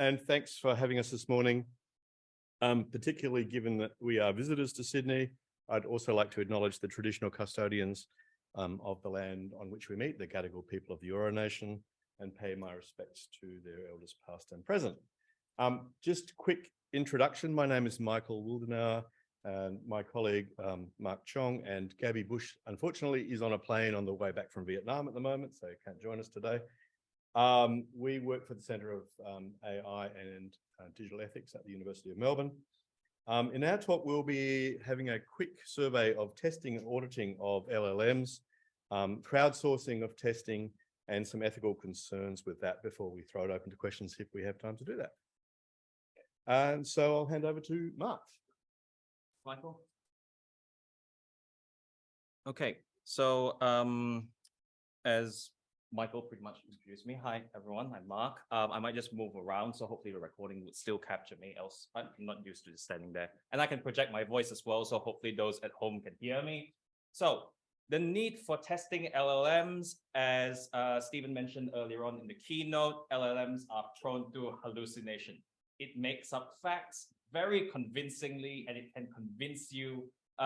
and thanks for having us this morning. Particularly given that we are visitors to Sydney, I'd also like to acknowledge the traditional custodians of the land on which we meet, the Gadigal people of the Eora Nation, and pay my respects to their elders past and present. Just a quick introduction. My name is Michael Wildenauer, and my colleague Mark Chong and Gabby Bush, unfortunately, is on a plane on the way back from Vietnam at the moment, so can't join us today. We work for the Centre of AI and Digital Ethics at the University of Melbourne. In our talk, we'll be having a quick survey of testing and auditing of LLMs, crowdsourcing of testing, and some ethical concerns with that before we throw it open to questions if we have time to do that. And so I'll hand over to Mark. Michael. Okay, so as Michael pretty much introduced me. Hi, everyone. I'm Mark. I might just move around, so hopefully the recording would still capture me, else I'm not used to just standing there. And I can project my voice as well, so hopefully those at home can hear me. So the need for testing LLMs, as Stephen mentioned earlier on in the keynote, LLMs are prone to hallucination. It makes up facts very convincingly, and it can convince you.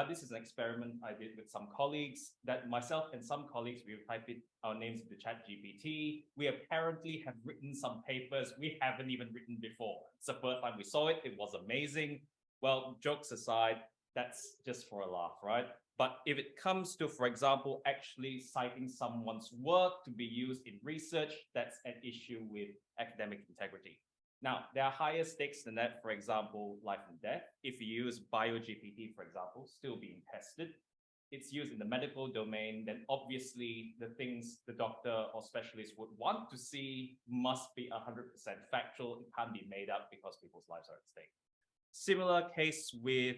This is an experiment I did with some colleagues, that myself and some colleagues, we type in our names into ChatGPT. We apparently have written some papers we haven't even written before. It's the first time we saw it. It was amazing. Well, jokes aside, that's just for a laugh, right? But if it comes to, for example, actually citing someone's work to be used in research, that's an issue with academic integrity. Now, there are higher stakes than that, for example, life and death. If you use BioGPT, for example, still being tested, it's used in the medical domain, then obviously the things the doctor or specialist would want to see must be 100% factual. It can't be made up because people's lives are at stake. Similar case with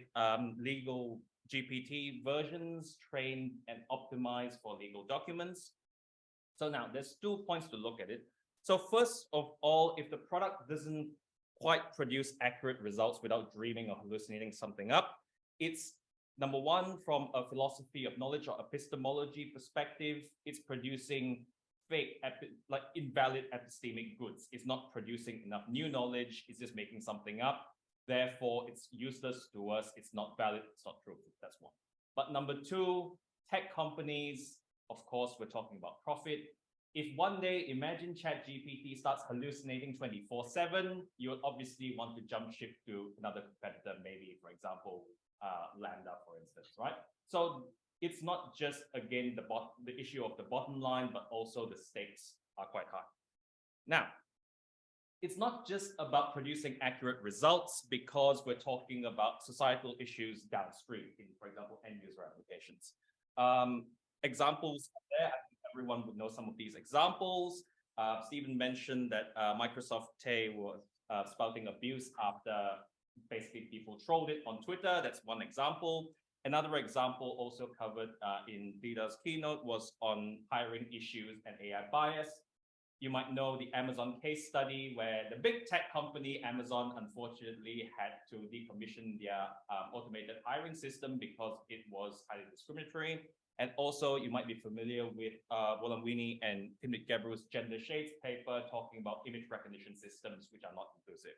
legal GPT versions trained and optimized for legal documents. So now there's 2 points to look at it. So first of all, if the product doesn't quite produce accurate results without dreaming or hallucinating something up, it's number one, from a philosophy of knowledge or epistemology perspective, it's producing fake, like invalid epistemic goods. It's not producing enough new knowledge. It's just making something up. Therefore, it's useless to us. It's not valid. It's not true. That's one. But number two, tech companies, of course, we're talking about profit. If one day, imagine ChatGPT starts hallucinating 24/7, you would obviously want to jump ship to another competitor, maybe, for example, Lambda, for instance, right? So it's not just, again, the issue of the bottom line, but also the stakes are quite high. Now, it's not just about producing accurate results, because we're talking about societal issues downstream in, for example, end user applications. Examples there, I think everyone would know some of these examples. Stephen mentioned that Microsoft Tay was spouting abuse after basically people trolled it on Twitter. That's one example. Another example also covered in Lida's keynote was on hiring issues and AI bias. You might know the Amazon case study, where the big tech company Amazon unfortunately had to decommission their automated hiring system because it was highly discriminatory. And also, you might be familiar with Wolamwini and Timnit Gebru's Gender Shades paper talking about image recognition systems which are not inclusive.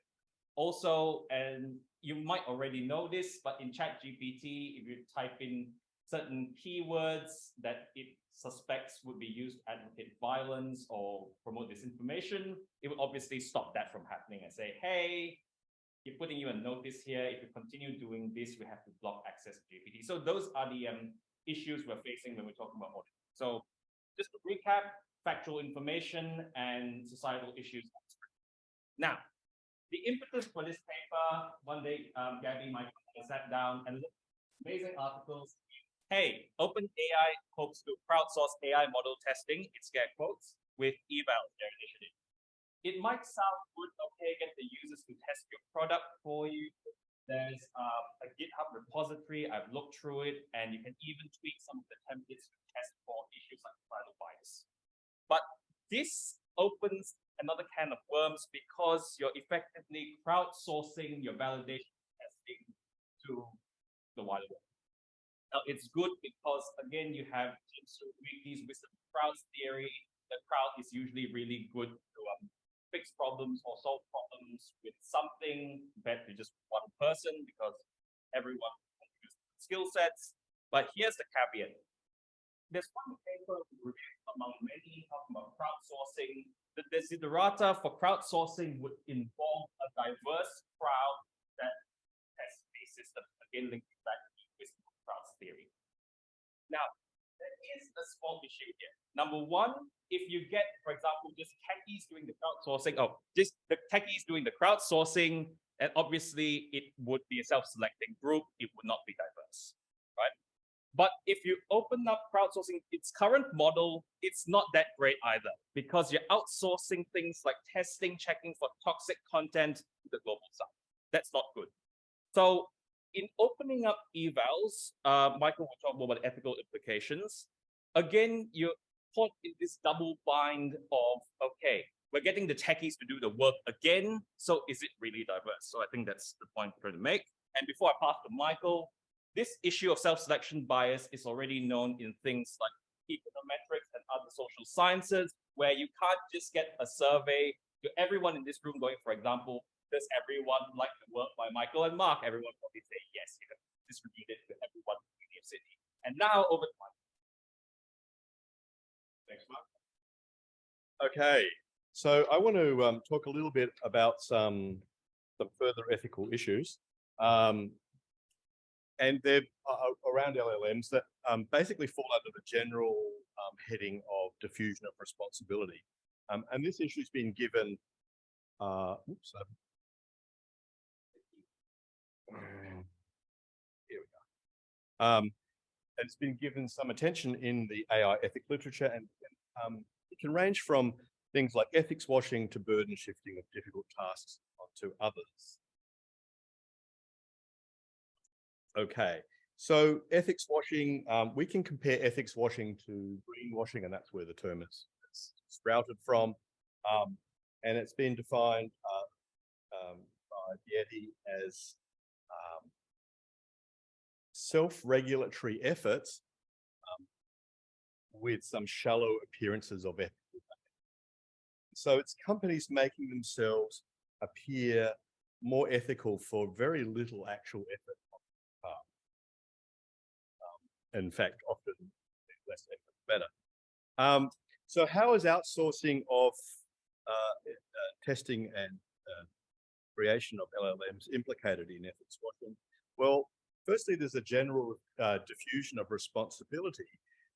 Also, and you might already know this, but in ChatGPT, if you type in certain keywords that it suspects would be used to advocate violence or promote disinformation, it would obviously stop that from happening and say, hey, we're putting you a notice here. If you continue doing this, we have to block access to GPT. So those are the issues we're facing when we're talking about audit. So just to recap, factual information and societal issues. Now, the impetus for this paper, one day, Gabby, my colleague, sat down and looked at amazing articles. Hey, OpenAI hopes to crowdsource AI model testing, in scare quotes, with eval, their initiative. It might sound good, okay, get the users to test your product for you. There's a GitHub repository. I've looked through it, and you can even tweak some of the templates to test for issues like societal bias. But this opens another can of worms, because you're effectively crowdsourcing your validation testing to the wider world. Now, it's good because, again, you have teams who make these wisdom crowds theory. The crowd is usually really good to fix problems or solve problems with something compared to just one person because everyone has skill sets. But here's the caveat. There's one paper among many talking about crowdsourcing. The desiderata for crowdsourcing would involve a diverse crowd that has a system, again linking back to wisdom crowds theory. Now, there is a small issue here. Number one, if you get, for example, just techies doing the crowdsourcing, just the techies doing the crowdsourcing, and obviously it would be a self-selecting group, it would not be diverse, right? But if you open up crowdsourcing, its current model, it's not that great either, because you're outsourcing things like testing, checking for toxic content to the global south. That's not good. So in opening up evals, Michael will talk more about ethical implications. Again, you're caught in this double bind of, okay, we're getting the techies to do the work again, so is it really diverse? So I think that's the point we're trying to make. And before I pass to Michael, this issue of self-selection bias is already known in things like econometrics and other social sciences, where you can't just get a survey to everyone in this room going, for example, does everyone like the work by Michael and Mark? Everyone probably say yes, you know, distribute it to everyone in the University. And now over to Mike. Thanks, Mark. Okay, so I want to talk a little bit about some further ethical issues. And they're around LLMs that basically fall under the general heading of diffusion of responsibility. And this issue has been given, here we go. And it's been given some attention in the AI ethic literature, and it can range from things like ethics washing to burden shifting of difficult tasks onto others. Okay, so ethics washing, we can compare ethics washing to greenwashing, and that's where the term is sprouted from. And it's been defined by Yeti as self-regulatory efforts with some shallow appearances of ethical. So it's companies making themselves appear more ethical for very little actual effort. In fact, often less effort better. So how is outsourcing of testing and creation of LLMs implicated in ethics washing? Well, firstly, there's a general diffusion of responsibility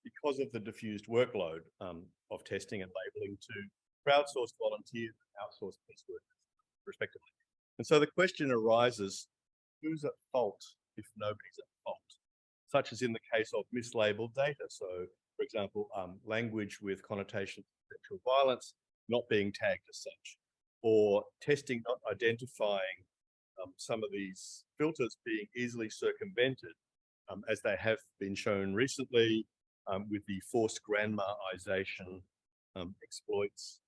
because of the diffused workload of testing and labeling to crowdsourced volunteers and outsourced test workers, respectively. And so the question arises, who's at fault if nobody's at fault? Such as in the case of mislabeled data. So, for example, language with connotations of sexual violence not being tagged as such, or testing not identifying some of these filters being easily circumvented, as they have been shown recently with the forced grandmaization exploits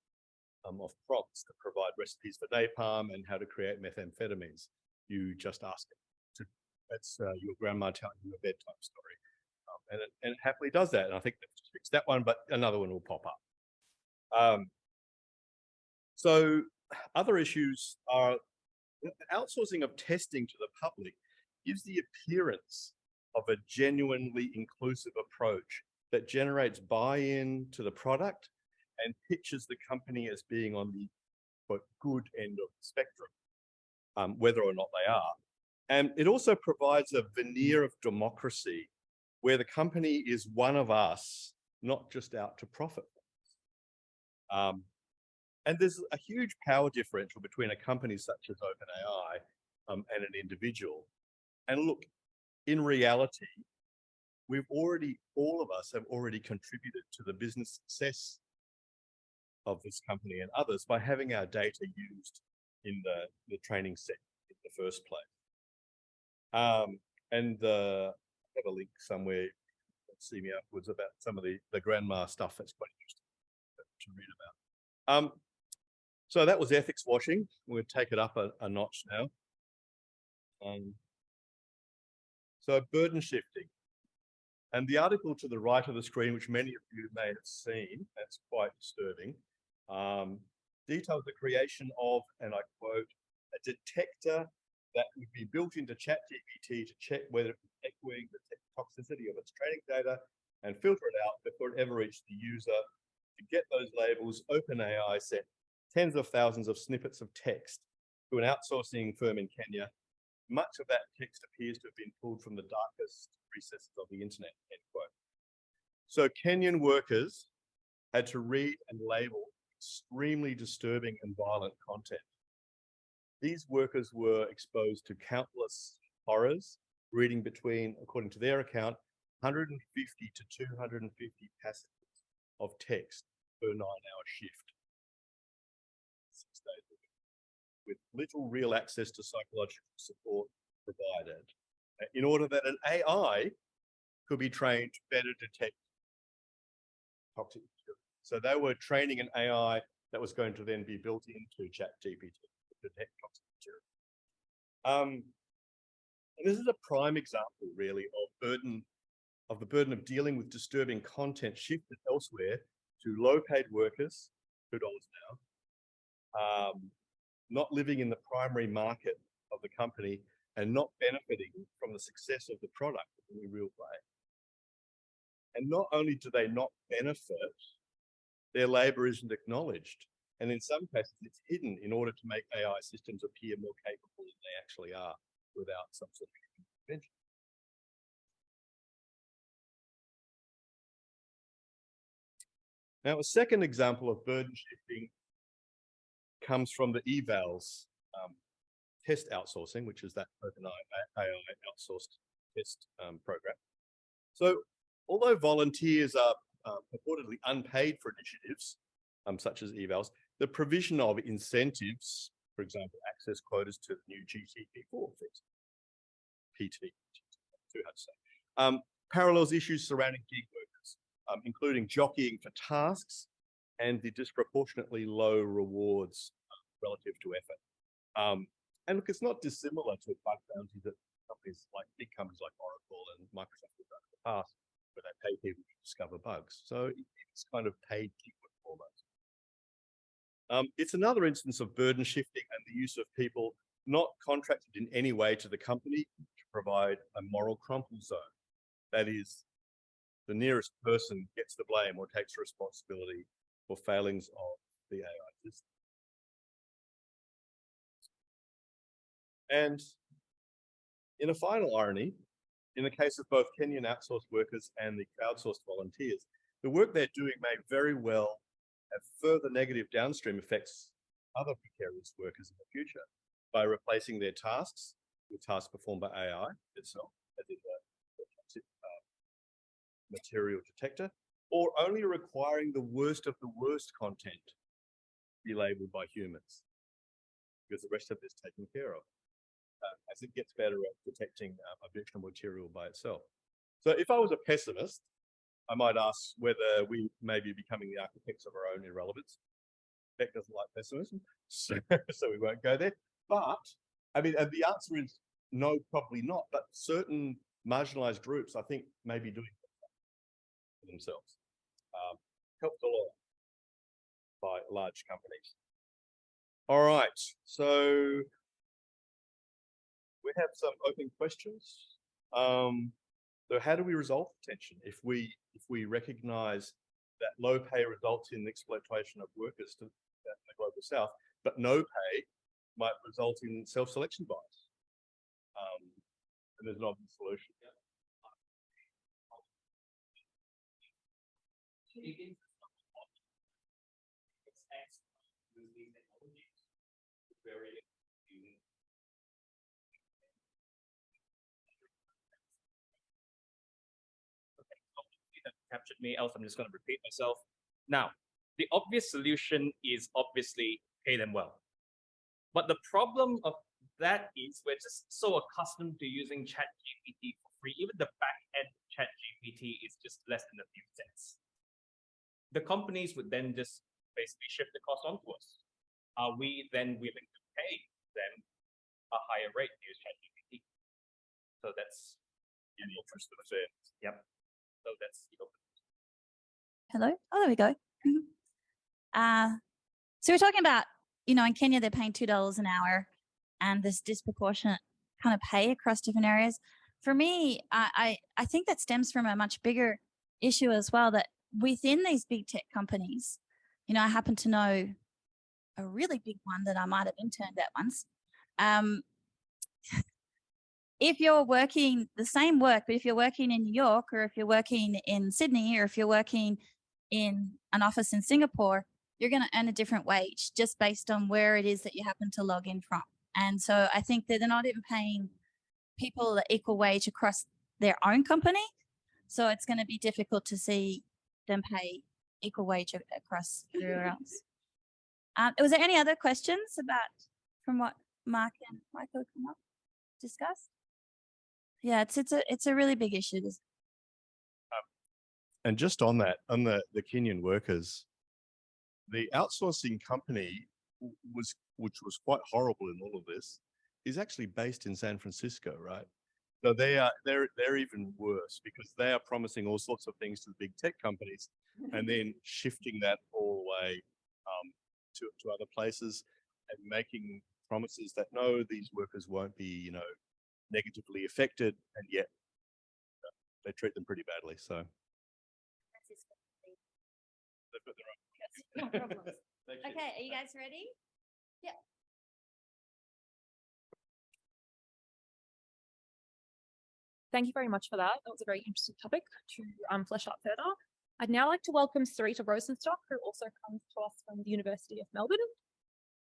of prompts to provide recipes for napalm and how to create methamphetamines. You just ask it. That's your grandma telling you a bedtime story. And it happily does that. And I think they've just fixed that one, but another one will pop up. So other issues are outsourcing of testing to the public gives the appearance of a genuinely inclusive approach that generates buy-in to the product and pitches the company as being on the good end of the spectrum, whether or not they are. And it also provides a veneer of democracy where the company is one of us, not just out to profit. And there's a huge power differential between a company such as OpenAI and an individual. And look, in reality, all of us have already contributed to the business success of this company and others by having our data used in the training set in the first place. And I have a link somewhere, see me afterwards, about some of the grandma stuff that's quite interesting to read about. So that was ethics washing. We'll take it up a notch now. So burden shifting. And the article to the right of the screen, which many of you may have seen, that's quite disturbing, details the creation of, and I quote, a detector that would be built into ChatGPT to check whether it's echoing the toxicity of its training data and filter it out before it ever reached the user. To get those labels, OpenAI sent tens of thousands of snippets of text to an outsourcing firm in Kenya. Much of that text appears to have been pulled from the darkest recesses of the internet, end quote. So Kenyan workers had to read and label extremely disturbing and violent content. These workers were exposed to countless horrors, reading between, according to their account, 150 to 250 passages of text per 9-hour shift, 6 days a week, with little real access to psychological support provided, in order that an AI could be trained to better detect toxic material. So they were training an AI that was going to then be built into ChatGPT to detect toxic material. And this is a prime example, really, of the burden of dealing with disturbing content shifted elsewhere to low-paid workers, $2 now, not living in the primary market of the company and not benefiting from the success of the product in a real way. And not only do they not benefit, their labor isn't acknowledged. And in some cases, it's hidden in order to make AI systems appear more capable than they actually are without some sort of intervention. Now, a second example of burden shifting comes from the evals test outsourcing, which is that OpenAI outsourced test program. So although volunteers are purportedly unpaid for initiatives such as evals, the provision of incentives, for example, access quotas to the new GTP4 PT, too hard to say, parallels issues surrounding gig workers, including jockeying for tasks and the disproportionately low rewards relative to effort. And look, it's not dissimilar to bug bounties that big companies like Oracle and Microsoft have done in the past, where they pay people to discover bugs. So it's kind of paid gig work almost. It's another instance of burden shifting and the use of people not contracted in any way to the company to provide a moral crumple zone. That is, the nearest person gets the blame or takes responsibility for failings of the AI system. And in a final irony, in the case of both Kenyan outsourced workers and the crowdsourced volunteers, the work they're doing may very well have further negative downstream effects on other precarious workers in the future by replacing their tasks with tasks performed by AI itself, as in the material detector, or only requiring the worst of the worst content be labeled by humans, because the rest of it is taken care of as it gets better at detecting objectionable material by itself. So if I was a pessimist, I might ask whether we may be becoming the architects of our own irrelevance. Beck doesn't like pessimism, so we won't go there. But, I mean, and the answer is no, probably not, but certain marginalized groups, I think, may be doing for themselves. Helped a lot by large companies. All right, so we have some open questions. So how do we resolve tension if we recognize that low pay results in the exploitation of workers in the global south, but no pay might result in self-selection bias? And there's an obvious solution. Captured me, else I'm just going to repeat myself. Now, the obvious solution is obviously pay them well. But the problem of that is we're just so accustomed to using ChatGPT for free. Even the back end ChatGPT is just less than a few cents. The companies would then just basically shift the cost onto us. Are we then willing to pay them a higher rate to use ChatGPT? So that's in the interest of fairness. Yep. So that's the open. Hello. Oh, there we go. So we're talking about, in Kenya, they're paying $2 an hour and this disproportionate kind of pay across different areas. For me, I think that stems from a much bigger issue as well, that within these big tech companies, I happen to know a really big one that I might have interned at once. If you're working the same work, but if you're working in New York, or if you're working in Sydney, or if you're working in an office in Singapore, you're going to earn a different wage just based on where it is that you happen to log in from. And so I think that they're not even paying people the equal wage across their own company. So it's going to be difficult to see them pay equal wage across everywhere else. Was there any other questions from what Mark and Michael discussed? Yeah, it's a really big issue. And just on that, on the Kenyan workers, the outsourcing company which was quite horrible in all of this, is actually based in San Francisco, right? So they're even worse, because they are promising all sorts of things to the big tech companies and then shifting that all the way to other places and making promises that no, these workers won't be, negatively affected, and yet they treat them pretty badly. So they've got their own. No problems. Okay, are you guys ready? Yeah. Thank you very much for that. That was a very interesting topic to flesh out further. I'd now like to welcome Sarita Rosenstock, who also comes to us from the University of Melbourne.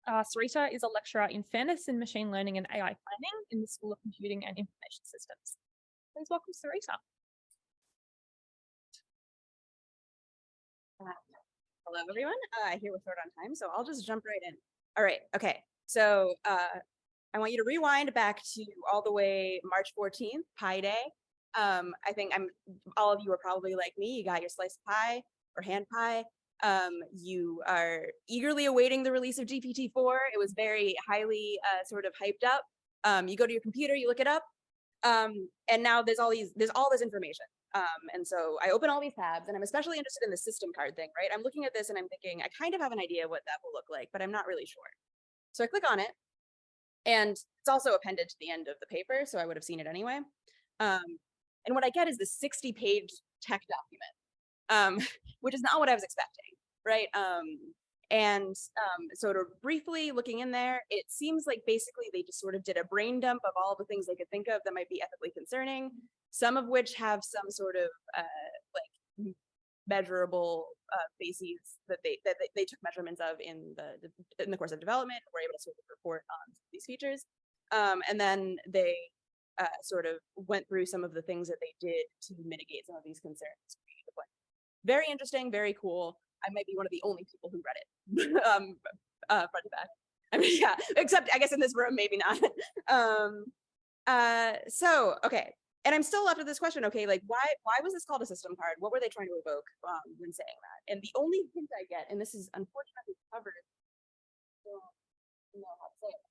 Sarita is a lecturer in Fairness in Machine Learning and AI Planning in the School of Computing and Information Systems. Please welcome Sarita. Hello, everyone. Here with Third on Time, so I'll just jump right in. All right, okay. So I want you to rewind back to all the way March 14th, Pi Day. I think all of you are probably like me. You got your slice of pie or hand pie. You are eagerly awaiting the release of GPT-4. It was very highly sort of hyped up. You go to your computer, you look it up, and now there's all this information. And so I open all these tabs, and I'm especially interested in the system card thing, right? I'm looking at this and I'm thinking, I kind of have an idea what that will look like, but I'm not really sure. So I click on it, and it's also appended to the end of the paper, so I would have seen it anyway. And what I get is this 60-page tech document, which is not what I was expecting, right? Sort of briefly looking in there, it seems like basically they just sort of did a brain dump of all the things they could think of that might be ethically concerning, some of which have some sort of like measurable bases that they took measurements of in the course of development, were able to sort of report on these features, and then they sort of went through some of the things that they did to mitigate some of these concerns. Very interesting, very cool. I might be one of the only people who read it front to back. I mean, yeah, except I guess in this room, maybe not. So, okay. And I'm still left with this question, okay, like why was this called a system card? What were they trying to evoke when saying that? And the only hint I get, and this is unfortunately covered, I don't know how to say it.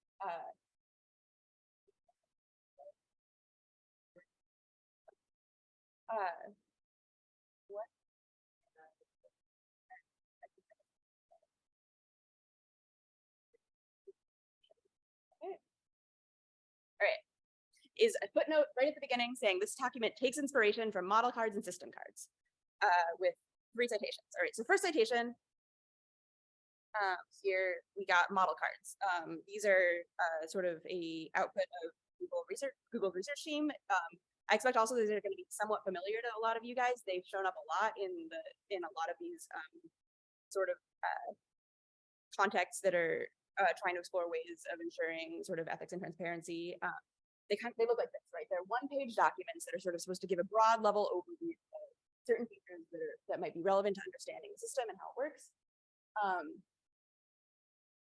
What? All right. Is a footnote right at the beginning saying this document takes inspiration from model cards and system cards with 3 citations. All right, so first citation, here we got model cards. These are sort of a output of Google's research team. I expect also these are going to be somewhat familiar to a lot of you guys. They've shown up a lot in a lot of these sort of contexts that are trying to explore ways of ensuring sort of ethics and transparency. They look like this, right? They're one-page documents that are sort of supposed to give a broad level overview of certain features that might be relevant to understanding the system and how it works.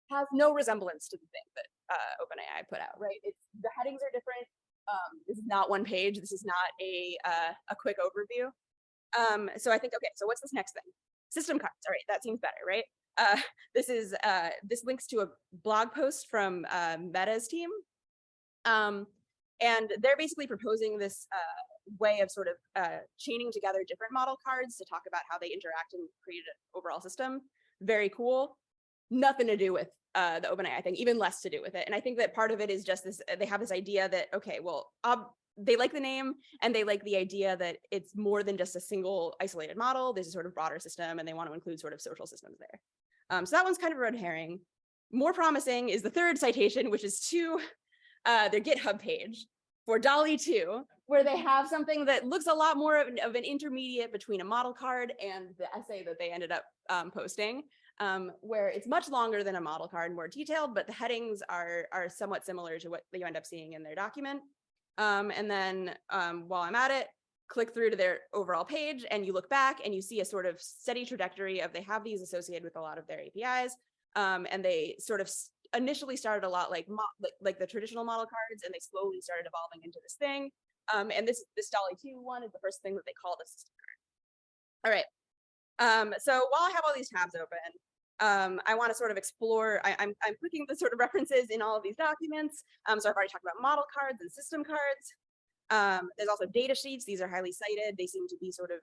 Has no resemblance to the thing that OpenAI put out, right? The headings are different. This is not one page. This is not a quick overview. So I think, okay, so what's this next thing? System cards. All right, that seems better, right? This links to a blog post from Meta's team. And they're basically proposing this way of sort of chaining together different model cards to talk about how they interact and create an overall system. Very cool. nothing to do with the OpenAI thing, even less to do with it. And I think that part of it is just this, they have this idea that, okay, well, they like the name and they like the idea that it's more than just a single isolated model. There's a sort of broader system and they want to include sort of social systems there. So that one's kind of a red herring. More promising is the third citation, which is to their GitHub page for DALL-E 2, where they have something that looks a lot more of an intermediate between a model card and the essay that they ended up posting, where it's much longer than a model card, more detailed, but the headings are somewhat similar to what you end up seeing in their document. And then while I'm at it, click through to their overall page and you look back and you see a sort of steady trajectory of they have these associated with a lot of their APIs. And they sort of initially started a lot like the traditional model cards, and they slowly started evolving into this thing. And this DALL-E 2 one is the first thing that they called a system card. All right. So while I have all these tabs open, I want to sort of explore, I'm clicking the sort of references in all of these documents. So I've already talked about model cards and system cards. There's also data sheets. These are highly cited. They seem to be sort of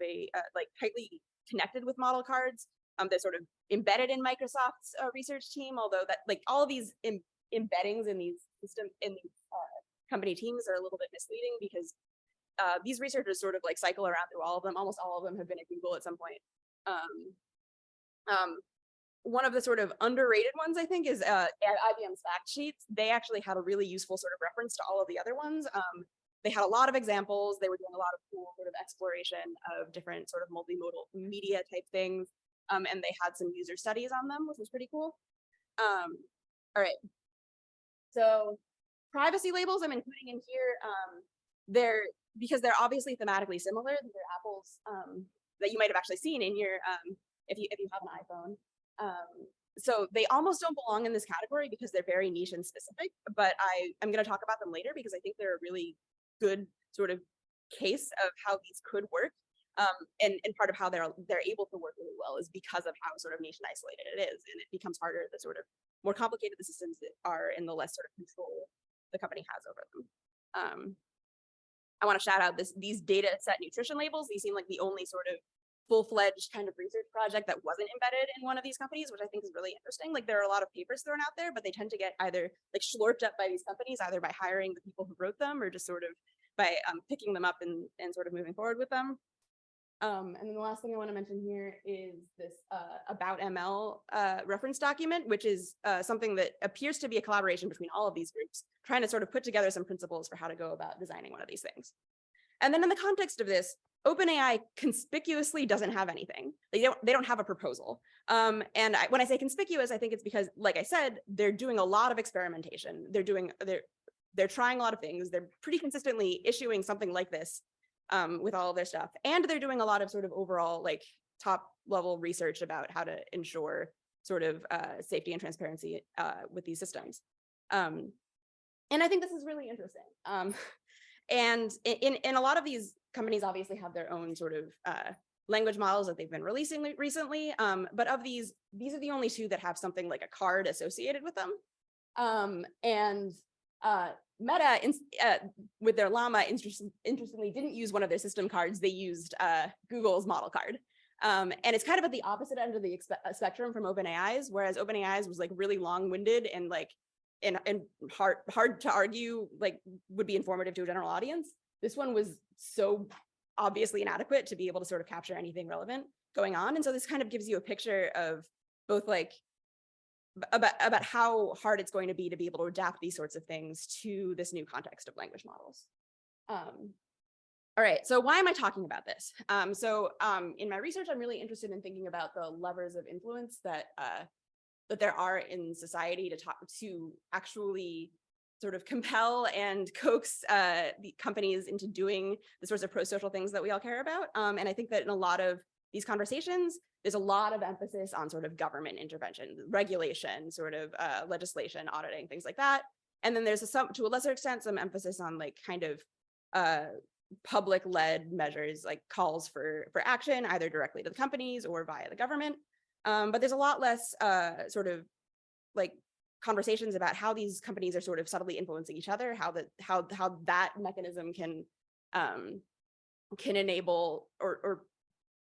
like tightly connected with model cards. They're sort of embedded in Microsoft's research team, although that like all of these embeddings in these company teams are a little bit misleading because these researchers sort of like cycle around through all of them. Almost all of them have been at Google at some point. One of the sort of underrated ones, I think, is IBM's fact sheets. They actually had a really useful sort of reference to all of the other ones. They had a lot of examples. They were doing a lot of cool sort of exploration of different sort of multimodal media type things. And they had some user studies on them, which was pretty cool. All right. So privacy labels I'm including in here. Because they're obviously thematically similar. These are apples that you might have actually seen in your if you have an iPhone. So they almost don't belong in this category because they're very niche and specific, but I'm going to talk about them later because I think they're a really good sort of case of how these could work. And part of how they're able to work really well is because of how sort of niche and isolated it is. And it becomes harder the sort of more complicated the systems are and the less sort of control the company has over them. I want to shout out these data set nutrition labels. These seem like the only sort of full-fledged kind of research project that wasn't embedded in one of these companies, which I think is really interesting. Like there are a lot of papers thrown out there, but they tend to get either like slurped up by these companies, either by hiring the people who wrote them or just sort of by picking them up and sort of moving forward with them. And then the last thing I want to mention here is this about ML reference document, which is something that appears to be a collaboration between all of these groups, trying to sort of put together some principles for how to go about designing one of these things. And then in the context of this, OpenAI conspicuously doesn't have anything. They don't have a proposal. When I say conspicuous, I think it's because, like I said, they're doing a lot of experimentation. They're trying a lot of things. They're pretty consistently issuing something like this with all of their stuff. And they're doing a lot of sort of overall like top level research about how to ensure sort of safety and transparency with these systems. And I think this is really interesting. And in a lot of these companies obviously have their own sort of language models that they've been releasing recently. But of these are the only two that have something like a card associated with them. Meta, with their Llama, interestingly, didn't use one of their system cards. They used Google's model card. And it's kind of at the opposite end of the spectrum from OpenAI's, whereas OpenAI's was like really long-winded and like and hard to argue, like would be informative to a general audience. This one was so obviously inadequate to be able to sort of capture anything relevant going on. And so this kind of gives you a picture of both like about how hard it's going to be able to adapt these sorts of things to this new context of language models. All right, so why am I talking about this? In my research, I'm really interested in thinking about the levers of influence that there are in society to actually sort of compel and coax the companies into doing the sorts of pro-social things that we all care about. And I think that in a lot of these conversations, there's a lot of emphasis on sort of government intervention, regulation, sort of legislation, auditing, things like that. And then there's to a lesser extent, some emphasis on like kind of public-led measures, like calls for action, either directly to the companies or via the government. But there's a lot less sort of like conversations about how these companies are sort of subtly influencing each other, how that mechanism can enable or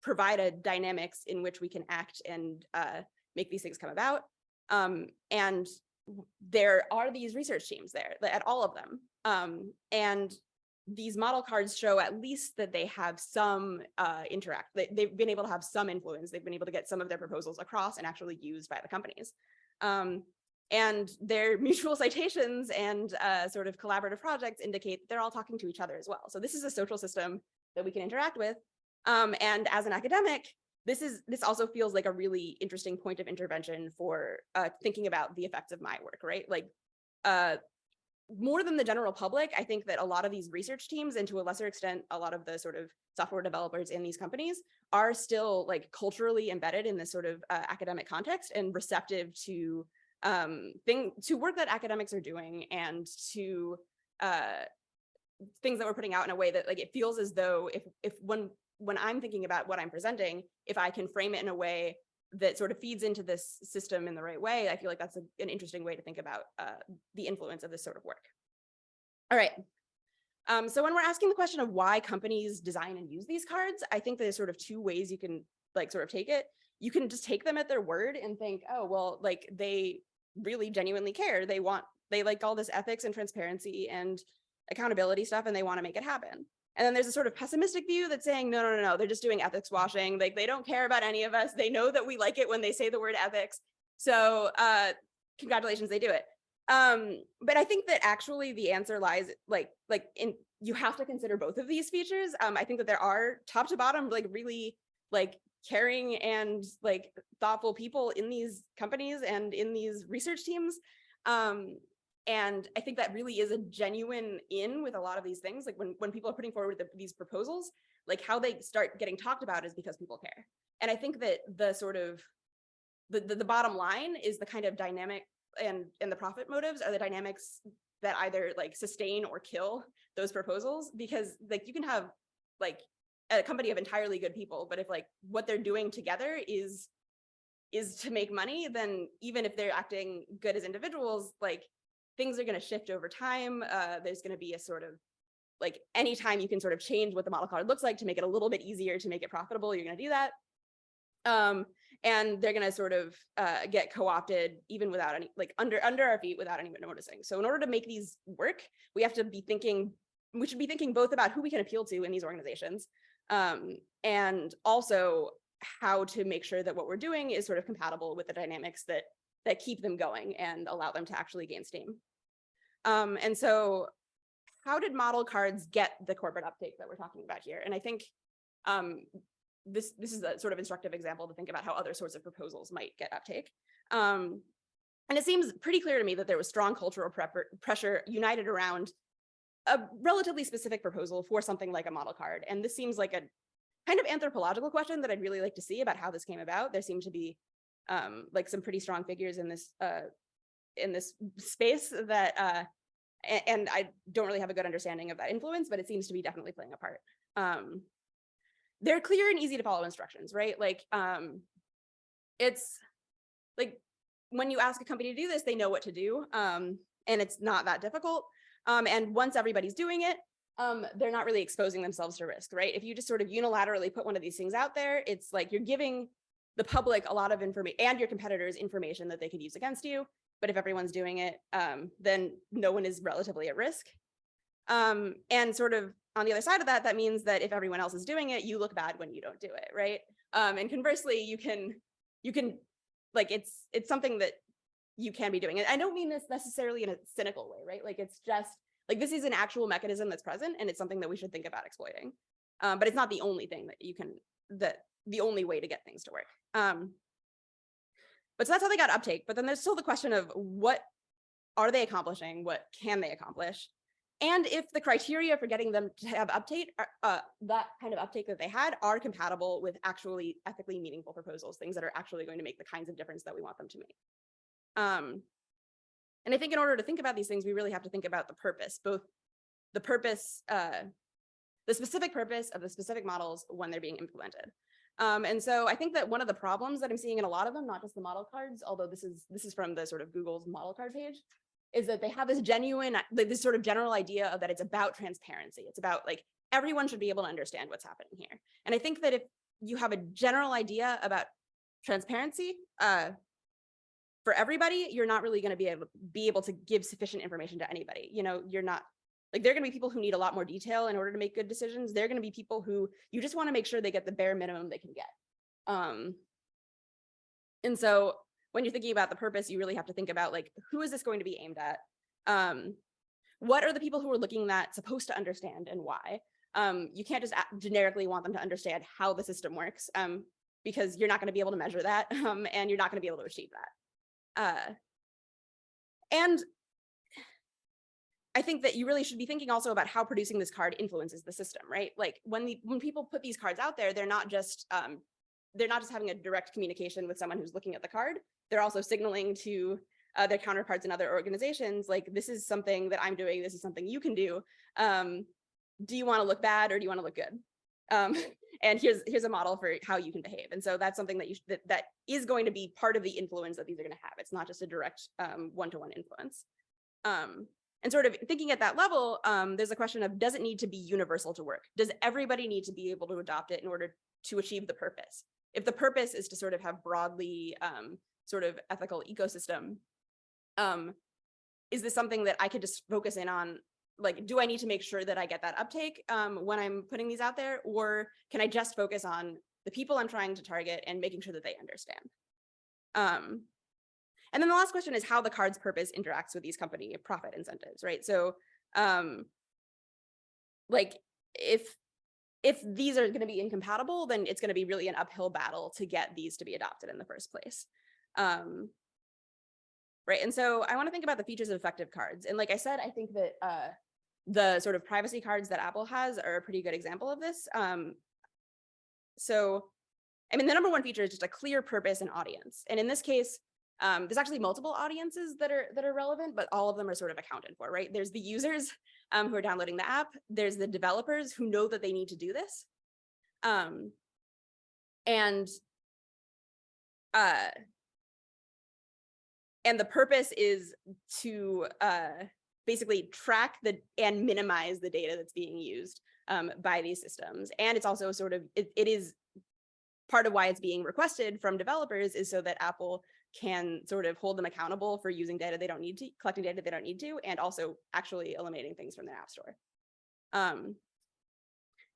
provide a dynamics in which we can act and make these things come about. And there are these research teams there at all of them. And these model cards show at least that they have some they've been able to have some influence. They've been able to get some of their proposals across and actually used by the companies. And their mutual citations and sort of collaborative projects indicate that they're all talking to each other as well. So this is a social system that we can interact with. And as an academic, this also feels like a really interesting point of intervention for thinking about the effects of my work, right? Like more than the general public, I think that a lot of these research teams, and to a lesser extent, a lot of the sort of software developers in these companies, are still like culturally embedded in this sort of academic context and receptive to work that academics are doing and to things that we're putting out in a way that like it feels as though if when I'm thinking about what I'm presenting, if I can frame it in a way that sort of feeds into this system in the right way, I feel like that's an interesting way to think about the influence of this sort of work. All right. So when we're asking the question of why companies design and use these cards, I think there's sort of two ways you can like sort of take it. You can just take them at their word and think, oh, well, like they really genuinely care. They like all this ethics and transparency and accountability stuff, and they want to make it happen. And then there's a sort of pessimistic view that's saying, no, they're just doing ethics washing. Like they don't care about any of us. They know that we like it when they say the word ethics. So congratulations, they do it. But I think that actually the answer lies in you have to consider both of these features. I think that there are top to bottom, like really like caring and like thoughtful people in these companies and in these research teams. And I think that really is a genuine in with a lot of these things. Like when people are putting forward these proposals, like how they start getting talked about is because people care. And I think that the sort of the bottom line is the kind of dynamic and the profit motives are the dynamics that either like sustain or kill those proposals, because like you can have like a company of entirely good people, but if like what they're doing together is to make money, then even if they're acting good as individuals, like things are going to shift over time. There's going to be a sort of like anytime you can sort of change what the model card looks like to make it a little bit easier to make it profitable, you're going to do that. And they're going to sort of get co-opted even without any like under our feet without anyone noticing. So in order to make these work, we should be thinking both about who we can appeal to in these organizations and also how to make sure that what we're doing is sort of compatible with the dynamics that keep them going and allow them to actually gain steam. And so how did model cards get the corporate uptake that we're talking about here? And I think this is a sort of instructive example to think about how other sorts of proposals might get uptake. And it seems pretty clear to me that there was strong cultural pressure united around a relatively specific proposal for something like a model card. And this seems like a kind of anthropological question that I'd really like to see about how this came about. There seem to be like some pretty strong figures in this space that and I don't really have a good understanding of that influence, but it seems to be definitely playing a part. They're clear and easy to follow instructions, right? Like it's like when you ask a company to do this, they know what to do, and it's not that difficult. And once everybody's doing it, they're not really exposing themselves to risk, right? If you just sort of unilaterally put one of these things out there, it's like you're giving the public a lot of information and your competitors information that they could use against you. But if everyone's doing it, then no one is relatively at risk. And sort of on the other side of that, that means that if everyone else is doing it, you look bad when you don't do it, right? And conversely, you can like it's something that you can be doing. And I don't mean this necessarily in a cynical way, right? Like it's just like this is an actual mechanism that's present, and it's something that we should think about exploiting. But it's not the only thing that the only way to get things to work. But so that's how they got uptake. But then there's still the question of what are they accomplishing? What can they accomplish? And if the criteria for getting them to have uptake, that kind of uptake that they had, are compatible with actually ethically meaningful proposals, things that are actually going to make the kinds of difference that we want them to make. And I think in order to think about these things, we really have to think about the purpose, both the purpose, the specific purpose of the specific models when they're being implemented. And so I think that one of the problems that I'm seeing in a lot of them, not just the model cards, although this is from the sort of Google's model card page, is that they have this genuine, like this sort of general idea of that it's about transparency. It's about like everyone should be able to understand what's happening here. And I think that if you have a general idea about transparency, for everybody, you're not really going to be able to give sufficient information to anybody. You know, you're not like, there are going to be people who need a lot more detail in order to make good decisions. There are going to be people who you just want to make sure they get the bare minimum they can get. And so when you're thinking about the purpose, you really have to think about like, who is this going to be aimed at? What are the people who are looking at supposed to understand and why? You can't just generically want them to understand how the system works, because you're not going to be able to measure that, and you're not going to be able to achieve that. And I think that you really should be thinking also about how producing this card influences the system, right? Like when people put these cards out there, they're not just having a direct communication with someone who's looking at the card. They're also signaling to their counterparts in other organizations, like, this is something that I'm doing, this is something you can do. Do you want to look bad or do you want to look good? And here's a model for how you can behave. And so that's something that that is going to be part of the influence that these are going to have. It's not just a direct one-to-one influence. And sort of thinking at that level, there's a question of, does it need to be universal to work? Does everybody need to be able to adopt it in order to achieve the purpose? If the purpose is to sort of have broadly sort of ethical ecosystem, is this something that I could just focus in on? Like, do I need to make sure that I get that uptake when I'm putting these out there? Or can I just focus on the people I'm trying to target and making sure that they understand? And then the last question is how the card's purpose interacts with these company profit incentives, right? So like if these are going to be incompatible, then it's going to be really an uphill battle to get these to be adopted in the first place. Right. And so I want to think about the features of effective cards. And like I said, I think that the sort of privacy cards that Apple has are a pretty good example of this. So, I mean, the number one feature is just a clear purpose and audience. And in this case, there's actually multiple audiences that are relevant, but all of them are sort of accounted for, right? There's the users who are downloading the app. There's the developers who know that they need to do this. And the purpose is to basically track and minimize the data that's being used by these systems. And it's also sort of, it is part of why it's being requested from developers is so that Apple can sort of hold them accountable for using data they don't need to, collecting data they don't need to, and also actually eliminating things from their app store.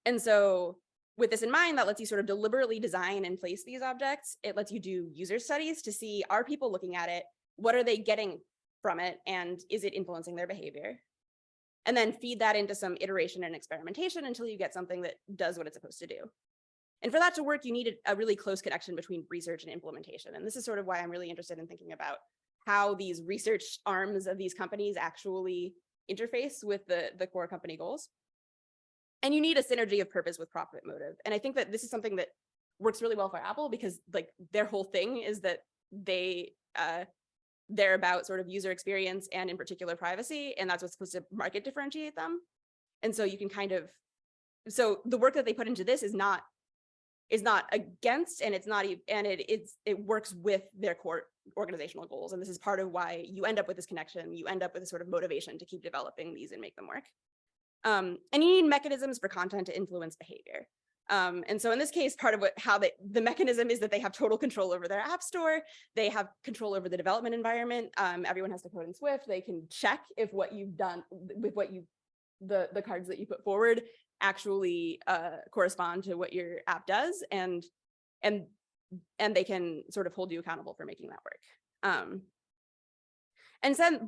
And so with this in mind, that lets you sort of deliberately design and place these objects. It lets you do user studies to see, are people looking at it? What are they getting from it? And is it influencing their behavior? And then feed that into some iteration and experimentation until you get something that does what it's supposed to do. And for that to work, you need a really close connection between research and implementation. And this is sort of why I'm really interested in thinking about how these research arms of these companies actually interface with the core company goals. And you need a synergy of purpose with profit motive. And I think that this is something that works really well for Apple because like their whole thing is that they're about sort of user experience and in particular privacy. And that's what's supposed to market differentiate them. And so you can kind of, so the work that they put into this is not against, and it's not, and it works with their core organizational goals. And this is part of why you end up with this connection. You end up with a sort of motivation to keep developing these and make them work. And you need mechanisms for content to influence behavior. And so in this case, part of the mechanism is that they have total control over their app store. They have control over the development environment. Everyone has to code in Swift. They can check if what you've done with the cards that you put forward actually correspond to what your app does, and they can sort of hold you accountable for making that work.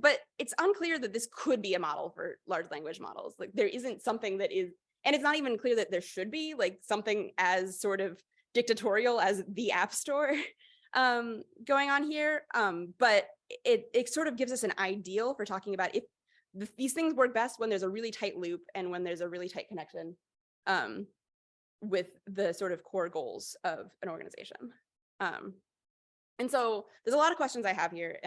But it's unclear that this could be a model for large language models. Like there isn't something that is, and it's not even clear that there should be like something as sort of dictatorial as the App Store going on here. But it sort of gives us an ideal for talking about if these things work best when there's a really tight loop and when there's a really tight connection with the sort of core goals of an organization. And so there's a lot of questions I have here,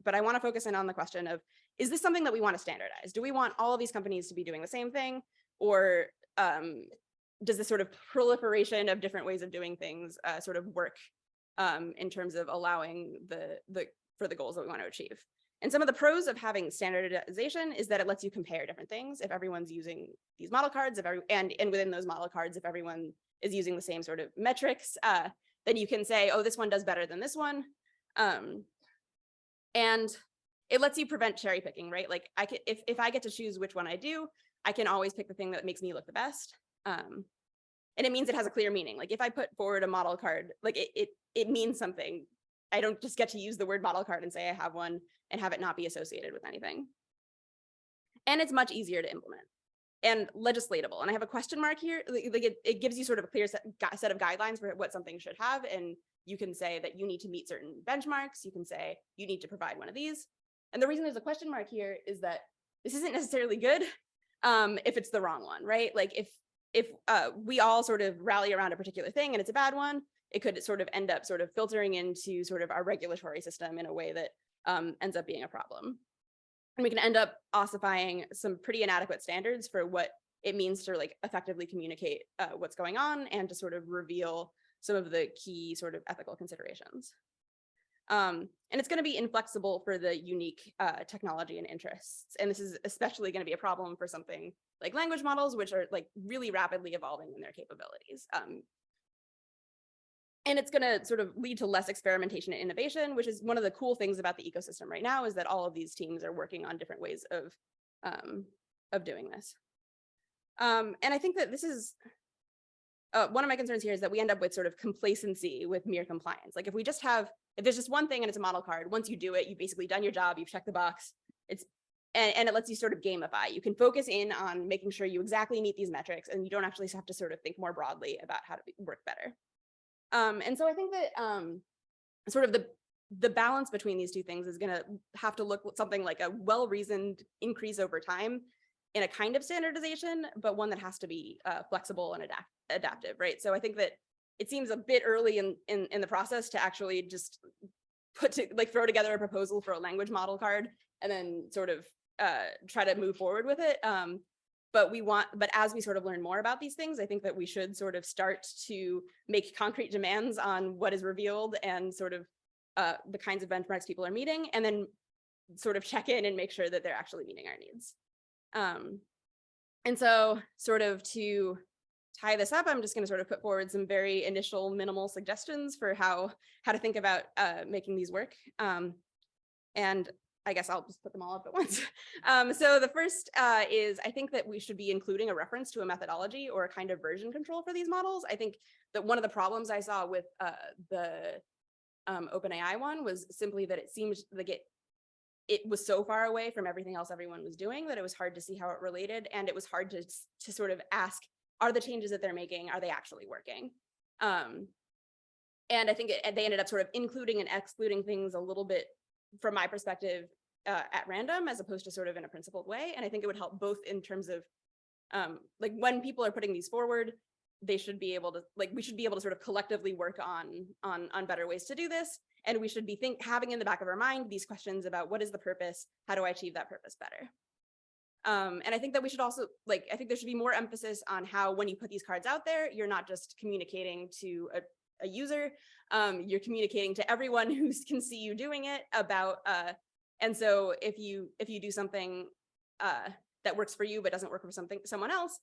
but I want to focus in on the question of, is this something that we want to standardize? Do we want all of these companies to be doing the same thing? Or does this sort of proliferation of different ways of doing things sort of work in terms of allowing for the goals that we want to achieve? And some of the pros of having standardization is that it lets you compare different things. If everyone's using these model cards, and within those model cards, if everyone is using the same sort of metrics, then you can say, oh, this one does better than this one. And it lets you prevent cherry picking, right? Like I can, if I get to choose which one I do, I can always pick the thing that makes me look the best. And it means it has a clear meaning. Like if I put forward a model card, like it means something. I don't just get to use the word model card and say I have one and have it not be associated with anything. And it's much easier to implement and legislatable. And I have a question mark here. Like it gives you sort of a clear set of guidelines for what something should have. And you can say that you need to meet certain benchmarks. You can say you need to provide one of these. And the reason there's a question mark here is that this isn't necessarily good if it's the wrong one, right? Like if we all sort of rally around a particular thing and it's a bad one, it could sort of end up sort of filtering into sort of our regulatory system in a way that ends up being a problem. And we can end up ossifying some pretty inadequate standards for what it means to like effectively communicate what's going on and to sort of reveal some of the key sort of ethical considerations. And it's going to be inflexible for the unique technology and interests. And this is especially going to be a problem for something like language models, which are like really rapidly evolving in their capabilities. And it's going to sort of lead to less experimentation and innovation, which is one of the cool things about the ecosystem right now, is that all of these teams are working on different ways of doing this. And I think that this is one of my concerns here is that we end up with sort of complacency with mere compliance. Like if there's just one thing and it's a model card, once you do it, you've basically done your job, you've checked the box. And it lets you sort of gamify. You can focus in on making sure you exactly meet these metrics, and you don't actually have to sort of think more broadly about how to work better. And so I think that sort of the balance between these two things is going to have to look something like a well-reasoned increase over time in a kind of standardization, but one that has to be flexible and adaptive, right? So I think that it seems a bit early in the process to actually just throw together a proposal for a language model card and then sort of try to move forward with it. But as we sort of learn more about these things, I think that we should sort of start to make concrete demands on what is revealed and sort of the kinds of benchmarks people are meeting, and then sort of check in and make sure that they're actually meeting our needs. And so sort of to tie this up, I'm just going to sort of put forward some very initial minimal suggestions for how to think about making these work. And I guess I'll just put them all up at once. So the first is I think that we should be including a reference to a methodology or a kind of version control for these models. I think that one of the problems I saw with the OpenAI one was simply that it seemed like it was so far away from everything else everyone was doing that it was hard to see how it related, and it was hard to sort of ask, are the changes that they're making, are they actually working? And I think they ended up sort of including and excluding things a little bit, from my perspective, at random, as opposed to sort of in a principled way. And I think it would help both in terms of like when people are putting these forward, they should be able to, like, we should be able to sort of collectively work on better ways to do this. And we should be having in the back of our mind these questions about what is the purpose? How do I achieve that purpose better? And I think that we should also, like, I think there should be more emphasis on how, when you put these cards out there, you're not just communicating to a user, you're communicating to everyone who can see you doing it about, and so if you do something that works for you but doesn't work for someone else,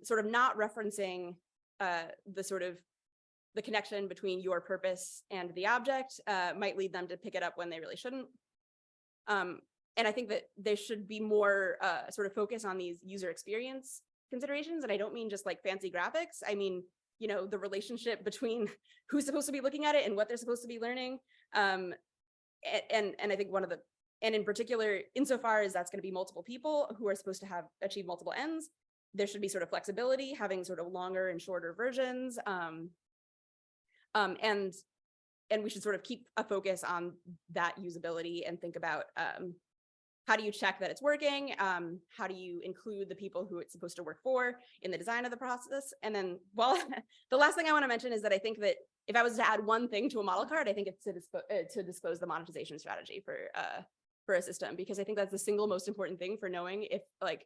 sort of not referencing the connection between your purpose and the object might lead them to pick it up when they really shouldn't. And I think that there should be more sort of focus on these user experience considerations. And I don't mean just like fancy graphics. I mean, you know, the relationship between who's supposed to be looking at it and what they're supposed to be learning. And I think and in particular, insofar as that's going to be multiple people who are supposed to achieve multiple ends, there should be sort of flexibility, having sort of longer and shorter versions. And we should sort of keep a focus on that usability and think about how do you check that it's working? How do you include the people who it's supposed to work for in the design of the process? And then, well, the last thing I want to mention is that I think that if I was to add one thing to a model card, I think it's to disclose the monetization strategy for a system, because I think that's the single most important thing for knowing if, like,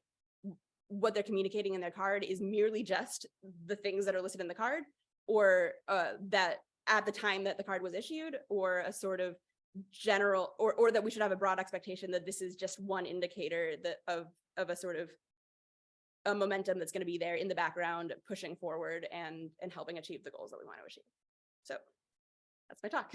what they're communicating in their card is merely just the things that are listed in the card, or that at the time that the card was issued, or a sort of general, or that we should have a broad expectation that this is just one indicator of a sort of a momentum that's going to be there in the background, pushing forward and helping achieve the goals that we want to achieve. So that's my talk.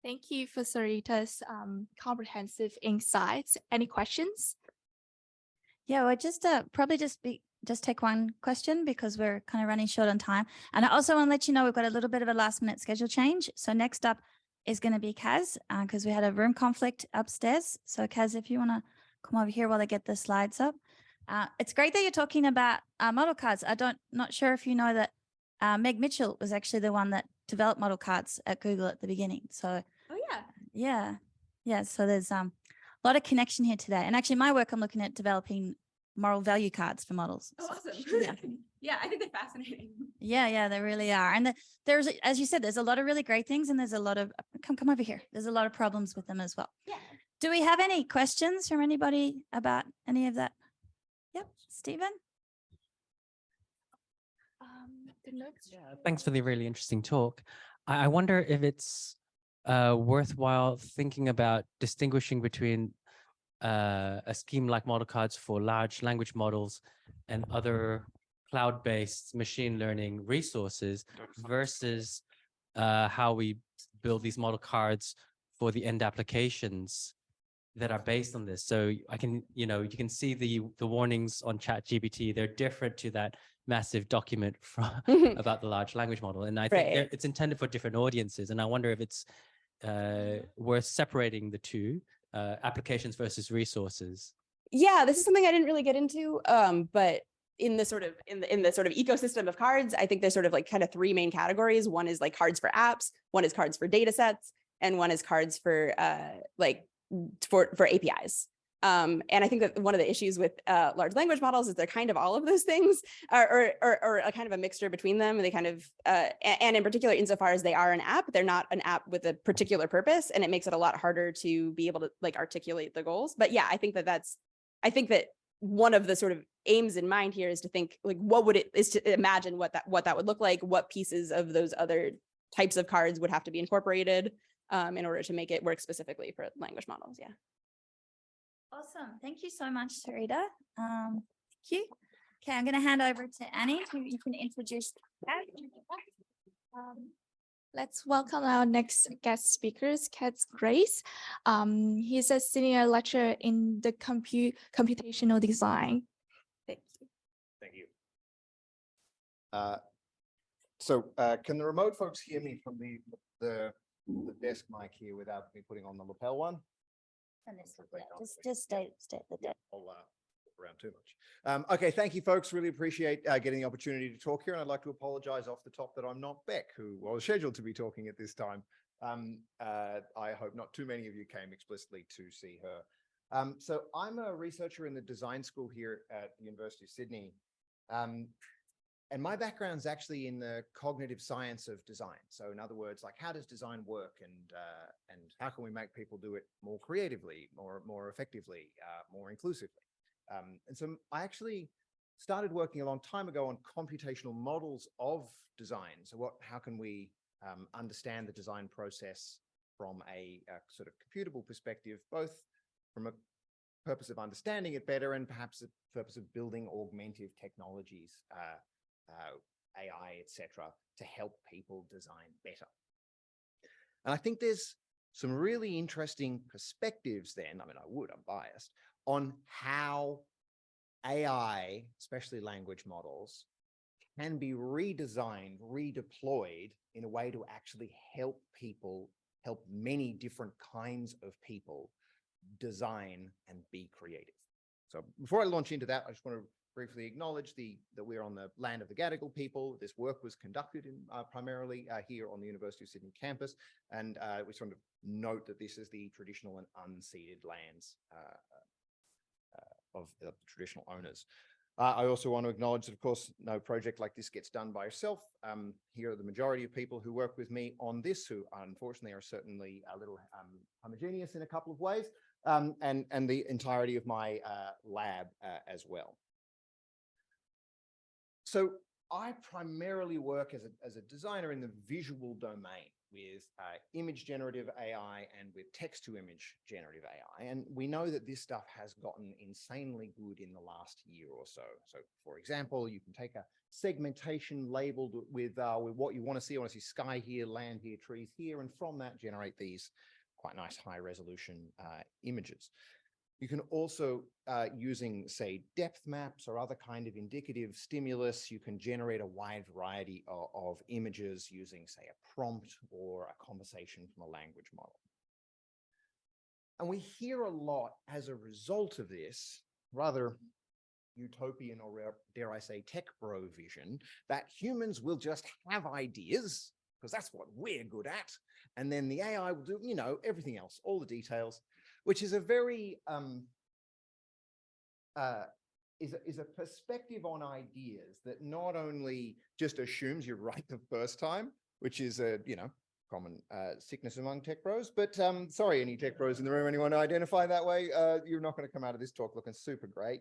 Thank you for Sarita's comprehensive insights. Any questions? Yeah, well, probably just take one question because we're kind of running short on time. And I also want to let you know we've got a little bit of a last minute schedule change. So next up is going to be Kaz because we had a room conflict upstairs. So Kaz, if you want to come over here while I get the slides up. It's great that you're talking about model cards. Not sure if you know that Meg Mitchell was actually the one that developed model cards at Google at the beginning. So Oh yeah. yeah. So there's a lot of connection here today. And actually my work, I'm looking at developing moral value cards for models. Oh, So, awesome. yeah. Yeah, I think they're fascinating. Yeah, they really are. And there's, as you said, there's a lot of really great things and there's a lot of, come over here. There's a lot of problems with them as well. Yeah. Do we have any questions from anybody about any of that? Yep, Stephen? The next. Yeah, thanks for the really interesting talk. I wonder if it's worthwhile thinking about distinguishing between a scheme like model cards for large language models and other cloud-based machine learning resources versus how we build these model cards for the end applications that are based on this. So I can, you can see the warnings on ChatGPT. They're different to that massive document from about the large language model. And I think Right. it's intended for different audiences. And I wonder if it's worth separating the two applications versus resources. Yeah, this is something I didn't really get into, but in the sort of ecosystem of cards, I think there's sort of like kind of three main categories. One is like cards for apps, one is cards for data sets, and one is cards for for APIs. And I think that one of the issues with large language models is they're kind of all of those things, or a kind of a mixture between them. They kind of, and in particular, insofar as they are an app, they're not an app with a particular purpose, and it makes it a lot harder to be able to like articulate the goals. But yeah, I think that one of the sort of aims in mind here is to think like is to imagine what that would look like, what pieces of those other types of cards would have to be incorporated in order to make it work specifically for language models. Yeah. Awesome. Thank you so much, Sarita. Thank you. Okay, I'm going to hand over to Annie, who you can introduce. Let's welcome our next guest speakers, Katz Grace. He's a senior lecturer in the computational design. Thank you. Thank you. Can the remote folks hear me from the desk mic here without me putting on the lapel one? Just stay at the desk. I'll around too much. Okay, thank you, folks. Really appreciate getting the opportunity to talk here. And I'd like to apologize off the top that I'm not Beck, who was scheduled to be talking at this time. I hope not too many of you came explicitly to see her. So I'm a researcher in the design school here at the University of Sydney. And my background is actually in the cognitive science of design. So in other words, like how does design work and how can we make people do it more creatively, more effectively, more inclusively? And so I actually started working a long time ago on computational models of design. So how can we understand the design process from a sort of computable perspective, both from a purpose of understanding it better and perhaps the purpose of building augmentative technologies, AI, etc., to help people design better. And I think there's some really interesting perspectives then, I'm biased, on how AI, especially language models, can be redesigned, redeployed in a way to actually help many different kinds of people design and be creative. So before I launch into that, I just want to briefly acknowledge that we're on the land of the Gadigal people. This work was conducted primarily here on the University of Sydney campus, and we sort of note that this is the traditional and unceded lands of the traditional owners. I also want to acknowledge that, of course, no project like this gets done by yourself. Here are the majority of people who work with me on this, who unfortunately are certainly a little homogeneous in a couple of ways, and the entirety of my lab as well. So I primarily work as a designer in the visual domain. with image generative AI and with text to image generative AI. And we know that this stuff has gotten insanely good in the last year or so. So for example, you can take a segmentation labeled with what you want to see. I want to see sky here, land here, trees here, and from that generate these quite nice high resolution images. You can also, using, say, depth maps or other kind of indicative stimulus, you can generate a wide variety of images using, say, a prompt or a conversation from a language model. And we hear a lot as a result of this, rather utopian or dare I say tech bro vision, that humans will just have ideas, because that's what we're good at. And then the AI will do, you know, everything else, all the details, which is a very, is a perspective on ideas that not only just assumes you're right the first time, which is a, you know, common sickness among tech bros, but sorry, any tech bros in the room, anyone identify that way? You're not going to come out of this talk looking super great.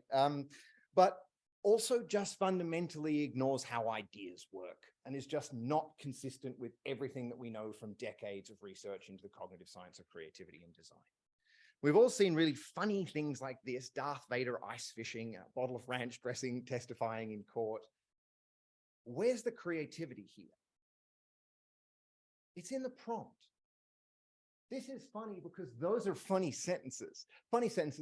But also just fundamentally ignores how ideas work and is just not consistent with everything that we know from decades of research into the cognitive science of creativity and design. We've all seen really funny things like this: Darth Vader ice fishing, a bottle of ranch dressing, testifying in court. Where's the creativity here? It's in the prompt. This is funny because those are funny sentences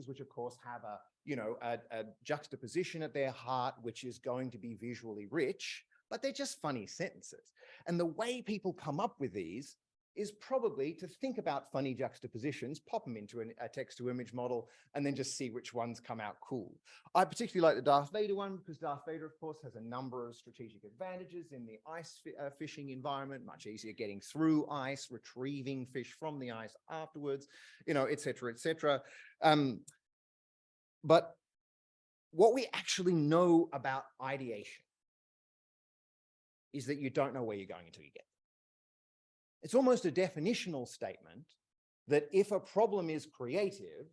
which of course have a, you know, a juxtaposition at their heart, which is going to be visually rich, but they're just funny sentences. And the way people come up with these is probably to think about funny juxtapositions, pop them into a text-to-image model, and then just see which ones come out cool. I particularly like the Darth Vader one because Darth Vader, of course, has a number of strategic advantages in the ice fishing environment, much easier getting through ice, retrieving fish from the ice afterwards, you know, et cetera, et cetera. But what we actually know about ideation is that you don't know where you're going until you get there. It's almost a definitional statement that if a problem is creative,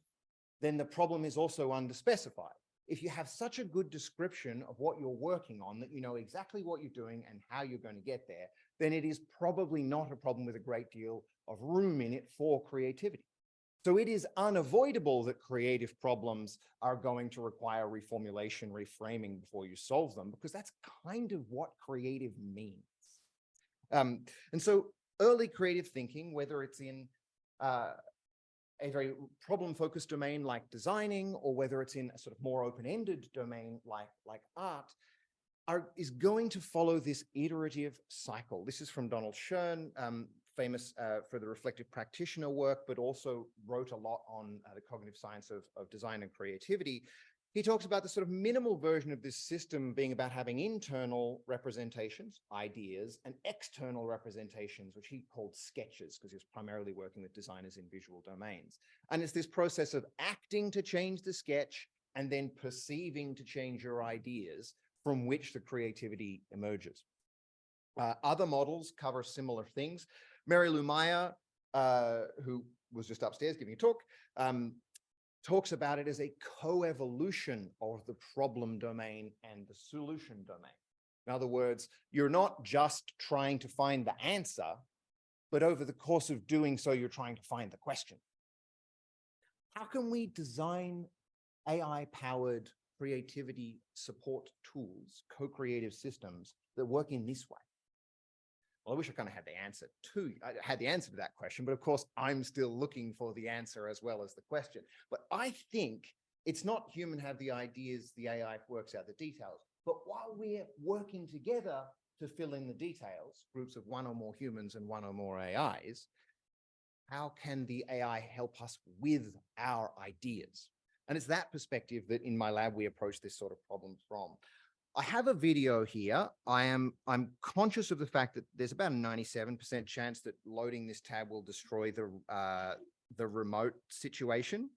then the problem is also underspecified. If you have such a good description of what you're working on that you know exactly what you're doing and how you're going to get there, then it is probably not a problem with a great deal of room in it for creativity. So it is unavoidable that creative problems are going to require reformulation, reframing before you solve them, because that's kind of what creative means. And so early creative thinking, whether it's in a very problem-focused domain like designing, or whether it's in a sort of more open-ended domain like art, is going to follow this iterative cycle. This is from Donald Schoen, famous for the reflective practitioner work, but also wrote a lot on the cognitive science of design and creativity. He talks about the sort of minimal version of this system being about having internal representations, ideas, and external representations, which he called sketches, because he was primarily working with designers in visual domains. And it's this process of acting to change the sketch and then perceiving to change your ideas, from which the creativity emerges. Other models cover similar things. Mary Lou Meyer, who was just upstairs giving a talk, talks about it as a co-evolution of the problem domain and the solution domain. In other words, you're not just trying to find the answer, but over the course of doing so, you're trying to find the question. How can we design AI-powered creativity support tools, co-creative systems that work in this way? Well, I wish I kind of had the answer to that question, but of course I'm still looking for the answer as well as the question. But I think it's not human have the ideas, the AI works out the details. But while we're working together to fill in the details, groups of one or more humans and one or more AIs, how can the AI help us with our ideas? And it's that perspective that in my lab we approach this sort of problem from. I have a video here. I'm conscious of the fact that there's about a 97% chance that loading this tab will destroy the remote situation.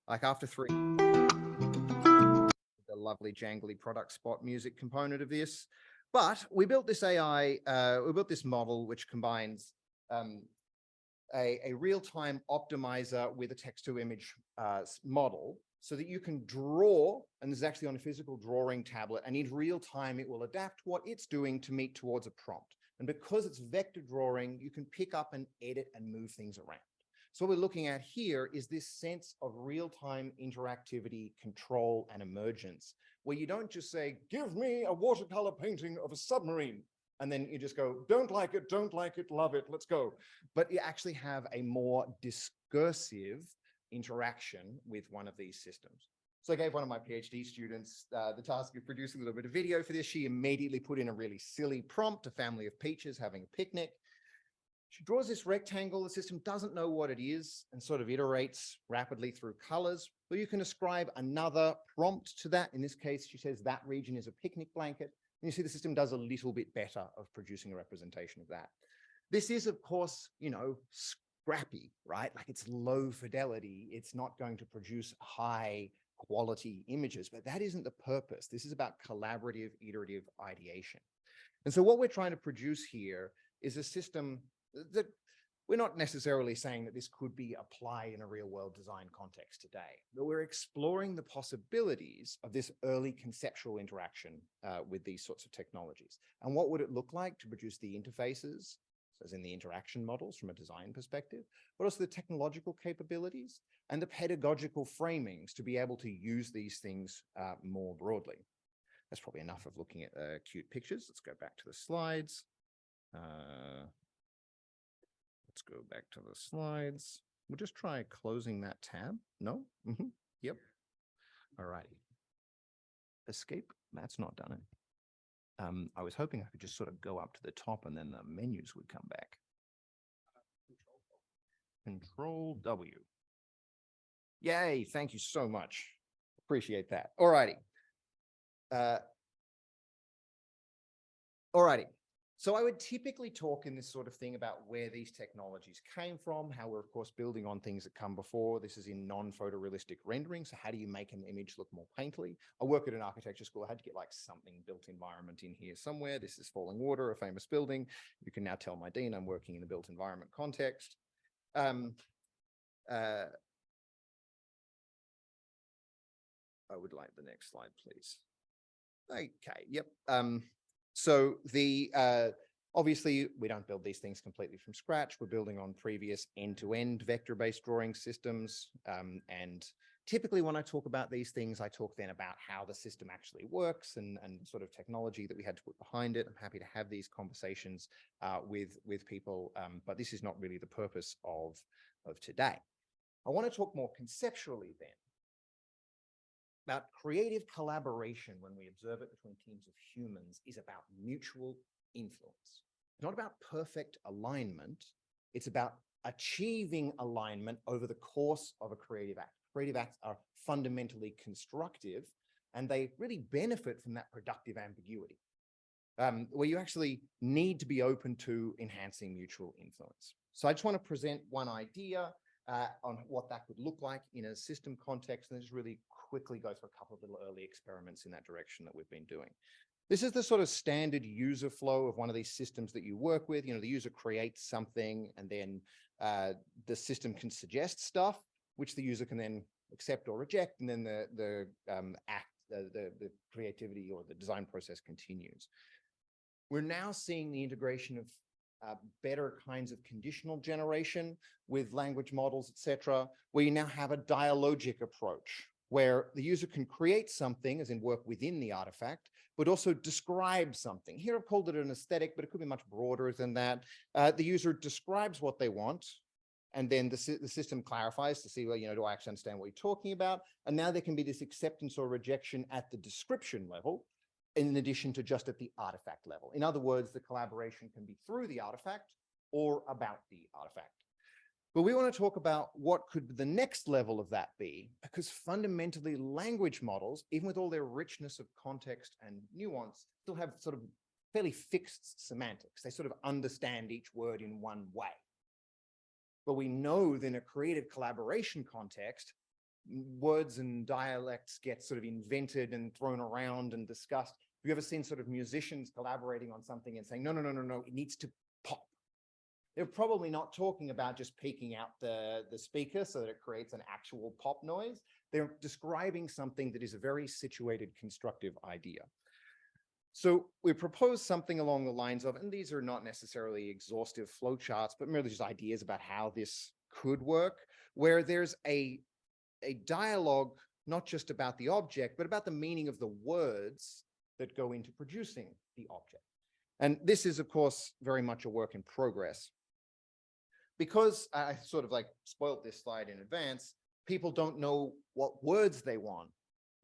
Like after 3, the lovely jangly product spot music component of this. But we built this AI, we built this model which combines a real-time optimizer with a text-to-image model, so that you can draw, and this is actually on a physical drawing tablet, and in real time, it will adapt what it's doing to meet towards a prompt. And because it's vector drawing, you can pick up and edit and move things around. So what we're looking at here is this sense of real-time interactivity, control, and emergence, where you don't just say, give me a watercolor painting of a submarine, and then you just go, don't like it, love it, let's go. But you actually have a more discursive interaction with one of these systems. So I gave one of my PhD students the task of producing a little bit of video for this. She immediately put in a really silly prompt, a family of peaches having a picnic. She draws this rectangle. The system doesn't know what it is and sort of iterates rapidly through colors. But you can ascribe another prompt to that. In this case, she says that region is a picnic blanket. And you see the system does a little bit better of producing a representation of that. This is, of course, you know, scrappy, right? Like it's low fidelity. It's not going to produce high quality images, but that isn't the purpose. This is about collaborative, iterative ideation. And so what we're trying to produce here is a system that we're not necessarily saying that this could be applied in a real world design context today, but we're exploring the possibilities of this early conceptual interaction with these sorts of technologies. And what would it look like to produce the interfaces, as in the interaction models from a design perspective, but also the technological capabilities and the pedagogical framings to be able to use these things more broadly. That's probably enough of looking at cute pictures. Let's go back to the slides. Let's go back to the slides. We'll just try closing that tab. No? Yep. All righty. Escape. That's not done it. I was hoping I could just sort of go up to the top and then the menus would come back. Control W. Yay, thank you so much. Appreciate that. All righty. All righty. So I would typically talk in this sort of thing about where these technologies came from, how we're, of course, building on things that come before. This is in non-photorealistic rendering. So how do you make an image look more painterly? I work at an architecture school. I had to get like something built environment in here somewhere. This is Falling Water, a famous building. You can now tell my dean I'm working in the built environment context. I would like the next slide, please. Okay, yep. So the obviously we don't build these things completely from scratch. We're building on previous end-to-end vector-based drawing systems. And typically when I talk about these things, I talk then about how the system actually works and sort of technology that we had to put behind it. I'm happy to have these conversations with people, but this is not really the purpose of today. I want to talk more conceptually then about creative collaboration when we observe it between teams of humans is about mutual influence. It's not about perfect alignment. It's about achieving alignment over the course of a creative act. Creative acts are fundamentally constructive, and they really benefit from that productive ambiguity, where you actually need to be open to enhancing mutual influence. So I just want to present one idea on what that could look like in a system context, and just really quickly go through a couple of little early experiments in that direction that we've been doing. This is the sort of standard user flow of one of these systems that you work with. You know, the user creates something, and then the system can suggest stuff, which the user can then accept or reject, and then the creativity or the design process continues. We're now seeing the integration of better kinds of conditional generation with language models, etc., where you now have a dialogic approach, where the user can create something, as in work within the artifact, but also describe something. Here I've called it an aesthetic, but it could be much broader than that. The user describes what they want, and then the system clarifies to see, well, you know, do I actually understand what you're talking about? And now there can be this acceptance or rejection at the description level, in addition to just at the artifact level. In other words, the collaboration can be through the artifact or about the artifact. But we want to talk about what could the next level of that be, because fundamentally language models, even with all their richness of context and nuance, still have sort of fairly fixed semantics. They sort of understand each word in one way. But we know that in a creative collaboration context, words and dialects get sort of invented and thrown around and discussed. Have you ever seen sort of musicians collaborating on something and saying, no, it needs to pop? They're probably not talking about just peaking out the speaker so that it creates an actual pop noise. They're describing something that is a very situated, constructive idea. So we propose something along the lines of, and these are not necessarily exhaustive flowcharts, but merely just ideas about how this could work, where there's a dialogue, not just about the object, but about the meaning of the words that go into producing the object. And this is, of course, very much a work in progress. Because I sort of like spoiled this slide in advance, people don't know what words they want.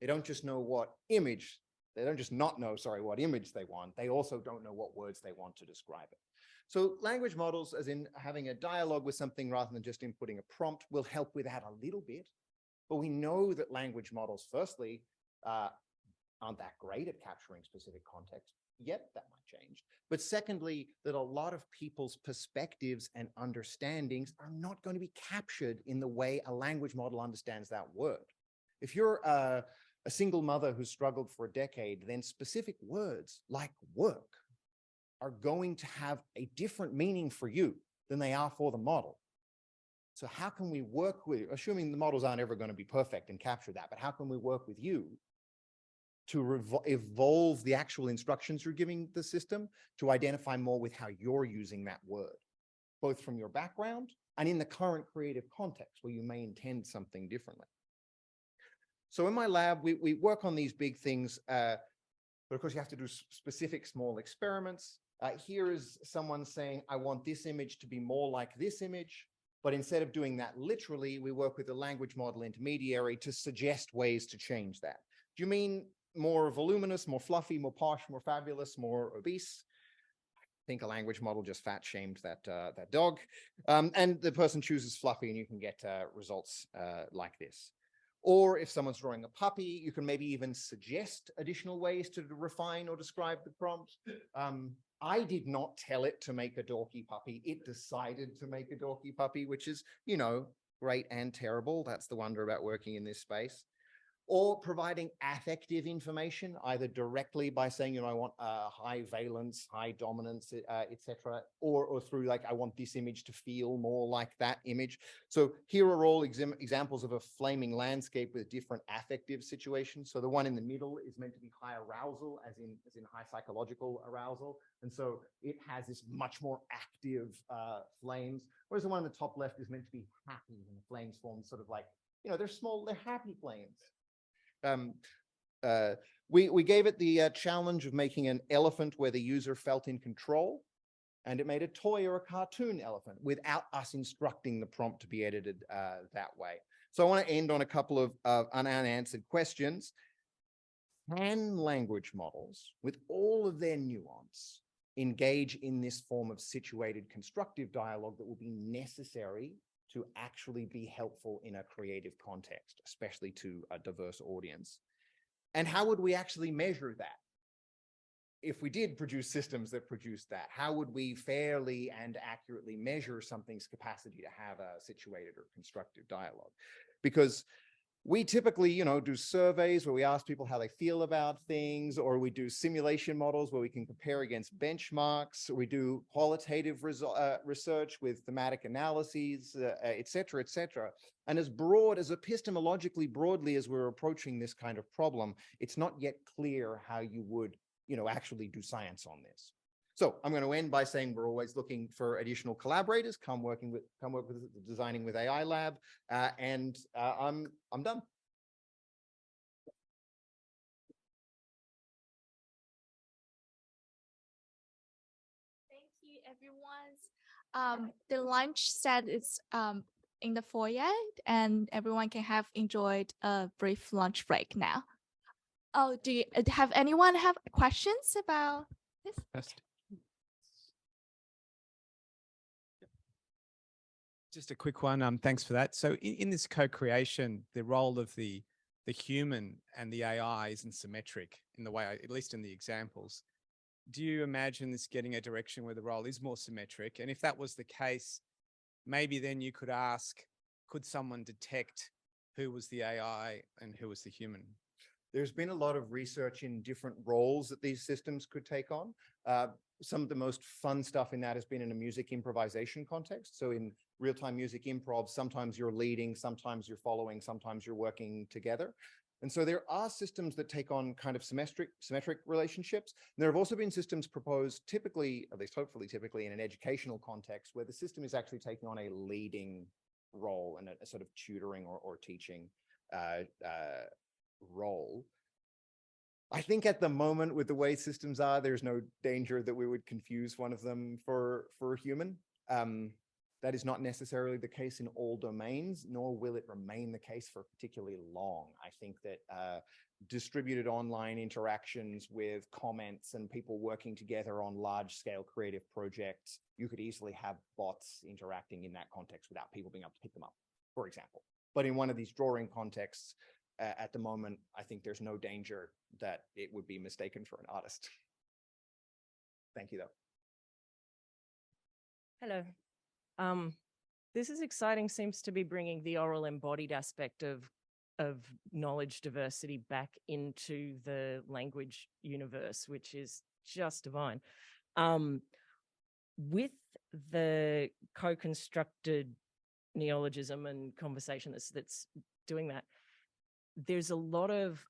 They don't just know what image, they don't just not know, sorry, what image they want. They also don't know what words they want to describe it. So language models, as in having a dialogue with something rather than just inputting a prompt, will help with that a little bit. But we know that language models, firstly, aren't that great at capturing specific context yet. That might change. But secondly, that a lot of people's perspectives and understandings are not going to be captured in the way a language model understands that word. If you're a single mother who's struggled for a decade, then specific words like work are going to have a different meaning for you than they are for the model. So how can we work with, assuming the models aren't ever going to be perfect and capture that, but how can we work with you to evolve the actual instructions you're giving the system to identify more with how you're using that word, both from your background and in the current creative context where you may intend something differently. So in my lab, we work on these big things, but of course you have to do specific small experiments. Here is someone saying, I want this image to be more like this image. But instead of doing that literally, we work with a language model intermediary to suggest ways to change that. Do you mean more voluminous, more fluffy, more posh, more fabulous, more obese? I think a language model just fat shamed that dog. And the person chooses fluffy and you can get results like this. Or if someone's drawing a puppy, you can maybe even suggest additional ways to refine or describe the prompt. I did not tell it to make a dorky puppy. It decided to make a dorky puppy, which is, you know, great and terrible. That's the wonder about working in this space. Or providing affective information, either directly by saying, you know, I want high valence, high dominance, etc., or through like, I want this image to feel more like that image. So here are all examples of a flaming landscape with different affective situations. So the one in the middle is meant to be high arousal, as in high psychological arousal. And so it has this much more active flames, whereas the one on the top left is meant to be happy, and the flames form sort of like, you know, they're small, they're happy flames. We gave it the challenge of making an elephant where the user felt in control, and it made a toy or a cartoon elephant without us instructing the prompt to be edited that way. So I want to end on a couple of unanswered questions. Can language models, with all of their nuance, engage in this form of situated constructive dialogue that will be necessary to actually be helpful in a creative context, especially to a diverse audience? And how would we actually measure that? If we did produce systems that produced that, how would we fairly and accurately measure something's capacity to have a situated or constructive dialogue? Because we typically, you know, do surveys where we ask people how they feel about things, or we do simulation models where we can compare against benchmarks. We do qualitative research with thematic analyses, et cetera, et cetera. And as broad, as epistemologically broadly as we're approaching this kind of problem, it's not yet clear how you would, you know, actually do science on this. So I'm going to end by saying we're always looking for additional collaborators. Come work with the Designing with AI Lab, and I'm done. Thank you, everyone. The lunch set is in the foyer, and everyone can have enjoyed a brief lunch break now. Oh, do you have anyone have questions about this? Just a quick one. Thanks for that. So in this co-creation, the role of the human and the AI isn't symmetric in the way, at least in the examples. Do you imagine this getting a direction where the role is more symmetric? And if that was the case, maybe then you could ask, could someone detect who was the AI and who was the human? There's been a lot of research in different roles that these systems could take on. Some of the most fun stuff in that has been in a music improvisation context. So in real-time music improv, sometimes you're leading, sometimes you're following, sometimes you're working together. And so there are systems that take on kind of symmetric relationships. And there have also been systems proposed typically, at least hopefully typically in an educational context, where the system is actually taking on a leading role and a sort of tutoring or teaching role. I think at the moment with the way systems are, there's no danger that we would confuse one of them for a human. That is not necessarily the case in all domains, nor will it remain the case for particularly long. I think that distributed online interactions with comments and people working together on large scale creative projects, you could easily have bots interacting in that context without people being able to pick them up, for example. But in one of these drawing contexts, at the moment, I think there's no danger that it would be mistaken for an artist. Thank you, though. Hello. This is exciting, seems to be bringing the oral embodied aspect of knowledge diversity back into the language universe, which is just divine. With the co-constructed neologism and conversation that's doing that, there's a lot of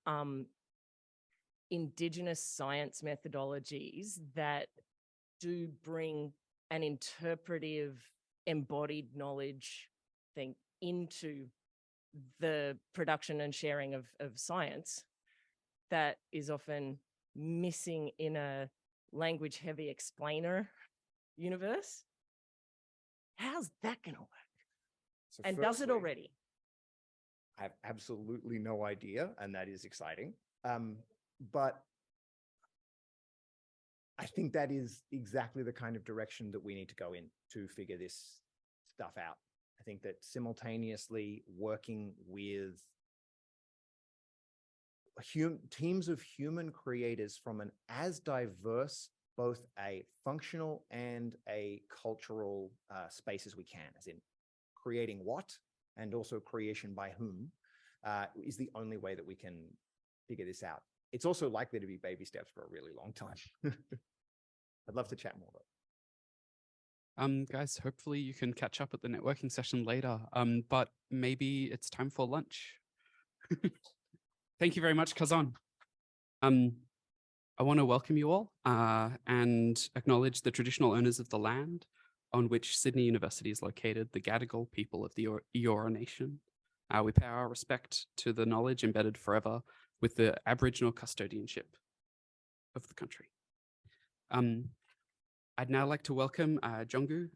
indigenous science methodologies that do bring an interpretive embodied knowledge thing into the production and sharing of science that is often missing in a language heavy explainer universe. How's that gonna work? So And does it firstly, already? I have absolutely no idea, and that is exciting. But I think that is exactly the kind of direction that we need to go in to figure this stuff out. I think that simultaneously working with teams of human creators from an as diverse, both a functional and a cultural space as we can, as in creating what and also creation by whom, is the only way that we can figure this out. It's also likely to be baby steps for a really long time. I'd love to chat more though. Guys, hopefully you can catch up at the networking session later, but maybe it's time for lunch. Thank you very much, Kazan. I want to welcome you all and acknowledge the traditional owners of the land on which Sydney University is located, the Gadigal people of the Eora Nation. We pay our respect to the knowledge embedded forever with the Aboriginal custodianship of the country. I'd now like to welcome Jonggu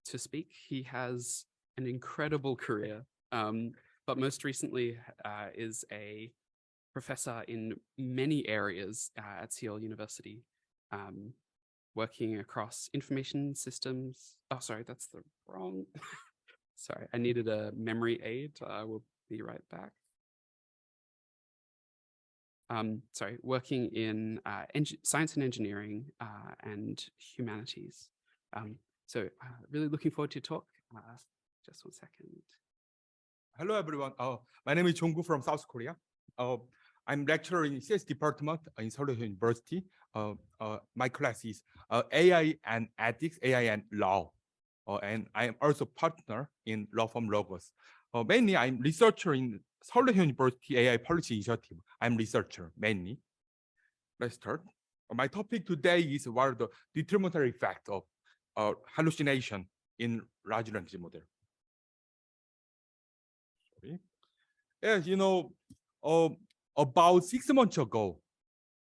to speak. He has an incredible career, but most recently is a professor in many areas at CHATLLM University, working across information systems. Oh, sorry, that's the wrong. Sorry, I needed a memory aid. I will be right back. Sorry, working in science and engineering and humanities. So really looking forward to your talk. Just 1 second. Hello, everyone. My name is Jonggu from South Korea. I'm lecturer in CS department in Seoul University. My class is AI and ethics, AI and law. And I am also partner in law firm Logos. Mainly, I'm researcher in Seoul University AI Policy Initiative. I'm researcher mainly. Let's start. My topic today is what are the determinatory effect of hallucination in large language model. Sorry. Yes, you know, about 6 months ago,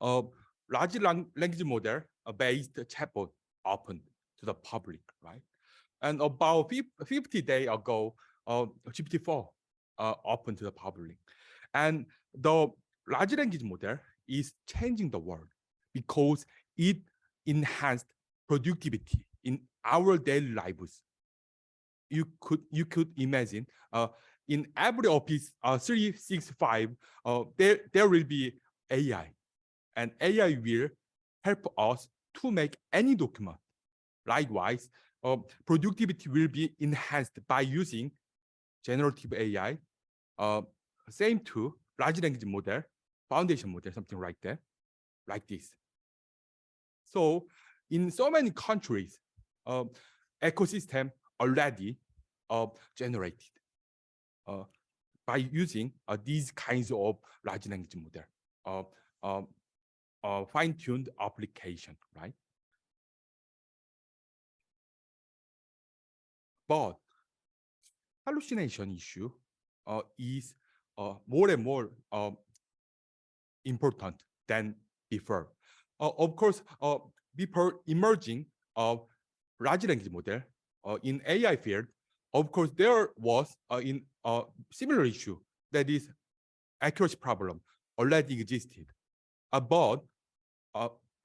large language model based chatbot opened to the public, right? And about 50 days ago, GPT-4 open to the public. And the large language model is changing the world because it enhanced productivity in our daily lives. You could imagine in every office 365 there will be AI, and AI will help us to make any document. Likewise, productivity will be enhanced by using generative AI, same to large language model, foundation model, something like that, like this. So in so many countries, ecosystem already generated. by using these kinds of large language model, fine-tuned application, right? But hallucination issue is more and more important than before. Of course, before emerging of large language model in AI field, of course, there was in similar issue, that is accuracy problem already existed. But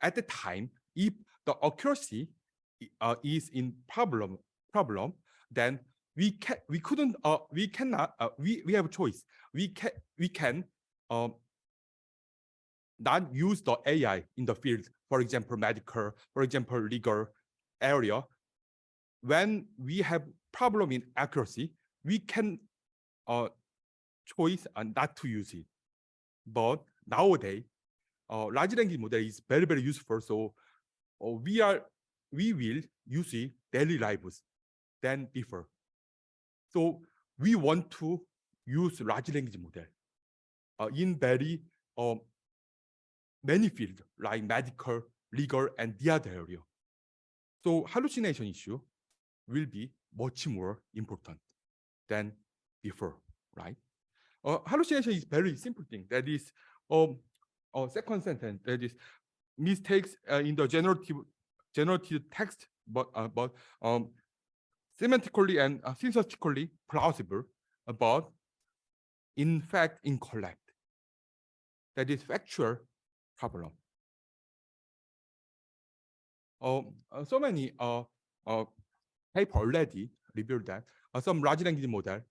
at the time, if the accuracy is in problem, then we cannot we have a choice. We can not use the AI in the field, for example, medical, for example, legal area. When we have problem in accuracy, we can choice not to use it. But nowadays, large language model is very, very useful. So we will use it daily lives than before. So we want to use large language model in very many fields like medical, legal, and the other area. So hallucination issue will be much more important than before, right? Hallucination is very simple thing. That is, second sentence. That is mistakes in the generative text, but semantically and syntactically plausible, but in fact incorrect. That is factual problem. So many paper already revealed that some large language model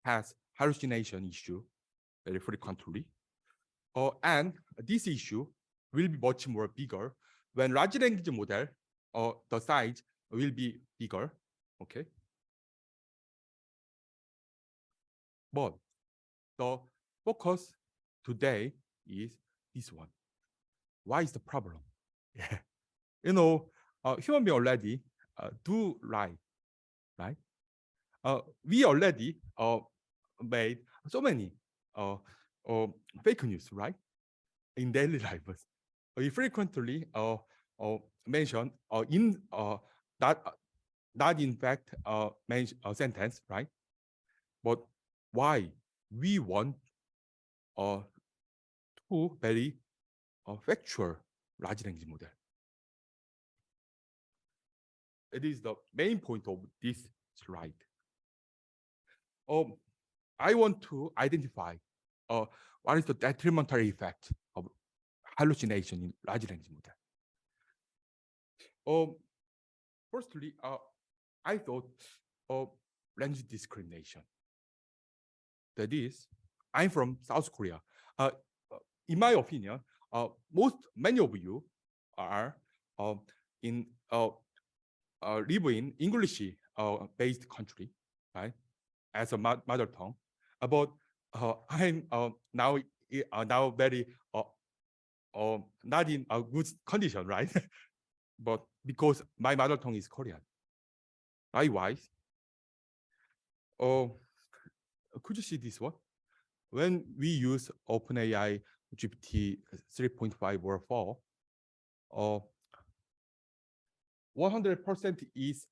has hallucination issue very frequently. And this issue will be much more bigger when large language model the size will be bigger. Okay. But the focus today is this one. Why is the problem? Yeah. You know, human being already do lie, right? We already made so many fake news, right? In daily lives. We frequently mention in not in fact sentence, right? But why we want two very factual large language model? It is the main point of this slide. I want to identify what is the detrimental effect of hallucination in large language model. Firstly, I thought of language discrimination. That is, I'm from South Korea. In my opinion, many of you are live in English based country, right? As a mother tongue. But I'm now very not in a good condition, right? But because my mother tongue is Korean. Likewise, could you see this one? When we use OpenAI GPT 3.5 or 4, 100% is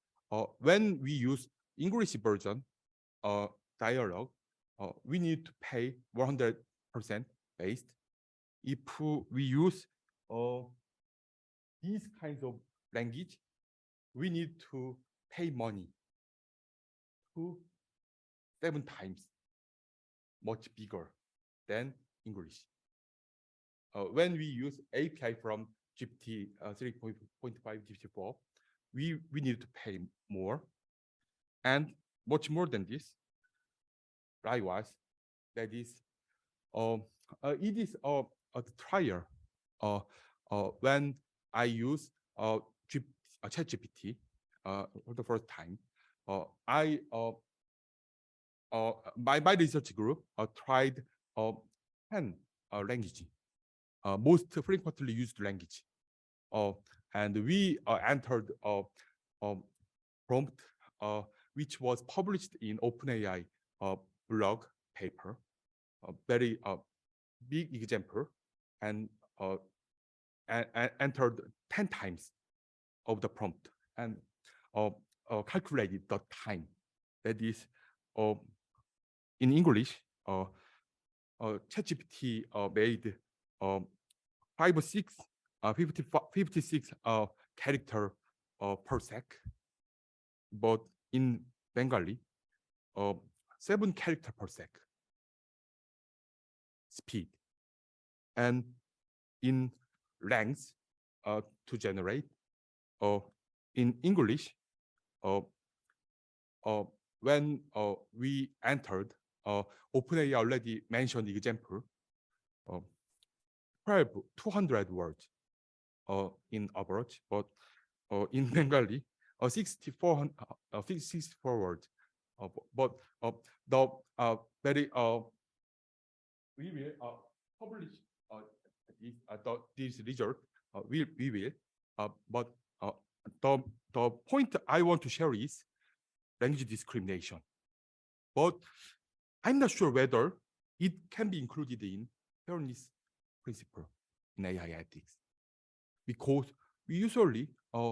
when we use English version dialogue, we need to pay 100% based. If we use these kinds of language, we need to pay money 7 times much bigger than English. When we use API from GPT 3.5 GPT-4, we need to pay more, and much more than this. Likewise, that is, it is a trial. When I use ChatGPT for the first time, my research group tried 10 language, most frequently used language, and we entered a prompt which was published in OpenAI blog paper, a very big example, and entered 10 times of the prompt and calculated the time. That is, in English, ChatGPT made 56 character per sec, but in Bengali, 7 character per sec speed, and in length to generate in English, when we entered, OpenAI already mentioned the example, probably 200 words in average, but in Bengali, 64 words. But the very we will publish this result. We will, but the point I want to share is language discrimination. But I'm not sure whether it can be included in fairness principle in AI ethics, because we usually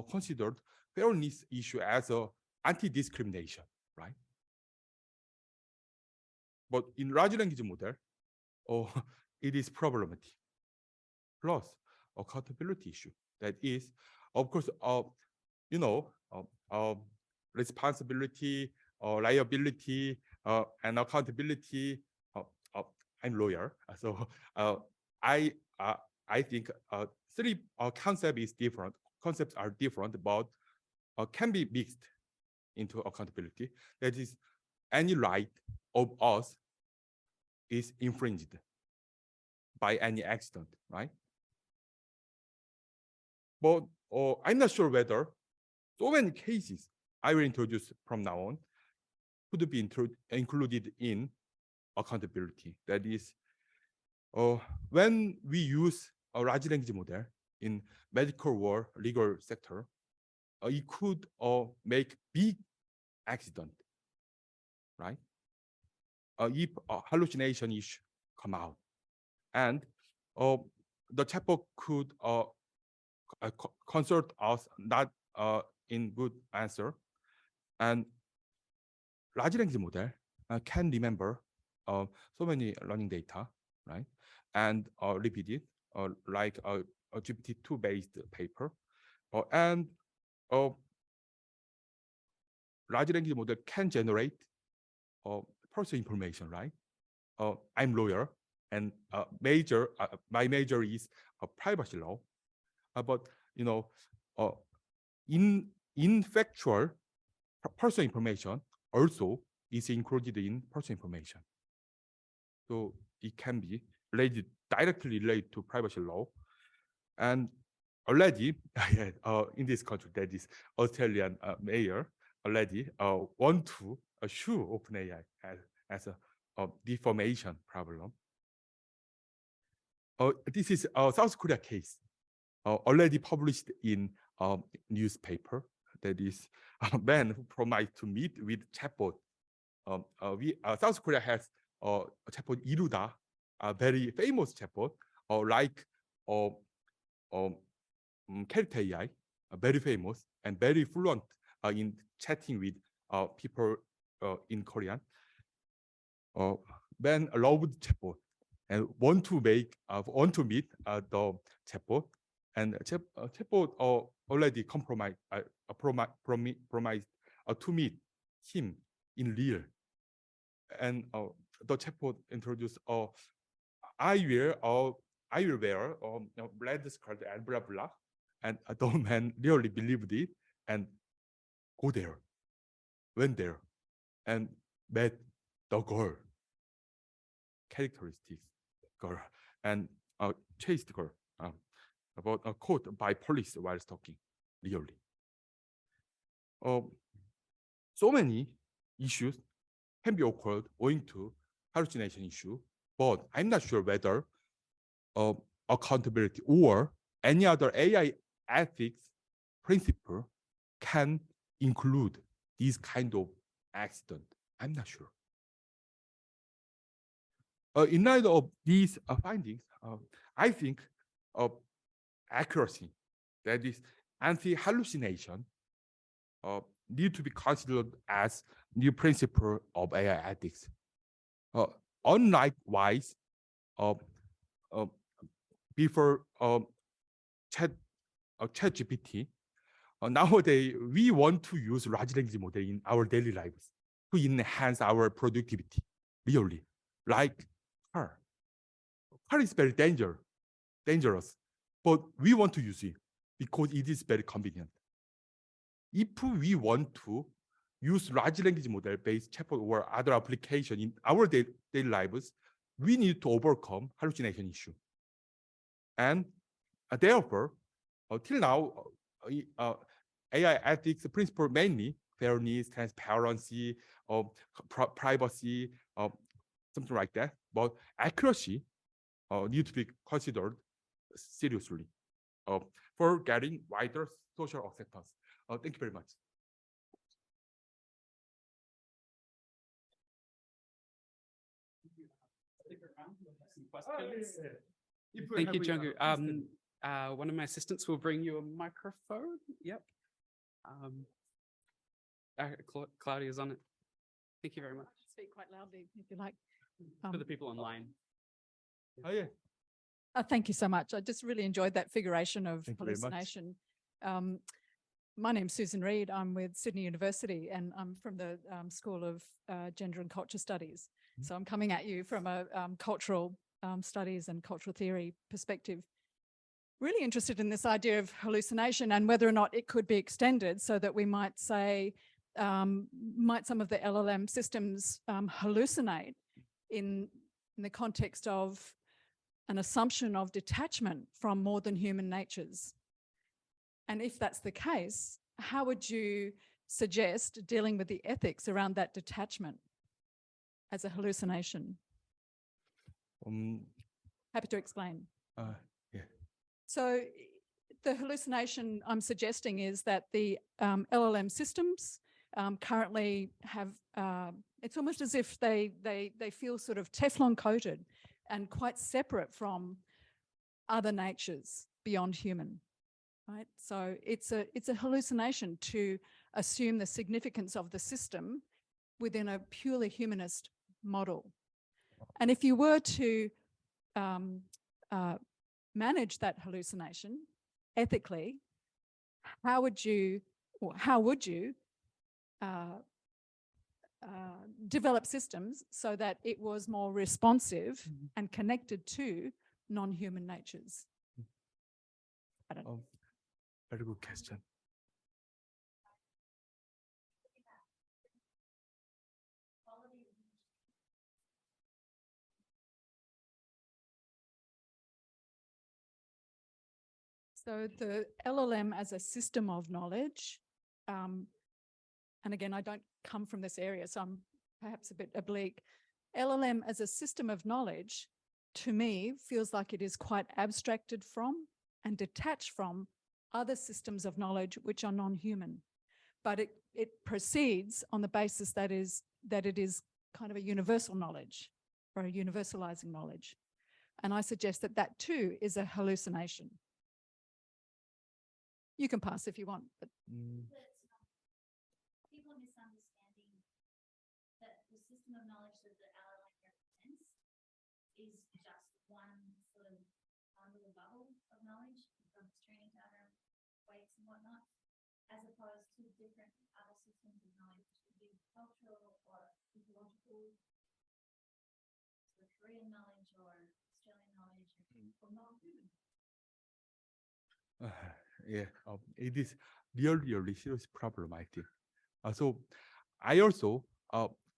considered fairness issue as a anti-discrimination, right? But in large language model, it is problematic. Plus, accountability issue. That is, of course, responsibility, liability, and accountability. I'm lawyer, so I think three concepts are different, but can be mixed into accountability. That is, any right of us is infringed by any accident, right? But I'm not sure whether so many cases I will introduce from now on could be included in accountability. That is, when we use a large language model in medical or legal sector, it could make big accident, right? If a hallucination issue come out, and the chatbot could consult us not in good answer, and large language model can remember so many learning data, right? And repeat it like a GPT-2 based paper, and large language model can generate personal information, right? I'm lawyer, and my major is privacy law, but in factual personal information also is included in personal information, so it can be directly related to privacy law. And already in this country, that is Australian mayor already want to sue OpenAI as a defamation problem. This is a South Korea case already published in newspaper. That is a man who promised to meet with chatbot. South Korea has a chatbot Iruda, a very famous chatbot, like character AI, very famous and very fluent in chatting with people in Korean. Man loved chatbot and want to meet the chatbot, and chatbot already promised to meet him in real. And the chatbot introduced, I will wear red skirt and blah blah, and the man really believed it and went there, and met the girl, characteristics girl, and chased girl, about caught by police while stalking, really. So many issues can be occurred owing to hallucination issue, but I'm not sure whether accountability or any other AI ethics principle can include these kind of accident. I'm not sure. In light of these findings, I think accuracy, that is anti-hallucination, need to be considered as new principle of AI ethics. Unlike WISE, before ChatGPT, nowadays we want to use large language model in our daily lives to enhance our productivity. Really, like car. Car is very dangerous, but we want to use it because it is very convenient. If we want to use large language model based chatbot or other application in our daily lives, we need to overcome hallucination issue. And therefore, till now, AI ethics principle mainly fairness, transparency, privacy, something like that. But accuracy need to be considered seriously for getting wider social acceptance. Thank you very much. Thank you, Jungwoo. One of my assistants will bring you a microphone. Yep. Claudia's on it. Thank you very much. Speak quite loudly if you like. For the people online. Oh, yeah. Thank you so much. I just really enjoyed that figuration of Thank you very much. hallucination. My name's Susan Reid. I'm with Sydney University and I'm from the School of Gender and Culture Studies. So I'm coming at you from a cultural studies and cultural theory perspective. Really interested in this idea of hallucination and whether or not it could be extended so that we might say, might some of the LLM systems hallucinate in the context of an assumption of detachment from more than human natures? And if that's the case, how would you suggest dealing with the ethics around that detachment as a hallucination? Happy to explain. Yeah. So the hallucination I'm suggesting is that the LLM systems currently have, it's almost as if they feel sort of Teflon coated and quite separate from other natures beyond human, right? So it's a hallucination to assume the significance of the system within a purely humanist model. And if you were to manage that hallucination ethically, how would you develop systems so that it was more responsive and connected to non-human natures? I don't know. Very good question. So the LLM as a system of knowledge, and again, I don't come from this area, so I'm perhaps a bit oblique. LLM as a system of knowledge, to me, feels like it is quite abstracted from and detached from other systems of knowledge which are non-human. But it proceeds on the basis that it is kind of a universal knowledge or a universalizing knowledge. And I suggest that that too is a hallucination. You can pass if you want, but people misunderstanding that the system of knowledge that the LLM represents is just one sort of little bubble of knowledge from its training data, weights and whatnot, as opposed to different other systems of knowledge, which could be cultural or ecological, sort of Korean knowledge or Australian knowledge or non-human. Yeah, it is really serious problem, I think. So I also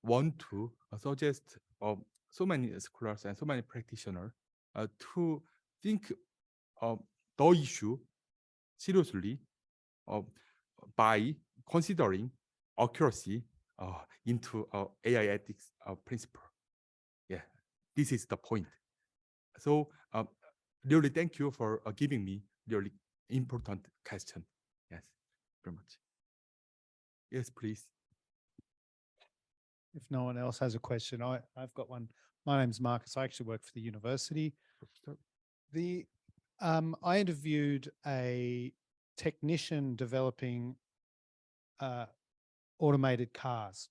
want to suggest so many scholars and so many practitioners to think the issue seriously by considering accuracy into AI ethics principle. Yeah, this is the point. So really thank you for giving me really important question. Yes, very much. Yes, please. if no one else has a question, I've got one. My name's Marcus. I actually work for the university. I interviewed a technician developing automated cars,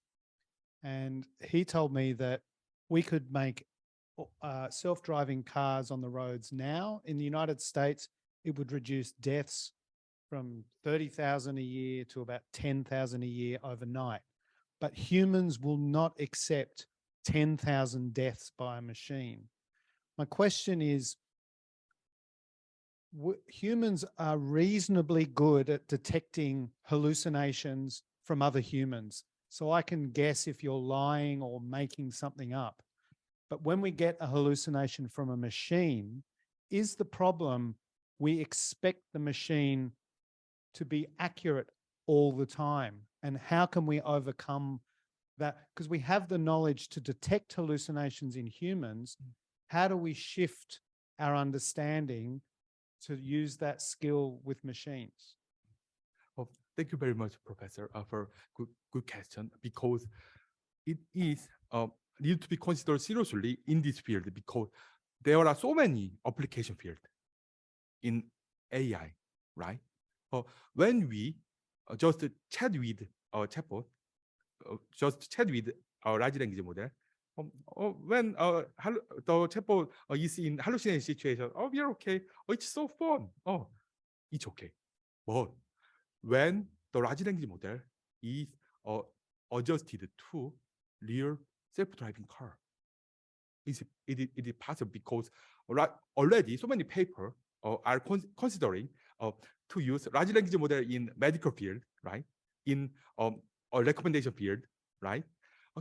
and he told me that we could make self-driving cars on the roads now. In the United States, it would reduce deaths from 30,000 a year to about 10,000 a year overnight. But humans will not accept 10,000 deaths by a machine. My question is, humans are reasonably good at detecting hallucinations from other humans. So I can guess if you're lying or making something up. But when we get a hallucination from a machine, is the problem we expect the machine to be accurate all the time? And how can we overcome that? Because we have the knowledge to detect hallucinations in humans. How do we shift our understanding to use that skill with machines? Oh, thank you very much, Professor, for good question, because it is need to be considered seriously in this field, because there are so many application fields in AI, right? When we just chat with our chatbot, just chat with our large language model, when the chatbot is in hallucination situation, oh, we are okay. Oh, it's so fun. Oh, it's okay. But when the large language model is adjusted to real self-driving car, it is possible, because already so many papers are considering to use large language model in medical field, right? In a recommendation field, right?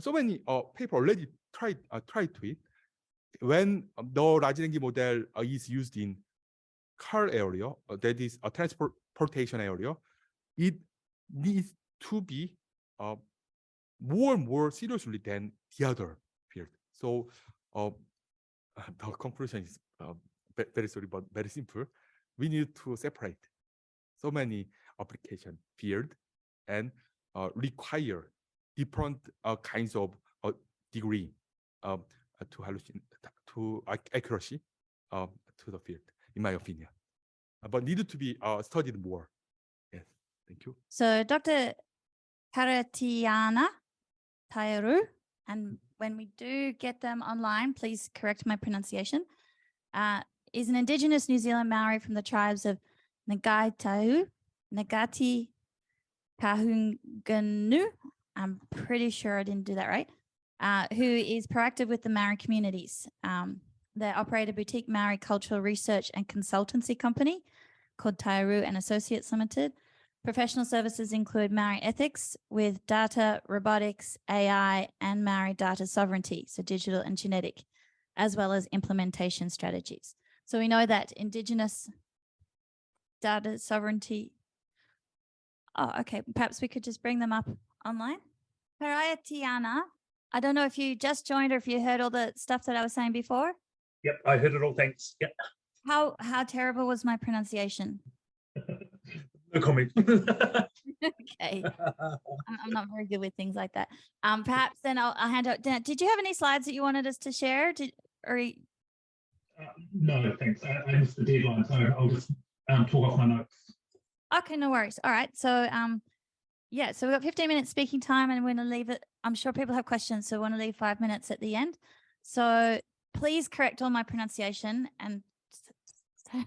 So many people already tried to it. When the large language model is used in car area, that is a transportation area, it needs to be more and more seriously than the other field. So the conclusion is very sorry, but very simple. We need to separate so many application field and require different kinds of degree to accuracy to the field, in my opinion, but needed to be studied more. Yes, thank you. So Dr. Karatiana Tairu, and when we do get them online, please correct my pronunciation, is an Indigenous New Zealand Maori from the tribes of Ngāi Ngāti Kahungunu, I'm pretty sure I didn't do that right, who is proactive with the Maori communities. They operate a boutique Maori cultural research and consultancy company called Tairu and Associates Limited. Professional services include Maori ethics with data, robotics, AI, and Maori data sovereignty, so digital and genetic, as well as implementation strategies. So we know that Indigenous data sovereignty. Oh, okay. Perhaps we could just bring them up online. Paraya Tiana, I don't know if you just joined or if you heard all the stuff that I was saying before. Yep, I heard it all. Thanks. Yep. How terrible was my pronunciation? No comment. Okay. I'm not very good with things like that. Perhaps then I'll hand out. Did you have any slides that you wanted us to share? No, thanks. I missed the deadline, so I'll just talk off my notes. Okay, no worries. All right. So yeah, so we've got 15 minutes speaking time and we're going to leave it. I'm sure people have questions, so we want to leave 5 minutes at the end. So please correct all my pronunciation and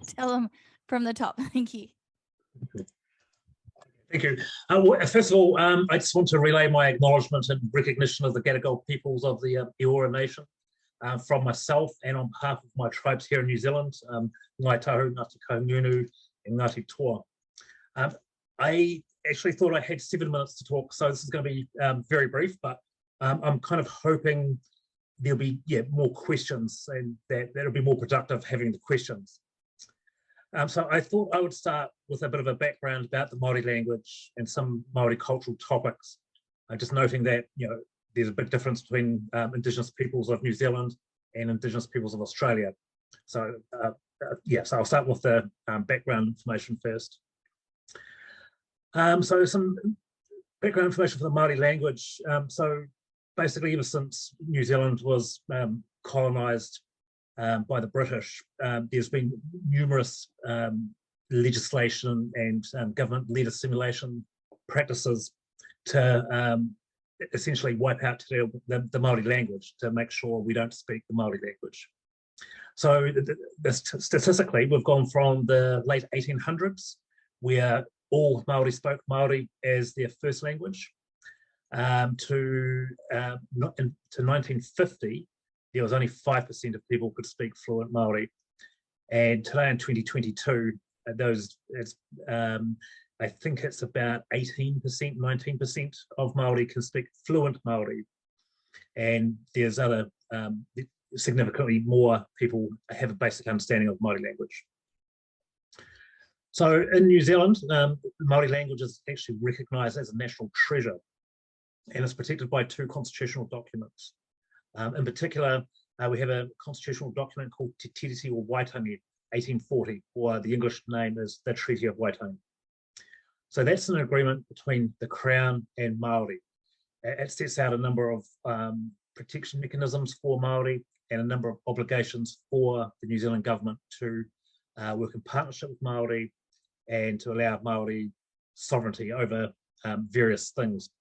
tell them from the top. Thank you. Thank you. Well, first of all, I just want to relay my acknowledgement and recognition of the Gadigal peoples of the Eora Nation from myself and on behalf of my tribes here in New Zealand, Ngāi Tahu, Ngāti Kahungunu, and Ngāti Toa. I actually thought I had 7 minutes to talk, so this is going to be very brief, but I'm kind of hoping there'll be more questions and that'll be more productive having the questions. So I thought I would start with a bit of a background about the Māori language and some Māori cultural topics, just noting that there's a big difference between Indigenous peoples of New Zealand and Indigenous peoples of Australia. So so I'll start with the background information first. So some background information for the Māori language. So basically ever since New Zealand was colonized by the British, there's been numerous legislation and government-led assimilation practices to essentially wipe out the Māori language, to make sure we don't speak the Māori language. So statistically, we've gone from the late 1800s, where all Māori spoke Māori as their first language, to 1950, there was only 5% of people could speak fluent Māori. And today in 2022, I think it's about 18%, 19% of Māori can speak fluent Māori. And there's other, significantly more people have a basic understanding of Māori language. So in New Zealand, the Māori language is actually recognised as a national treasure, and it's protected by 2 constitutional documents. In particular, we have a constitutional document called Te Tiriti o Waitangi, 1840, or the English name is the Treaty of Waitangi. So that's an agreement between the Crown and Māori. It sets out a number of protection mechanisms for Māori and a number of obligations for the New Zealand government to work in partnership with Māori and to allow Māori sovereignty over various things,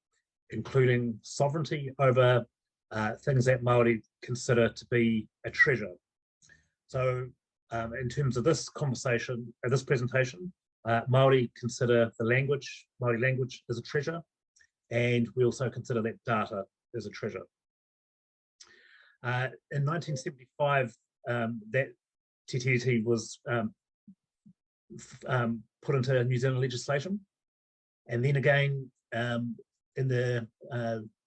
including sovereignty over things that Māori consider to be a treasure. So in terms of this conversation, this presentation, Māori consider the language, Māori language, as a treasure, and we also consider that data as a treasure. In 1975, that Te Tiriti was put into New Zealand legislation, and then again in the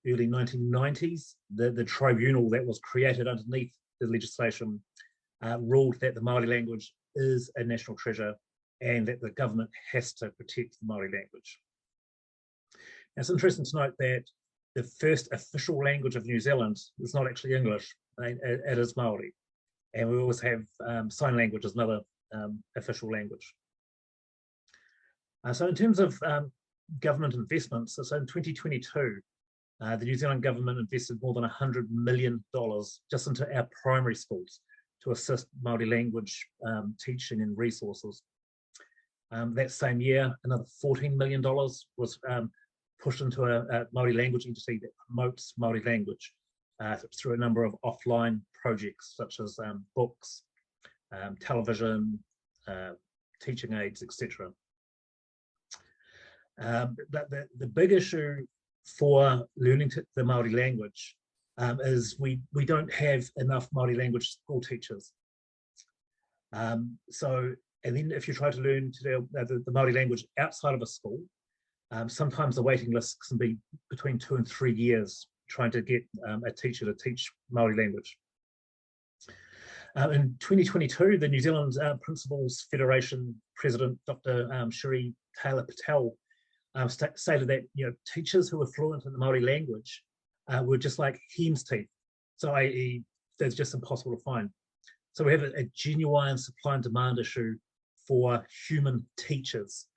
early 1990s, the tribunal that was created underneath the legislation ruled that the Māori language is a national treasure and that the government has to protect the Māori language. Now, it's interesting to note that the first official language of New Zealand is not actually English, it is Māori. And we always have sign language as another official language. So in terms of government investments, so in 2022, the New Zealand government invested more than $100 million just into our primary schools to assist Māori language teaching and resources. That same year, another $14 million was pushed into a Māori language entity that promotes Māori language through a number of offline projects such as books, television, teaching aids, etc. But the big issue for learning the Māori language is we don't have enough Māori language school teachers. And then if you try to learn the Māori language outside of a school, sometimes the waiting list can be between 2 and 3 years trying to get a teacher to teach Māori language. In 2022, the New Zealand Principals Federation President, Dr. Shri Taylor Patel, stated that teachers who are fluent in the Māori language were just like hen's teeth, so i.e. they're just impossible to find. So we have a genuine supply and demand issue for human teachers,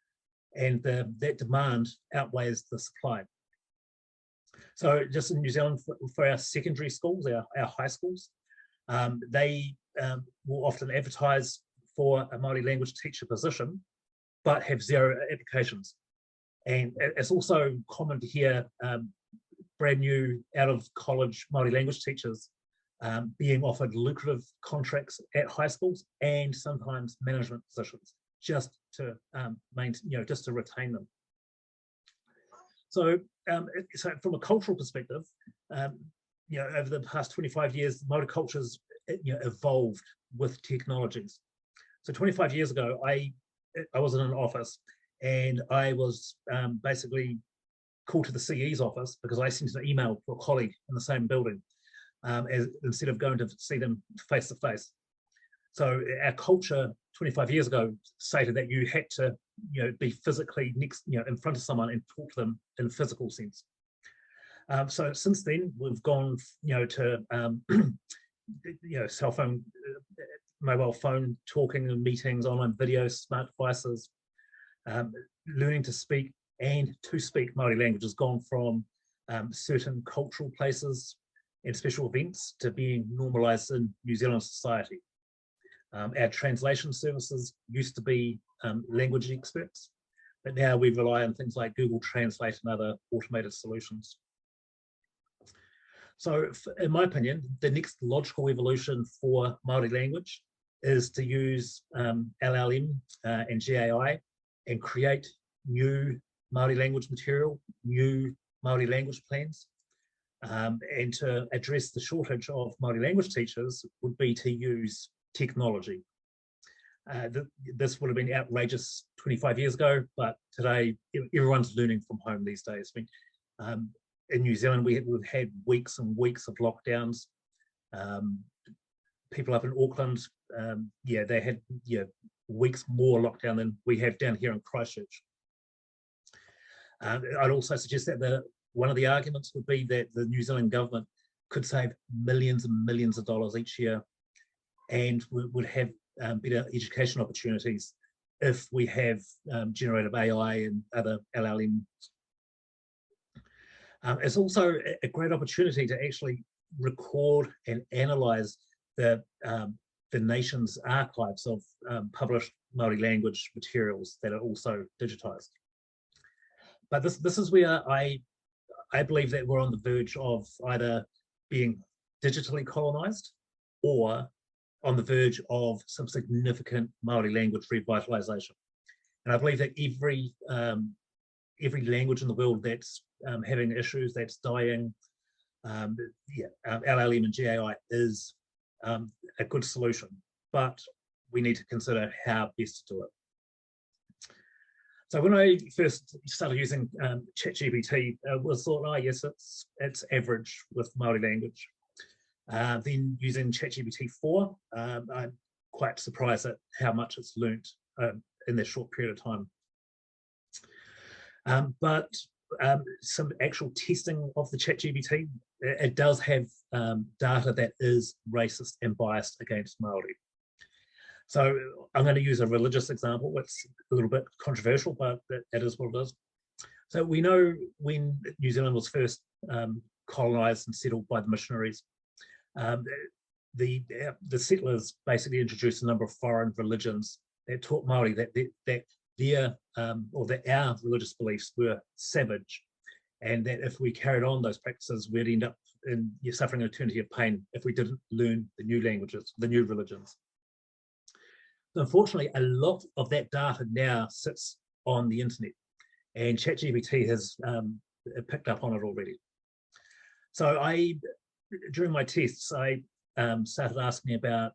and that demand outweighs the supply. So just in New Zealand, for our secondary schools, our high schools, they will often advertise for a Māori language teacher position, but have 0 applications. And it's also common to hear brand new out of college Māori language teachers being offered lucrative contracts at high schools and sometimes management positions just to just to retain them. So, so from a cultural perspective, over the past 25 years, Māori culture's evolved with technologies. So 25 years ago, I was in an office and I was basically called to the CE's office because I sent an email to a colleague in the same building instead of going to see them face to face. So our culture 25 years ago stated that you had to be physically in front of someone and talk to them in a physical sense. So since then we've gone to cell phone, mobile phone talking and meetings, online videos, smart devices. Learning to speak and to speak Māori language has gone from certain cultural places and special events to being normalized in New Zealand society. Our translation services used to be language experts, but now we rely on things like Google Translate and other automated solutions. So in my opinion, the next logical evolution for Māori language is to use LLM and GAI and create new Māori language material, new Māori language plans. And to address the shortage of Māori language teachers would be to use technology. This would have been outrageous 25 years ago, but today everyone's learning from home these days. I mean, in New Zealand, we've had weeks and weeks of lockdowns. People up in Auckland, they had weeks more lockdown than we have down here in Christchurch. I'd also suggest that one of the arguments would be that the New Zealand government could save millions and millions of dollars each year and would have better education opportunities if we have generative AI and other LLMs. It's also a great opportunity to actually record and analyze the nation's archives of published Māori language materials that are also digitized. But this is where I believe that we're on the verge of either being digitally colonized or on the verge of some significant Māori language revitalization. And I believe that every language in the world that's having issues, that's dying, LLM and GAI is a good solution, but we need to consider how best to do it. So when I first started using ChatGPT, I was thought, oh yes, it's average with Māori language. Then using ChatGPT 4, I'm quite surprised at how much it's learnt in that short period of time. But some actual testing of the ChatGPT, it does have data that is racist and biased against Māori. So I'm going to use a religious example. It's a little bit controversial, but that is what it is. So we know when New Zealand was first colonized and settled by the missionaries, the settlers basically introduced a number of foreign religions that taught Māori that our religious beliefs were savage, and that if we carried on those practices, we'd end up in suffering an eternity of pain if we didn't learn the new languages, the new religions. So unfortunately, a lot of that data now sits on the internet, and ChatGPT has picked up on it already. So during my tests, I started asking about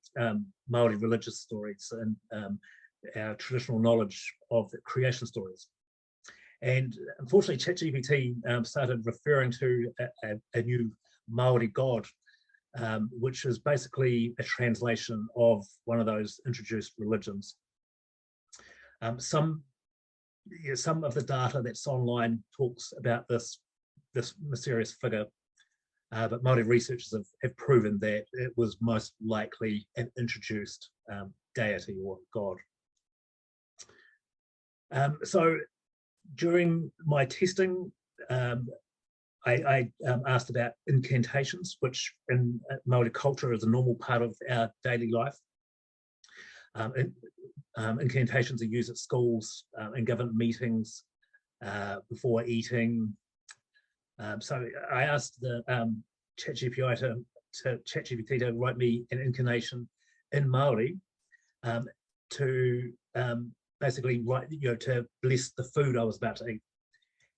Māori religious stories and our traditional knowledge of the creation stories. And unfortunately, ChatGPT started referring to a new Māori god, which is basically a translation of one of those introduced religions. Some of the data that's online talks about this mysterious figure, but Māori researchers have proven that it was most likely an introduced deity or god. So during my testing, I asked about incantations, which in Māori culture is a normal part of our daily life. Incantations are used at schools and government meetings before eating. So I asked the ChatGPT to write me an incantation in Māori to basically write, to bless the food I was about to eat.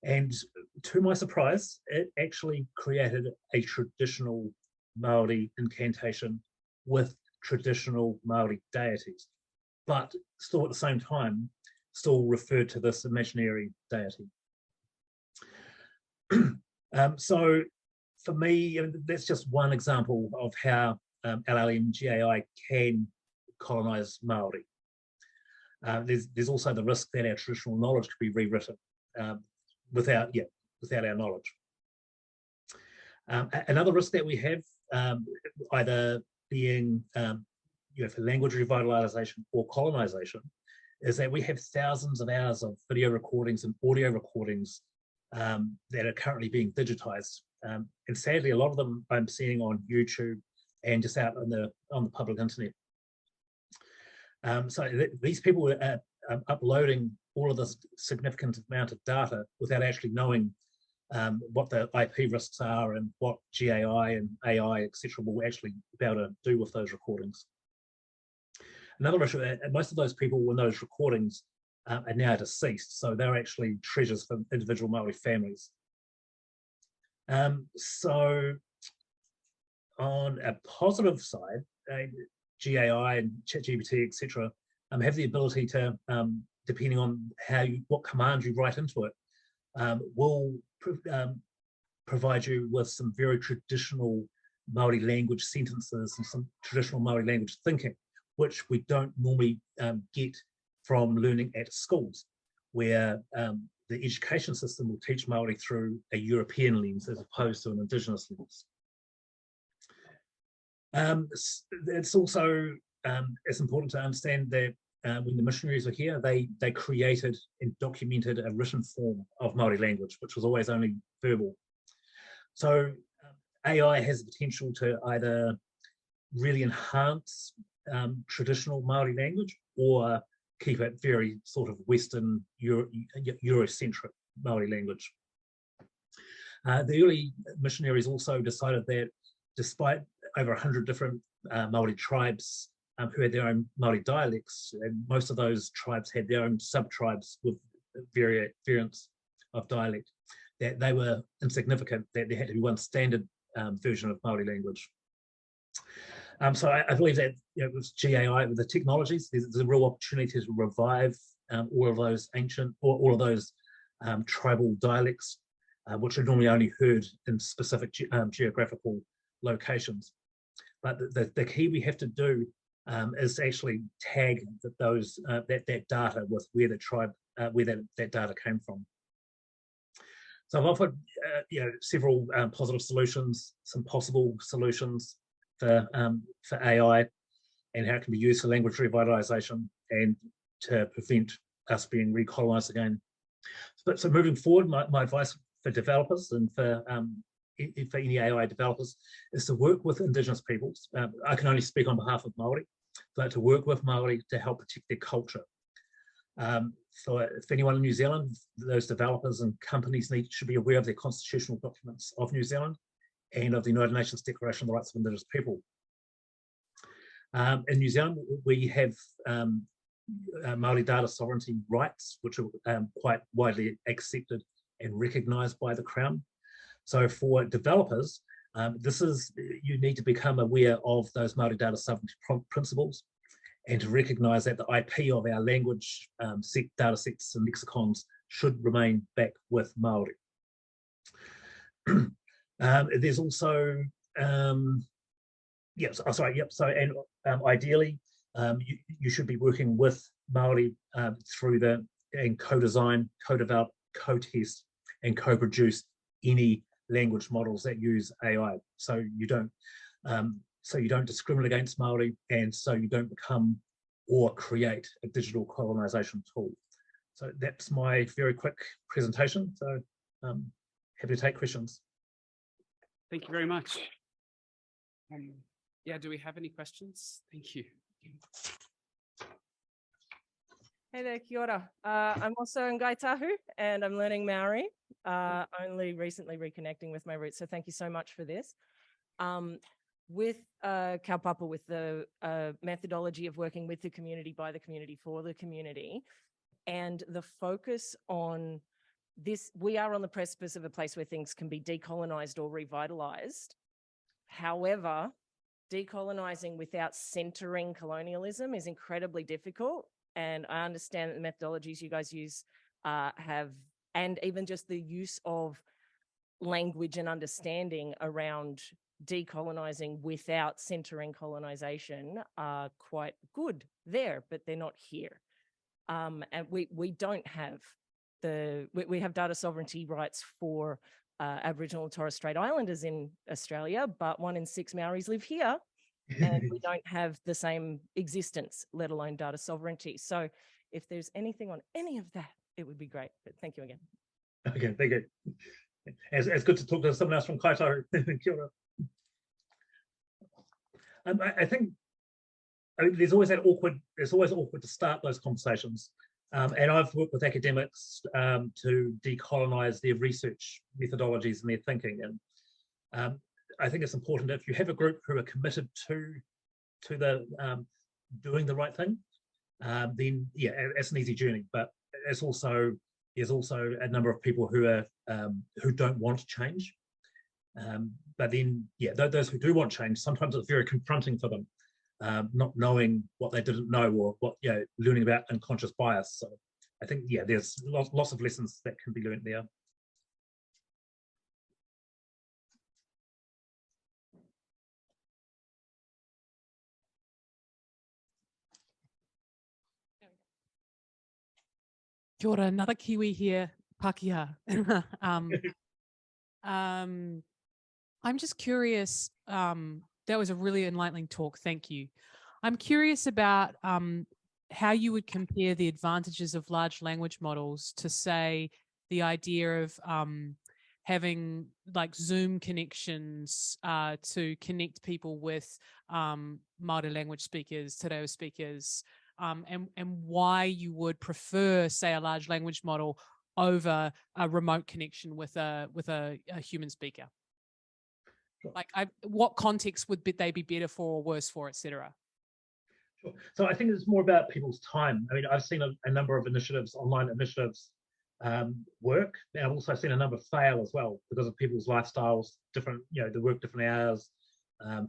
And to my surprise, it actually created a traditional Māori incantation with traditional Māori deities, but still at the same time, still referred to this imaginary deity. So for me, that's just one example of how LLM GAI can colonize Māori. There's also the risk that our traditional knowledge could be rewritten without our knowledge. Another risk that we have, either being for language revitalization or colonization, is that we have thousands of hours of video recordings and audio recordings that are currently being digitized. And sadly, a lot of them I'm seeing on YouTube and just out on the public internet. So these people are uploading all of this significant amount of data without actually knowing what the IP risks are and what GAI and AI, etc., will actually be able to do with those recordings. Another issue, most of those people in those recordings are now deceased, so they're actually treasures for individual Māori families. So on a positive side, GAI and ChatGPT, etc., have the ability to, depending on what command you write into it, will provide you with some very traditional Māori language sentences and some traditional Māori language thinking, which we don't normally get from learning at schools, where the education system will teach Māori through a European lens as opposed to an Indigenous lens. It's also it's important to understand that when the missionaries were here, they created and documented a written form of Māori language, which was always only verbal. So AI has the potential to either really enhance traditional Māori language or keep it very sort of Western Eurocentric Māori language. The early missionaries also decided that despite over 100 different Māori tribes who had their own Māori dialects, and most of those tribes had their own sub-tribes with variants of dialect, that they were insignificant, that there had to be one standard version of Māori language. So I believe that with GAI, with the technologies, there's a real opportunity to revive all of those ancient, or all of those tribal dialects, which are normally only heard in specific geographical locations. But the key we have to do is actually tag that data with where the tribe, where that data came from. So I've offered several positive solutions, some possible solutions for AI and how it can be used for language revitalization and to prevent us being recolonized again. So moving forward, my advice for developers and for any AI developers is to work with Indigenous peoples. I can only speak on behalf of Māori, but to work with Māori to help protect their culture. For anyone in New Zealand, those developers and companies should be aware of the constitutional documents of New Zealand and of the United Nations Declaration of the Rights of Indigenous People. In New Zealand, we have Māori data sovereignty rights, which are quite widely accepted and recognised by the Crown. So for developers, you need to become aware of those Māori data sovereignty principles and to recognise that the IP of our language data sets and lexicons should remain back with Māori. There's also, ideally, you should be working with Māori through and co-design, co-develop, co-test, and co-produce any language models that use AI. So you don't discriminate against Māori, and so you don't become or create a digital colonization tool. So that's my very quick presentation. So happy to take questions. Thank you very much. Yeah, do we have any questions? Thank you. Hey there, kia ora. I'm also in Gaitahu and I'm learning Maori, only recently reconnecting with my roots. So thank you so much for this. With Kaupapa, with the methodology of working with the community, by the community, for the community, and the focus on this, we are on the precipice of a place where things can be decolonized or revitalized. However, decolonizing without centering colonialism is incredibly difficult. And I understand that the methodologies you guys use and even just the use of language and understanding around decolonizing without centering colonization are quite good there, but they're not here. And we don't have we have data sovereignty rights for Aboriginal and Torres Strait Islanders in Australia, but 1 in 6 Maoris live here. And we don't have the same existence, let alone data sovereignty. So if there's anything on any of that, it would be great. But thank you again. Okay, thank you. It's good to talk to someone else from Kaito. Kia ora. I think there's always awkward to start those conversations. And I've worked with academics to decolonize their research methodologies and their thinking. And I think it's important if you have a group who are committed to the doing the right thing, then yeah, it's an easy journey. But there's also a number of people who are who don't want change. But then, yeah, those who do want change, sometimes it's very confronting for them, not knowing what they didn't know or what, learning about unconscious bias. So I think, yeah, there's lots of lessons that can be learned there. Kia ora, another Kiwi here, Pakeha. I'm just curious, that was a really enlightening talk, thank you. I'm curious about how you would compare the advantages of large language models to, say, the idea of having like Zoom connections to connect people with Māori language speakers, Te Reo speakers, and why you would prefer, say, a large language model over a remote connection with a human speaker. Sure. Like, what context would they be better for or worse for, etc.? Sure. So I think it's more about people's time. I mean, I've seen a number of initiatives, online initiatives, work, and I've also seen a number fail as well because of people's lifestyles, different, they work different hours,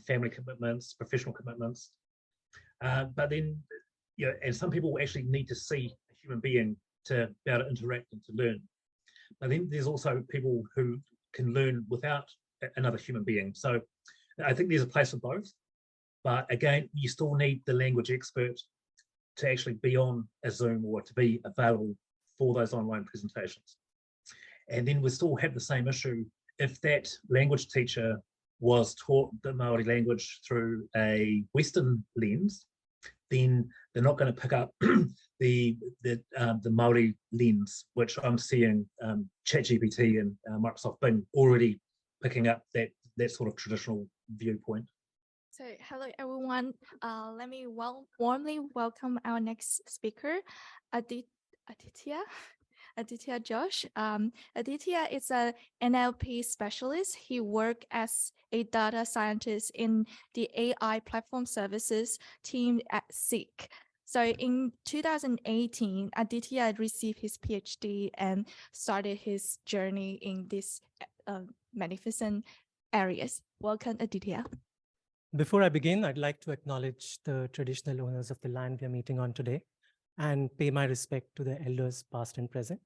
family commitments, professional commitments. But then, and some people actually need to see a human being to be able to interact and to learn. But then there's also people who can learn without another human being. So I think there's a place for both. But again, you still need the language expert to actually be on a Zoom or to be available for those online presentations. And then we still have the same issue if that language teacher was taught the Māori language through a Western lens, then they're not going to pick up the Māori lens, which I'm seeing ChatGPT and Microsoft Bing already picking up that sort of traditional viewpoint. So hello everyone. Let me warmly welcome our next speaker, Aditya Josh. Aditya is a NLP specialist. He worked as a data scientist in the AI platform services team at Seek. So in 2018, Aditya received his PhD and started his journey in these magnificent areas. Welcome, Aditya. Before I begin, I'd like to acknowledge the traditional owners of the land we are meeting on today and pay my respect to the elders past and present.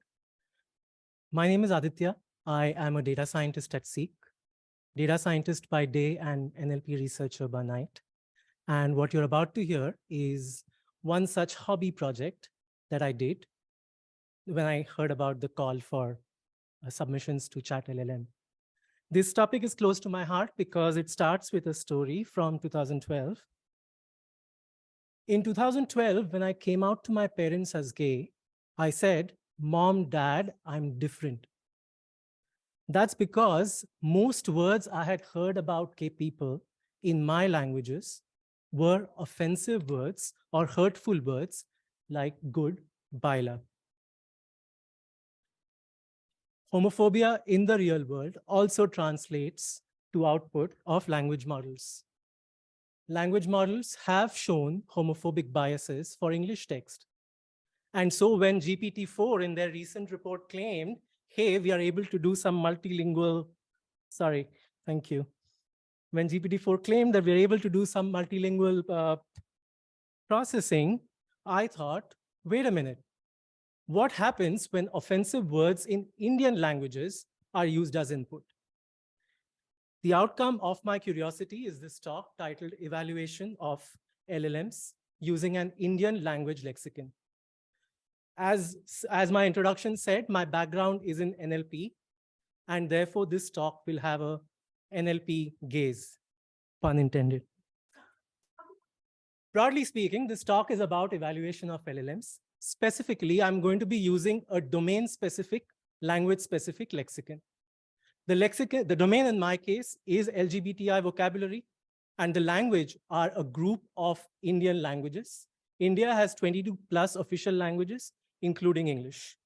My name is Aditya. I am a data scientist at Seek, data scientist by day and NLP researcher by night. And what you're about to hear is one such hobby project that I did when I heard about the call for submissions to ChatLLM. This topic is close to my heart because it starts with a story from 2012. In 2012, when I came out to my parents as gay, I said, "Mom, Dad, I'm different." That's because most words I had heard about gay people in my languages were offensive words or hurtful words like good, baila. Homophobia in the real world also translates to output of language models. Language models have shown homophobic biases for English text. And so when GPT-4 in their recent report claimed, hey, we are able to do some multilingual, sorry, thank you. When GPT-4 claimed that we're able to do some multilingual processing, I thought, wait a minute. What happens when offensive words in Indian languages are used as input? The outcome of my curiosity is this talk titled Evaluation of LLMs Using an Indian Language Lexicon. As my introduction said, my background is in NLP, and therefore this talk will have a NLP gaze, pun intended. Broadly speaking, this talk is about evaluation of LLMs. Specifically, I'm going to be using a domain-specific language-specific lexicon. The lexicon, the domain in my case is LGBTI vocabulary, and the language are a group of Indian languages. India has 22 plus official languages, including English.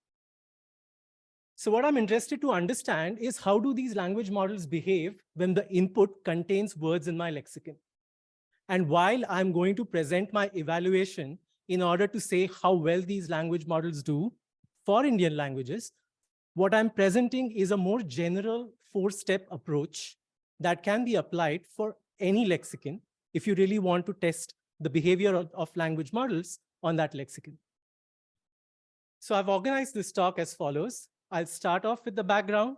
So what I'm interested to understand is how do these language models behave when the input contains words in my lexicon? And while I'm going to present my evaluation in order to say how well these language models do for Indian languages, what I'm presenting is a more general 4-step approach that can be applied for any lexicon if you really want to test the behavior of language models on that lexicon. So I've organized this talk as follows. I'll start off with the background,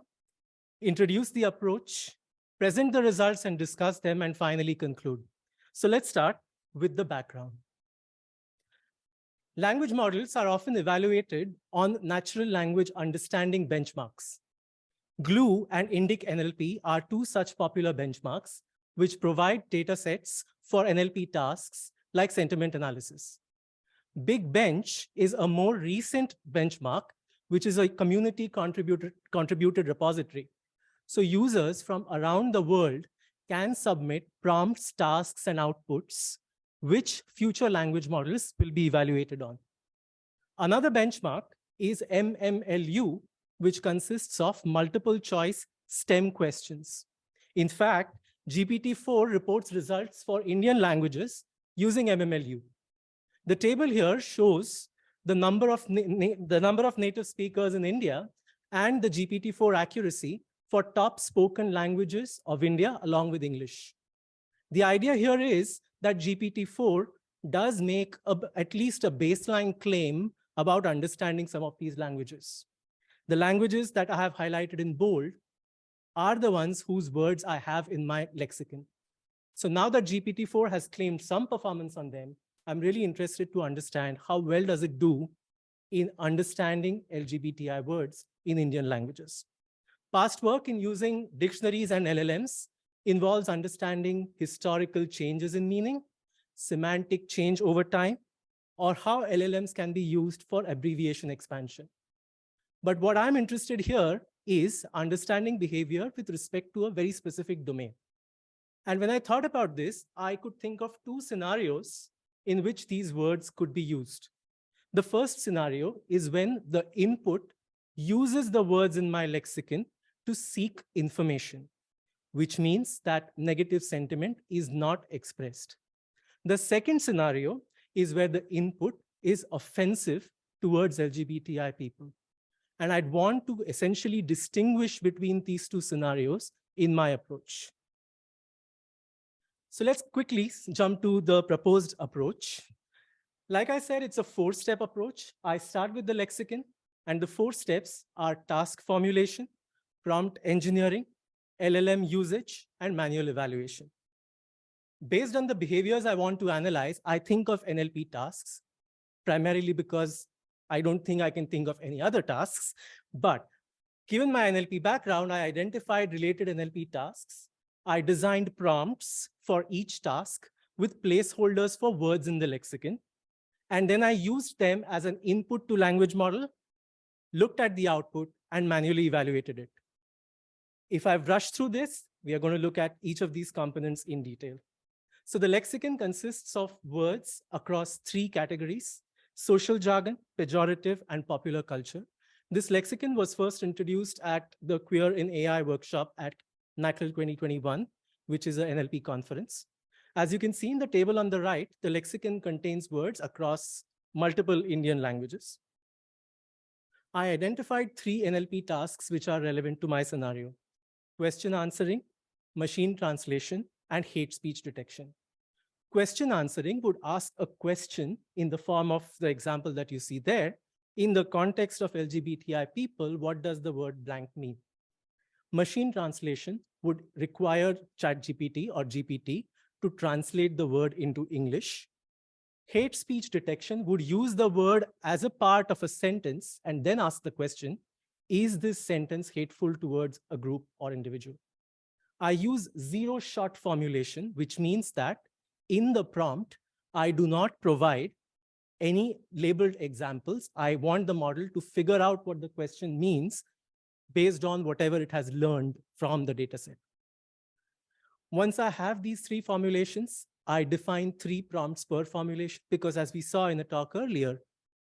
introduce the approach, present the results and discuss them, and finally conclude. So let's start with the background. Language models are often evaluated on natural language understanding benchmarks. GLUE and INDIC NLP are two such popular benchmarks which provide data sets for NLP tasks like sentiment analysis. Big Bench is a more recent benchmark, which is a community contributed repository. So users from around the world can submit prompts, tasks, and outputs, which future language models will be evaluated on. Another benchmark is MMLU, which consists of multiple choice STEM questions. In fact, GPT-4 reports results for Indian languages using MMLU. The table here shows the number of native speakers in India and the GPT-4 accuracy for top spoken languages of India along with English. The idea here is that GPT-4 does make at least a baseline claim about understanding some of these languages. The languages that I have highlighted in bold are the ones whose words I have in my lexicon. So now that GPT-4 has claimed some performance on them, I'm really interested to understand how well does it do in understanding LGBTI words in Indian languages. Past work in using dictionaries and LLMs involves understanding historical changes in meaning, semantic change over time, or how LLMs can be used for abbreviation expansion. But what I'm interested here is understanding behavior with respect to a very specific domain. And when I thought about this, I could think of two scenarios in which these words could be used. The first scenario is when the input uses the words in my lexicon to seek information, which means that negative sentiment is not expressed. The second scenario is where the input is offensive towards LGBTI people. And I'd want to essentially distinguish between these two scenarios in my approach. So let's quickly jump to the proposed approach. Like I said, it's a 4-step approach. I start with the lexicon, and the 4 steps are task formulation, prompt engineering, LLM usage, and manual evaluation. Based on the behaviors I want to analyze, I think of NLP tasks, primarily because I don't think I can think of any other tasks. But given my NLP background, I identified related NLP tasks. I designed prompts for each task with placeholders for words in the lexicon. And then I used them as an input to language model, looked at the output, and manually evaluated it. If I've rushed through this, we are going to look at each of these components in detail. So the lexicon consists of words across 3 categories: social jargon, pejorative, and popular culture. This lexicon was first introduced at the Queer in AI workshop at NACL 2021, which is an NLP conference. As you can see in the table on the right, the lexicon contains words across multiple Indian languages. I identified 3 NLP tasks which are relevant to my scenario: question answering, machine translation, and hate speech detection. Question answering would ask a question in the form of the example that you see there. In the context of LGBTI people, what does the word blank mean? Machine translation would require ChatGPT or GPT to translate the word into English. Hate speech detection would use the word as a part of a sentence and then ask the question, is this sentence hateful towards a group or individual? I use zero-shot formulation, which means that in the prompt, I do not provide any labeled examples. I want the model to figure out what the question means based on whatever it has learned from the dataset. Once I have these three formulations, I define 3 prompts per formulation because as we saw in the talk earlier,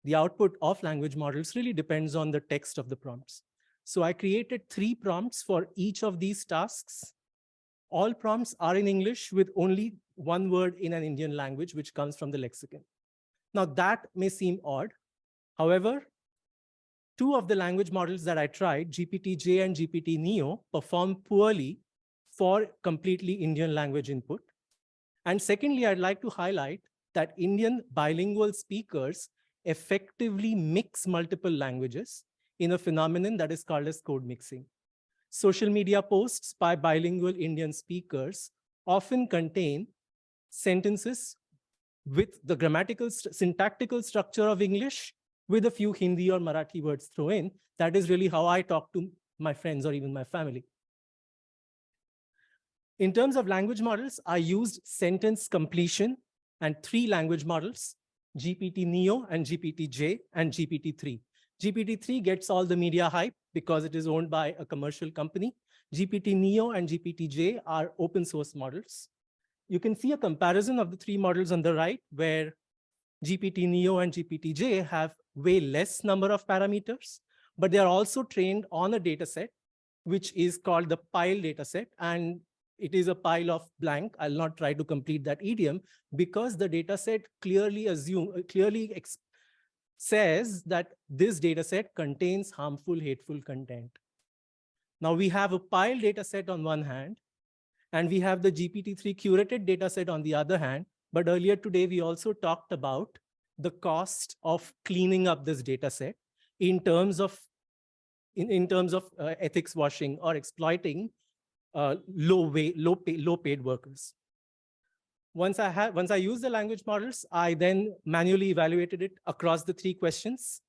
the output of language models really depends on the text of the prompts. So I created 3 prompts for each of these tasks. All prompts are in English with only one word in an Indian language, which comes from the lexicon. Now that may seem odd. However, 2 of the language models that I tried, GPT-J and GPT-Neo, perform poorly for completely Indian language input. And secondly, I'd like to highlight that Indian bilingual speakers effectively mix multiple languages in a phenomenon that is called as code mixing. Social media posts by bilingual Indian speakers often contain sentences with the grammatical, syntactical structure of English with a few Hindi or Marathi words thrown in. That is really how I talk to my friends or even my family. In terms of language models, I used sentence completion and 3 language models, GPT-Neo and GPT-J and GPT-3. GPT-3 gets all the media hype because it is owned by a commercial company. GPT-Neo and GPT-J are open source models. You can see a comparison of the 3 models on the right, where GPT-Neo and GPT-J have way less number of parameters, but they are also trained on a data set, which is called the pile data set. And it is a pile of blank. I'll not try to complete that idiom because the data set clearly says that this data set contains harmful, hateful content. Now we have a pile data set on one hand, and we have the GPT-3 curated data set on the other hand. But earlier today, we also talked about the cost of cleaning up this data set in terms of ethics washing or exploiting low paid workers. Once I use the language models, I then manually evaluated it across the 3 questions.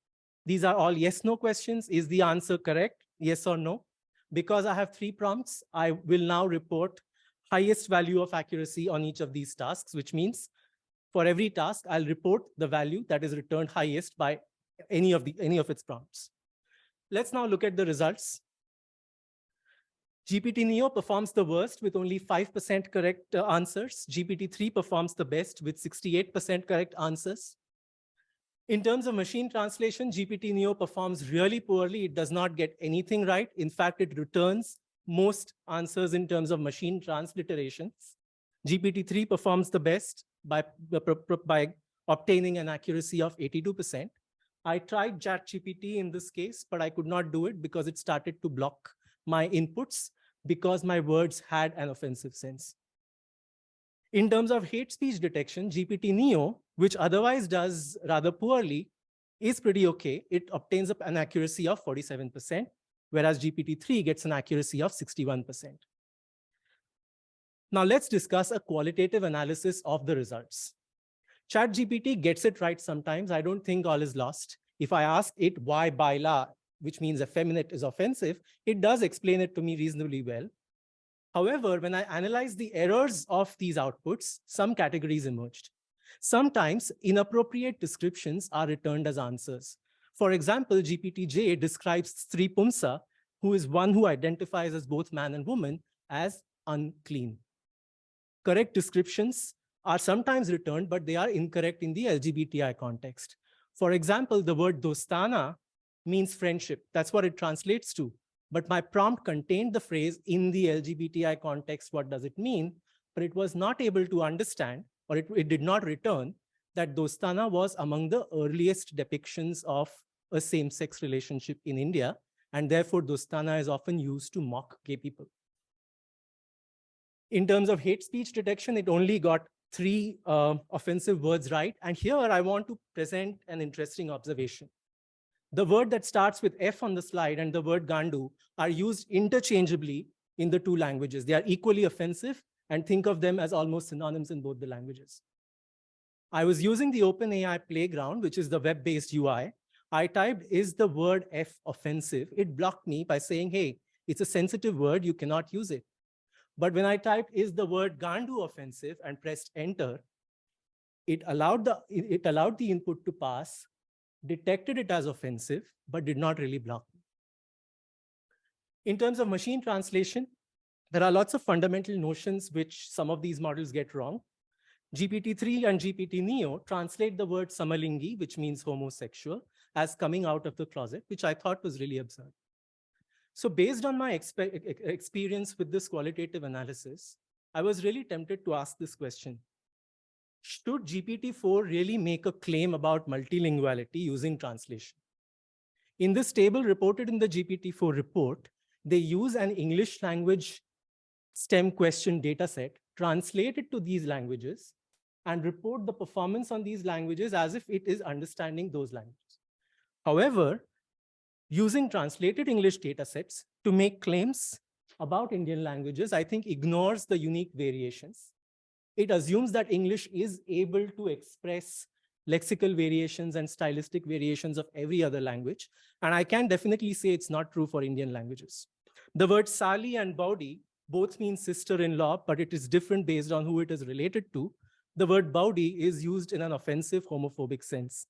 These are all yes/no questions. Is the answer correct? Yes or no? Because I have 3 prompts, I will now report highest value of accuracy on each of these tasks, which means for every task, I'll report the value that is returned highest by any of its prompts. Let's now look at the results. GPT-Neo performs the worst with only 5% correct answers. GPT-3 performs the best with 68% correct answers. In terms of machine translation, GPT-Neo performs really poorly. It does not get anything right. In fact, it returns most answers in terms of machine transliterations. GPT-3 performs the best by obtaining an accuracy of 82%. I tried ChatGPT in this case, but I could not do it because it started to block my inputs because my words had an offensive sense. In terms of hate speech detection, GPT-Neo, which otherwise does rather poorly, is pretty okay. It obtains an accuracy of 47%, whereas GPT-3 gets an accuracy of 61%. Now let's discuss a qualitative analysis of the results. ChatGPT gets it right sometimes. I don't think all is lost. If I ask it why baila, which means effeminate, is offensive, it does explain it to me reasonably well. However, when I analyze the errors of these outputs, some categories emerged. Sometimes inappropriate descriptions are returned as answers. For example, GPT-J describes Sri Pumsa, who is one who identifies as both man and woman, as unclean. Correct descriptions are sometimes returned, but they are incorrect in the LGBTI context. For example, the word dostana means friendship. That's what it translates to. But my prompt contained the phrase in the LGBTI context, what does it mean? But it was not able to understand, or it did not return, that dostana was among the earliest depictions of a same-sex relationship in India. And therefore, dostana is often used to mock gay people. In terms of hate speech detection, it only got 3 offensive words right. And here I want to present an interesting observation. The word that starts with F on the slide and the word gandu are used interchangeably in the 2 languages. They are equally offensive, and think of them as almost synonyms in both the languages. I was using the OpenAI Playground, which is the web-based UI. I typed, is the word F offensive? It blocked me by saying, hey, it's a sensitive word, you cannot use it. But when I typed, is the word gandu offensive, and pressed enter, it allowed the input to pass, detected it as offensive, but did not really block me. In terms of machine translation, there are lots of fundamental notions which some of these models get wrong. GPT-3 and GPT-Neo translate the word samalingi, which means homosexual, as coming out of the closet, which I thought was really absurd. So based on my experience with this qualitative analysis, I was really tempted to ask this question. Should GPT-4 really make a claim about multilinguality using translation? In this table reported in the GPT-4 report, they use an English language STEM question dataset, translate it to these languages, and report the performance on these languages as if it is understanding those languages. However, using translated English datasets to make claims about Indian languages, I think ignores the unique variations. It assumes that English is able to express lexical variations and stylistic variations of every other language. And I can definitely say it's not true for Indian languages. The words Sali and Baudi both mean sister-in-law, but it is different based on who it is related to. The word Baudi is used in an offensive homophobic sense.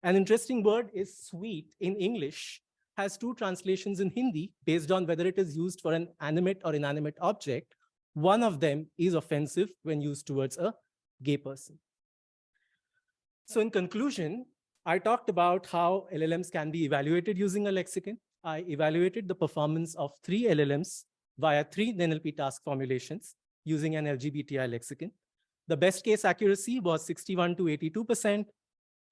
An interesting word is sweet in English has two translations in Hindi based on whether it is used for an animate or inanimate object. One of them is offensive when used towards a gay person. So in conclusion, I talked about how LLMs can be evaluated using a lexicon. I evaluated the performance of 3 LLMs via 3 NLP task formulations using an LGBTI lexicon. The best case accuracy was 61 to 82%,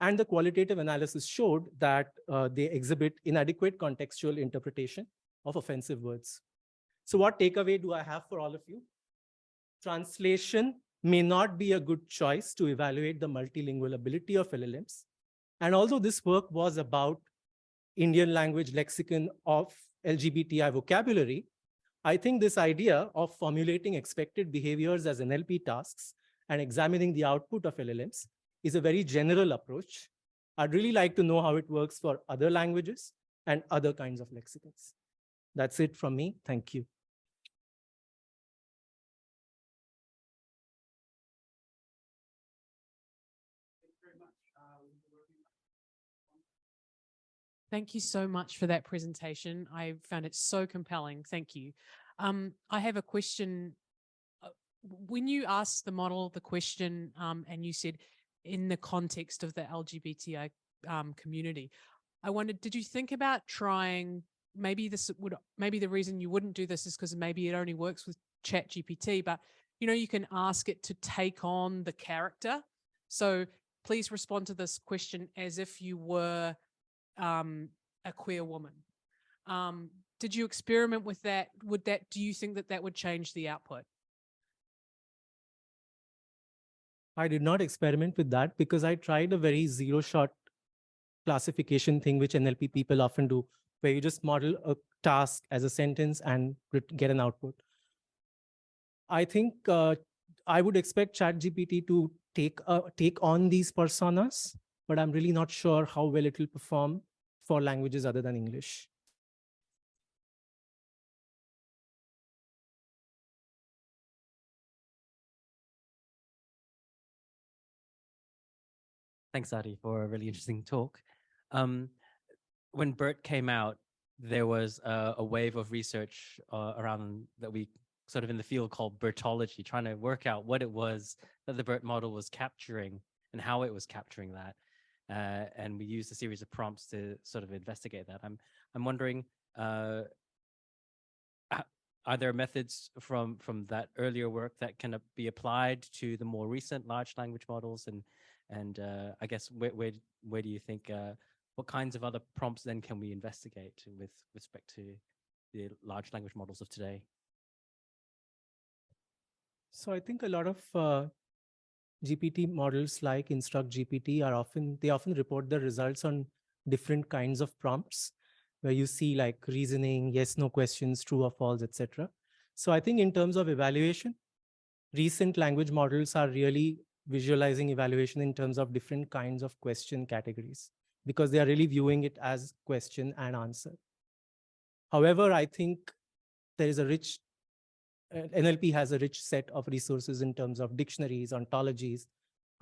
and the qualitative analysis showed that they exhibit inadequate contextual interpretation of offensive words. So what takeaway do I have for all of you? Translation may not be a good choice to evaluate the multilingual ability of LLMs. And although this work was about Indian language lexicon of LGBTI vocabulary, I think this idea of formulating expected behaviors as NLP tasks and examining the output of LLMs is a very general approach. I'd really like to know how it works for other languages and other kinds of lexicons. That's it from me. Thank you. Thank you so much for that presentation. I found it so compelling. Thank you. I have a question. When you asked the model the question and you said in the context of the LGBTI community, I wondered, did you think about trying, maybe the reason you wouldn't do this is because maybe it only works with ChatGPT, but you can ask it to take on the character. So please respond to this question as if you were a queer woman. Did you experiment with that? Do you think that would change the output? I did not experiment with that because I tried a very zero-shot classification thing, which NLP people often do, where you just model a task as a sentence and get an output. I think I would expect ChatGPT to take on these personas, but I'm really not sure how well it will perform for languages other than English. Thanks, Adi, for a really interesting talk. When BERT came out, there was a wave of research around that we sort of in the field called BERTology, trying to work out what it was that the BERT model was capturing and how it was capturing that. And we used a series of prompts to sort of investigate that. I'm wondering, are there methods from that earlier work that can be applied to the more recent large language models? And I guess where do you think, what kinds of other prompts then can we investigate with respect to the large language models of today? So I think a lot of GPT models like Instruct GPT they often report the results on different kinds of prompts, where you see like reasoning, yes, no questions, true or false, etc. So I think in terms of evaluation, recent language models are really visualizing evaluation in terms of different kinds of question categories, because they are really viewing it as question and answer. However, I think there is a rich, NLP has a rich set of resources in terms of dictionaries, ontologies.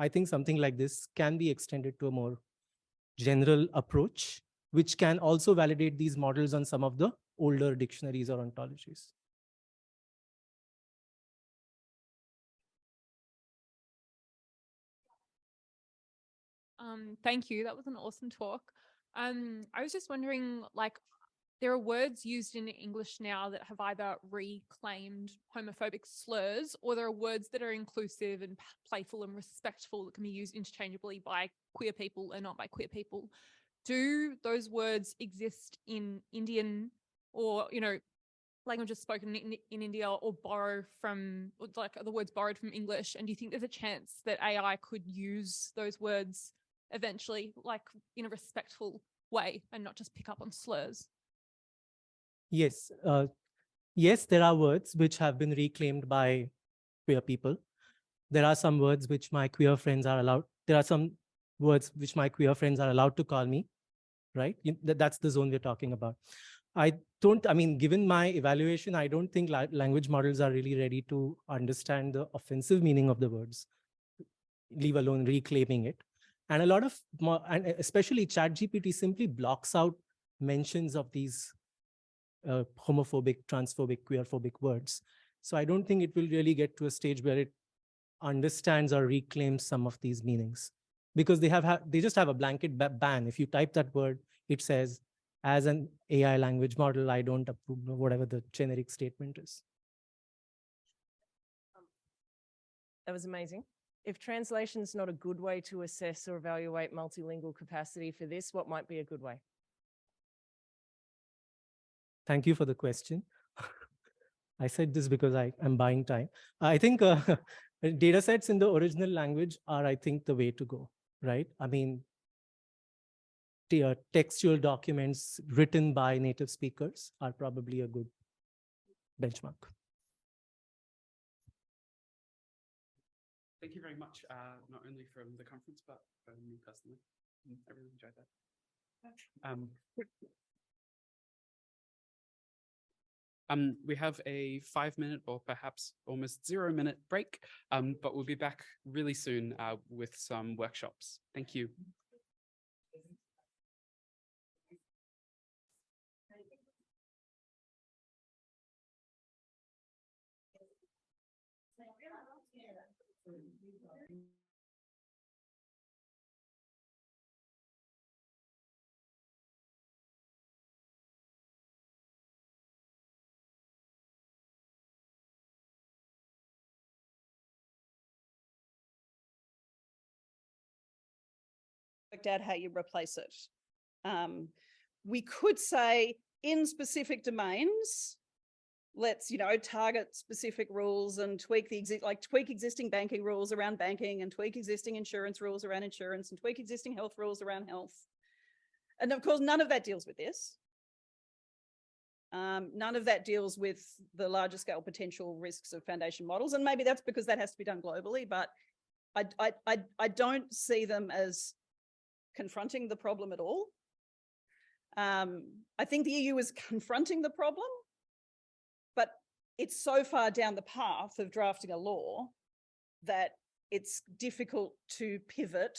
I think something like this can be extended to a more general approach, which can also validate these models on some of the older dictionaries or ontologies. Thank you. That was an awesome talk. I was just wondering, like, there are words used in English now that have either reclaimed homophobic slurs, or there are words that are inclusive and playful and respectful that can be used interchangeably by queer people and not by queer people. Do those words exist in Indian or, languages spoken in India, or borrow from, or like, are the words borrowed from English? And do you think there's a chance that AI could use those words eventually, like in a respectful way, and not just pick up on slurs? Yes, yes, there are words which have been reclaimed by queer people. There are some words which my queer friends are allowed. There are some words which my queer friends are allowed to call me, right? That's the zone we're talking about. I mean, given my evaluation, I don't think language models are really ready to understand the offensive meaning of the words, leave alone reclaiming it. And a lot of, and especially ChatGPT simply blocks out mentions of these homophobic, transphobic, queerphobic words. So I don't think it will really get to a stage where it understands or reclaims some of these meanings, because they just have a blanket ban. If you type that word, it says, as an AI language model, I don't approve of whatever the generic statement is. That was amazing. If translation is not a good way to assess or evaluate multilingual capacity for this, what might be a good way? Thank you for the question. I said this because I'm buying time. I think data sets in the original language are, I think, the way to go, right? I mean, textual documents written by native speakers are probably a good benchmark. Thank you very much, not only from the conference, but from me personally. I really enjoyed that. We have a 5-minute or perhaps almost 0-minute break, but we'll be back really soon with some workshops. Thank you. Worked out how you replace it. We could say in specific domains, let's target specific rules and tweak tweak existing banking rules around banking, and tweak existing insurance rules around insurance, and tweak existing health rules around health. And of course, none of that deals with this. None of that deals with the larger scale potential risks of foundation models, and maybe that's because that has to be done globally. But I don't see them as confronting the problem at all. I think the EU is confronting the problem, but it's so far down the path of drafting a law that it's difficult to pivot.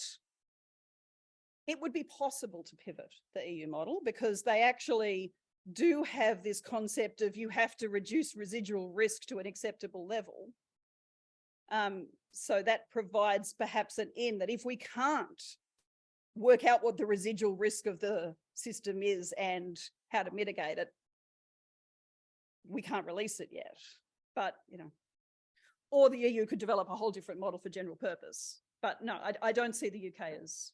It would be possible to pivot the EU model, because they actually do have this concept of you have to reduce residual risk to an acceptable level. So that provides perhaps an in that if we can't work out what the residual risk of the system is and how to mitigate it, we can't release it yet. But, or the EU could develop a whole different model for general purpose. But no, I don't see the UK as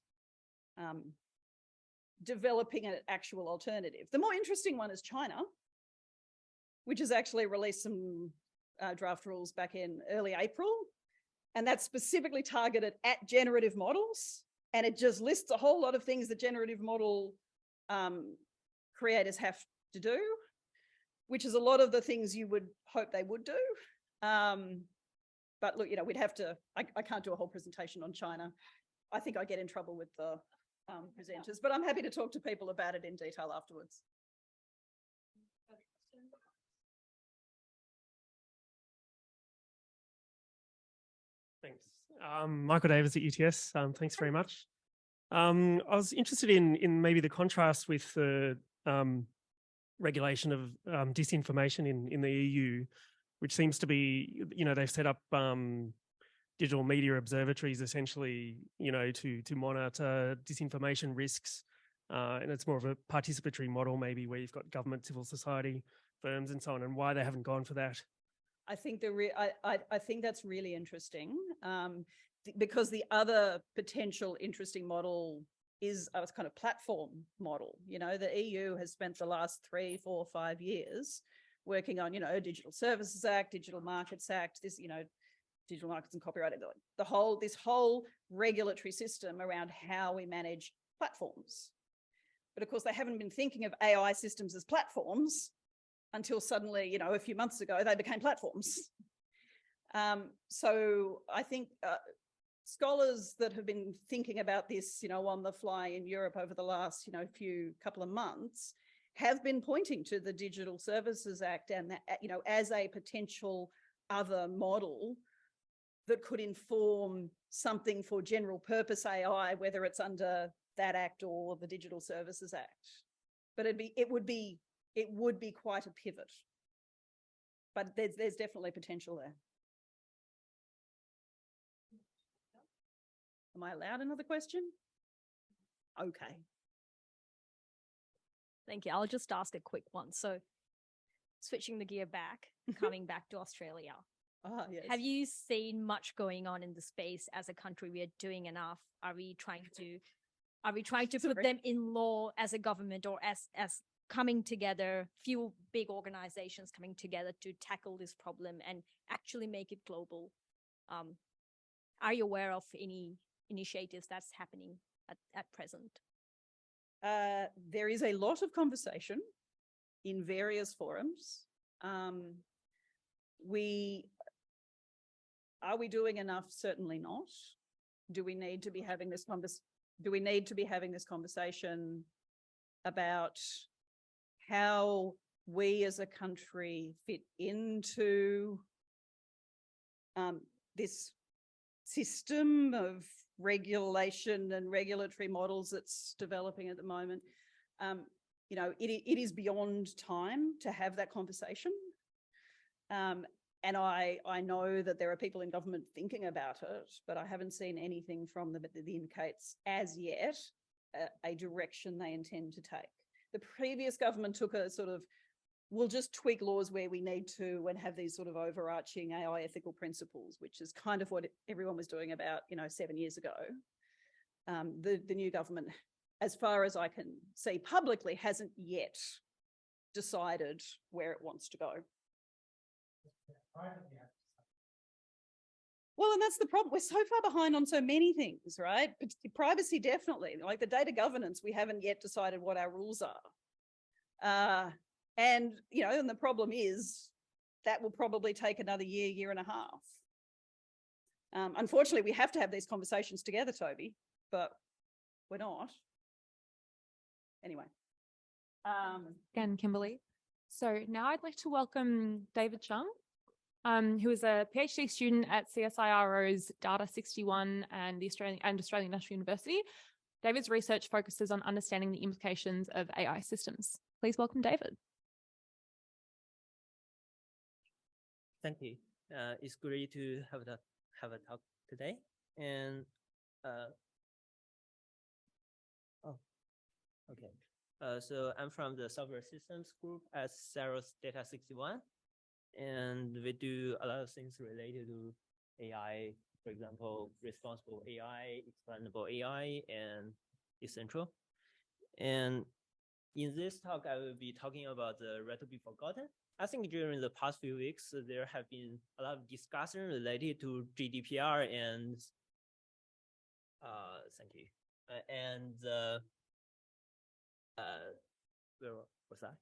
developing an actual alternative. The more interesting one is China, which has actually released some draft rules back in early April. And that's specifically targeted at generative models. And it just lists a whole lot of things that generative model creators have to do, which is a lot of the things you would hope they would do. But look, we'd have to, I can't do a whole presentation on China. I think I get in trouble with the presenters, but I'm happy to talk to people about it in detail afterwards. Thanks. Michael Davis at UTS. Thanks very much. I was interested in maybe the contrast with the regulation of disinformation in the EU, which seems to be, they've set up digital media observatories essentially, to monitor disinformation risks. And it's more of a participatory model, maybe, where you've got government, civil society, firms and so on, and why they haven't gone for that. I think I think that's really interesting, because the other potential interesting model is a kind of platform model. The EU has spent the last 3, 4, 5 years working on, Digital Services Act, Digital Markets Act, this, Digital Markets and Copyright, this whole regulatory system around how we manage platforms. But of course, they haven't been thinking of AI systems as platforms until suddenly, a few months ago, they became platforms. So I think scholars that have been thinking about this, on the fly in Europe over the last, couple of months have been pointing to the Digital Services Act and that, as a potential other model that could inform something for general purpose AI, whether it's under that act or the Digital Services Act. But it would be quite a pivot. But there's definitely potential there. Am I allowed another question? Okay. Thank you. I'll just ask a quick one. So switching the gear back, coming back to Australia. Yes. Have you seen much going on in the space as a country? We are doing enough. Are we trying to put them in law as a government, or as coming together, few big organizations coming together to tackle this problem and actually make it global? Are you aware of any initiatives that's happening at present? There is a lot of conversation in various forums. Are we doing enough? Certainly not. Do we need to be having this conversation about how we as a country fit into this system of regulation and regulatory models that's developing at the moment? It is beyond time to have that conversation. And I know that there are people in government thinking about it, but I haven't seen anything from them that indicates as yet a direction they intend to take. The previous government took a sort of, we'll just tweak laws where we need to and have these sort of overarching AI ethical principles, which is kind of what everyone was doing about, 7 years ago. The new government, as far as I can see publicly, hasn't yet decided where it wants to go. Well, and that's the problem. We're so far behind on so many things, right? Privacy, definitely. Like the data governance, we haven't yet decided what our rules are. And the problem is that will probably take another year, year and a half. Unfortunately, we have to have these conversations together, Toby, but we're not. Anyway. Again, Kimberly. So now I'd like to welcome David Chung, who is a PhD student at CSIRO's Data 61 and Australian National University. David's research focuses on understanding the implications of AI systems. Please welcome David. Thank you. It's great to have a talk today. And so I'm from the software systems group at CSIRO's Data 61. And we do a lot of things related to AI, for example, responsible AI, explainable AI, and essential. And in this talk, I will be talking about the right to be forgotten. I think during the past few weeks, there have been a lot of discussion related to GDPR and thank you. Where was that?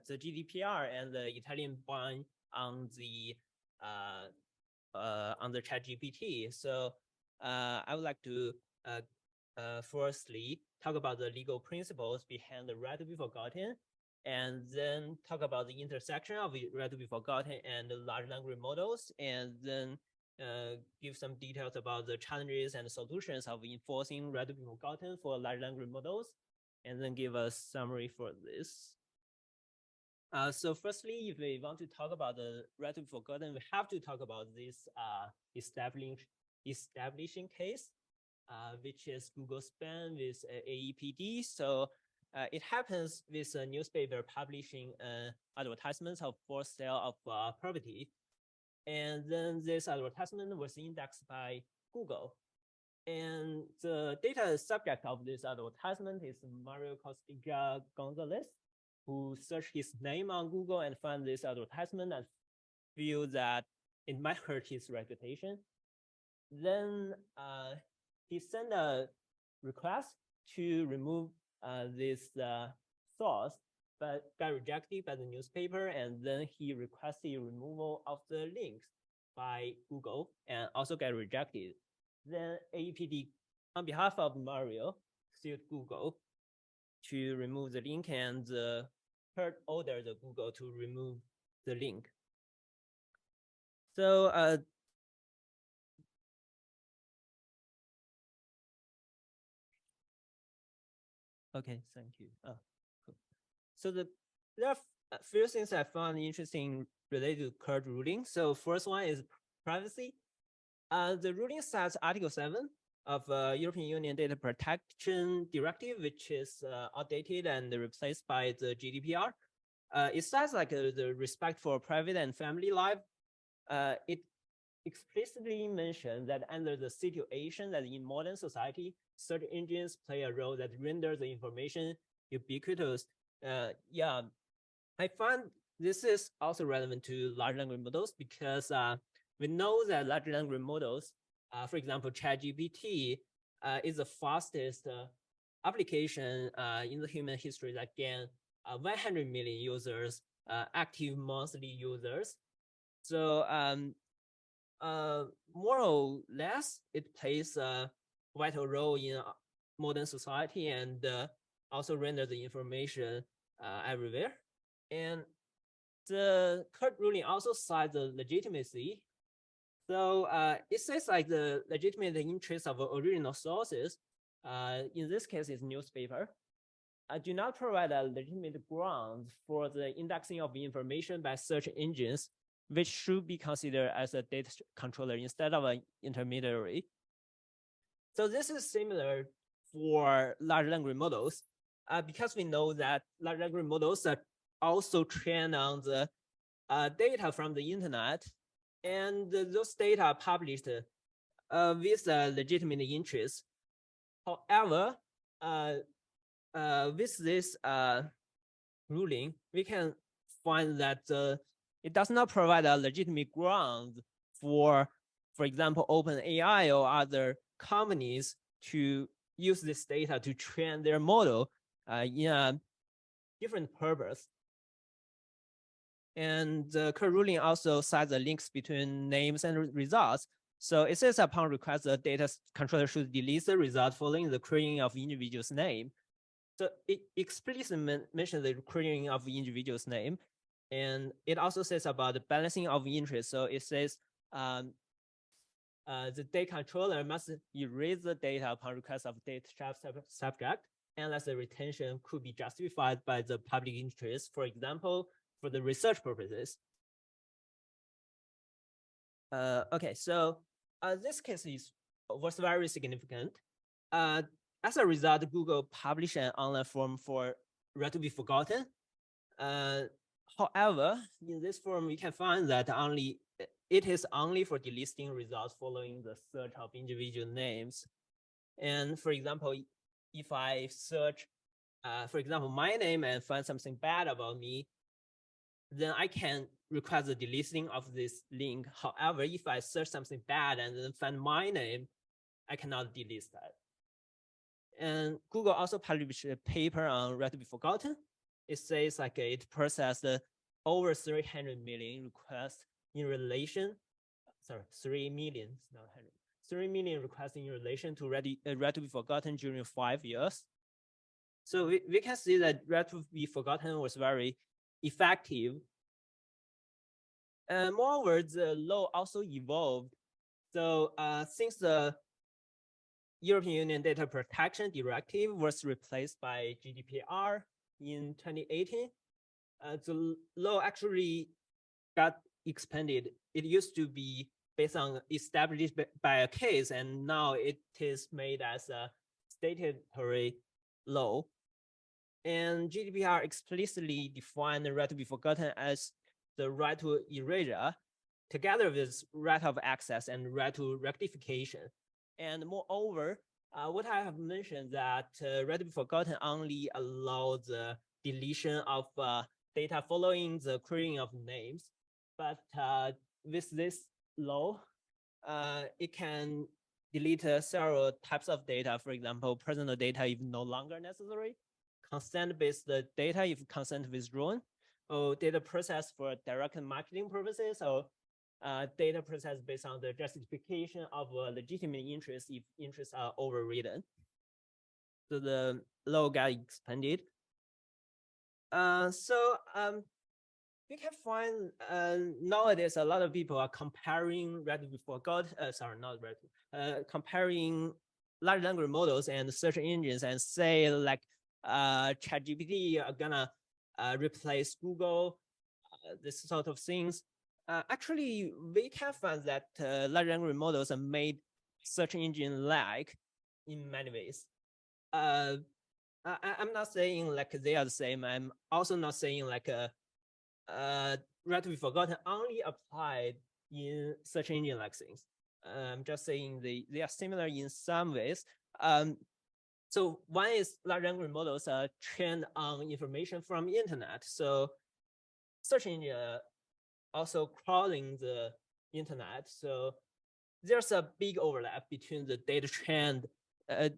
The GDPR and the Italian ban on the ChatGPT. So I would like to firstly talk about the legal principles behind the right to be forgotten, and then talk about the intersection of the right to be forgotten and the large language models, and then give some details about the challenges and solutions of enforcing right to be forgotten for large language models, and then give a summary for this. So firstly, if we want to talk about the right to be forgotten, we have to talk about this establishing case, which is Google spam with AEPD. So it happens with a newspaper publishing advertisements of for sale of property. And then this advertisement was indexed by Google. And the data subject of this advertisement is Mario Costiga Gonzalez, who searched his name on Google and found this advertisement and feel that it might hurt his reputation. Then he sent a request to remove this source, but got rejected by the newspaper. And then he requested removal of the links by Google and also got rejected. Then AEPD, on behalf of Mario, sued Google to remove the link, and the court ordered the Google to remove the link. So okay, thank you. Oh, cool. So there are a few things I found interesting related to court ruling. So first one is privacy. The ruling cites Article 7 of European Union Data Protection Directive, which is outdated and replaced by the GDPR. It says like the respect for private and family life. It explicitly mentioned that under the situation that in modern society, search engines play a role that renders the information ubiquitous. Yeah, I find this is also relevant to large language models because we know that large language models, for example, ChatGPT, is the fastest application in the human history that gained 100 million users, active monthly users. So more or less, it plays a vital role in modern society and also render the information everywhere. And the court ruling also cites the legitimacy. So it says like the legitimate interest of original sources, in this case is newspaper, do not provide a legitimate ground for the indexing of information by search engines, which should be considered as a data controller instead of an intermediary. So this is similar for large language models, because we know that large language models are also trained on the data from the internet, and those data are published with a legitimate interest. However, with this ruling, we can find that it does not provide a legitimate ground for example, OpenAI or other companies to use this data to train their model in a different purpose. And the court ruling also cites the links between names and results. So it says upon request, the data controller should delete the result following the querying of individual's name. So it explicitly mentions the querying of the individual's name. And it also says about the balancing of interest. So it says the data controller must erase the data upon request of data subject, unless the retention could be justified by the public interest, for example, for the research purposes. Okay, so this case was very significant. As a result, Google published an online form for right to be forgotten. However, in this form, we can find that it is only for delisting results following the search of individual names. And for example, if I search, for example, my name and find something bad about me, then I can request the delisting of this link. However, if I search something bad and then find my name, I cannot delete that. And Google also published a paper on right to be forgotten. It says like it processed over 300 million requests in relation, 3 million, not 100, 3 million requests in relation to right to be forgotten during 5 years. So we can see that right to be forgotten was very effective. And moreover, the law also evolved. So since the European Union Data Protection Directive was replaced by GDPR in 2018, the law actually got expanded. It used to be based on established by a case, and now it is made as a statutory law. And GDPR explicitly defined the right to be forgotten as the right to erasure, together with right of access and right to rectification. And moreover, what I have mentioned that right to be forgotten only allows the deletion of data following the querying of names. But with this law, it can delete several types of data. For example, personal data if no longer necessary, consent-based data if consent withdrawn, or data processed for direct marketing purposes, or data processed based on the justification of a legitimate interest if interests are overridden. So the law got expanded. You can find nowadays a lot of people are comparing right to be forgotten, comparing large language models and search engines and say like ChatGPT are gonna replace Google, this sort of things. Actually, we can find that large language models are made search engine like in many ways. I'm not saying like they are the same. I'm also not saying like right to be forgotten only applied in search engine like things. I'm just saying they are similar in some ways. So one is large language models are trained on information from the internet. So search engine also crawling the internet. So there's a big overlap between the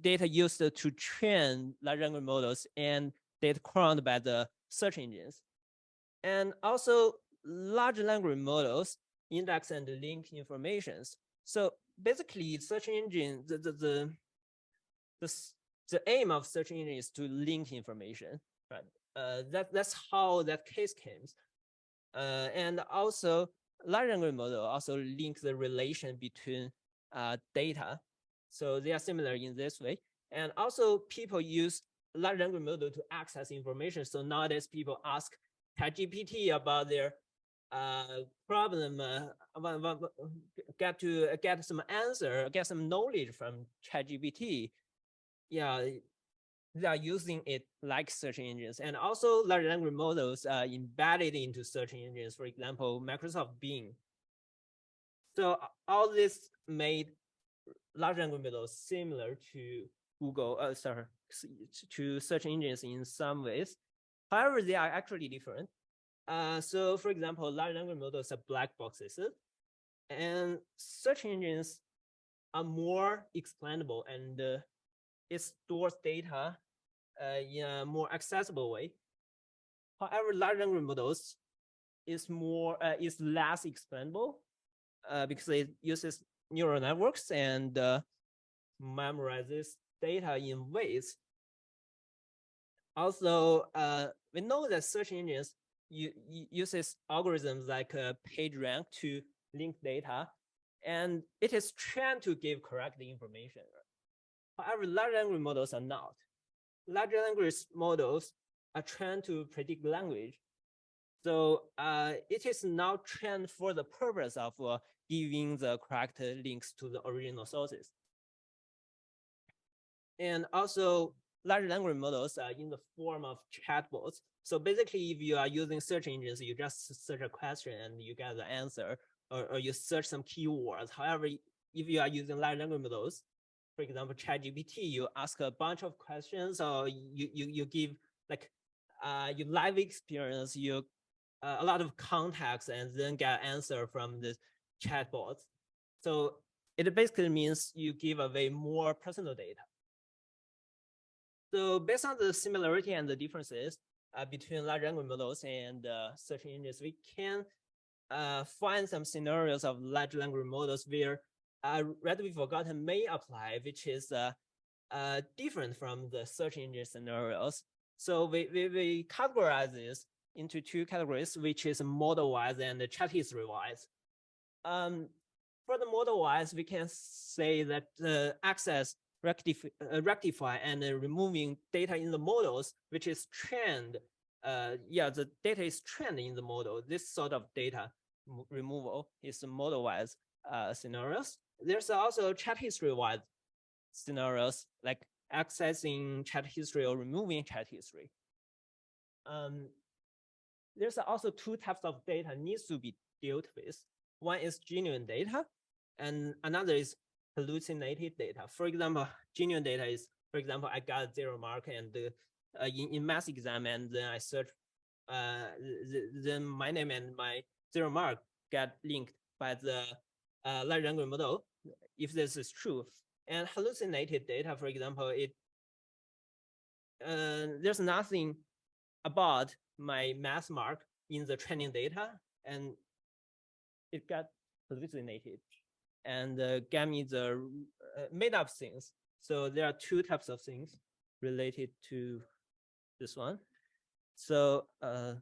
data used to train large language models and data crawled by the search engines. And also large language models index and link informations. So basically search engine, the aim of search engine is to link information, right? That's how that case came. And also large language model also links the relation between data. So they are similar in this way. And also people use large language model to access information. So nowadays people ask ChatGPT about their problem, get some answer, get some knowledge from ChatGPT. Yeah, they are using it like search engines, and also large language models are embedded into search engines. For example, Microsoft Bing. So all this made large language models similar to Google, to search engines in some ways. However, they are actually different. So for example, large language models are black boxes, and search engines are more explainable, and it stores data in a more accessible way. However, large language models is less explainable because it uses neural networks and memorizes data in ways. Also, we know that search engines uses algorithms like PageRank to link data, and it is trained to give correct information. However, large language models are not. Large language models are trained to predict language. So it is not trained for the purpose of giving the correct links to the original sources. And also, large language models are in the form of chatbots. So basically, if you are using search engines, you just search a question and you get the answer, or you search some keywords. However, if you are using large language models, for example, ChatGPT, you ask a bunch of questions, or you give like your live experience, a lot of context, and then get answer from the chatbots. So it basically means you give away more personal data. So based on the similarity and the differences between large language models and search engines, we can find some scenarios of large language models where right to be forgotten may apply, which is different from the search engine scenarios. So we categorize this into two categories, which is model-wise and chat-history-wise. For the model-wise, we can say that access, rectify, and removing data in the models, which is trained yeah, the data is trained in the model. This sort of data removal is model-wise scenarios. There's also chat history-wise scenarios, like accessing chat history or removing chat history. There's also two types of data needs to be dealt with. One is genuine data, and another is hallucinated data. For example, genuine data is, for example, I got 0 mark and in math exam, and then I search, then my name and my 0 mark get linked by the large language model, if this is true. And hallucinated data, for example, there's nothing about my math mark in the training data, and it got hallucinated and gave me the made up things. So there are two types of things related to this one. So in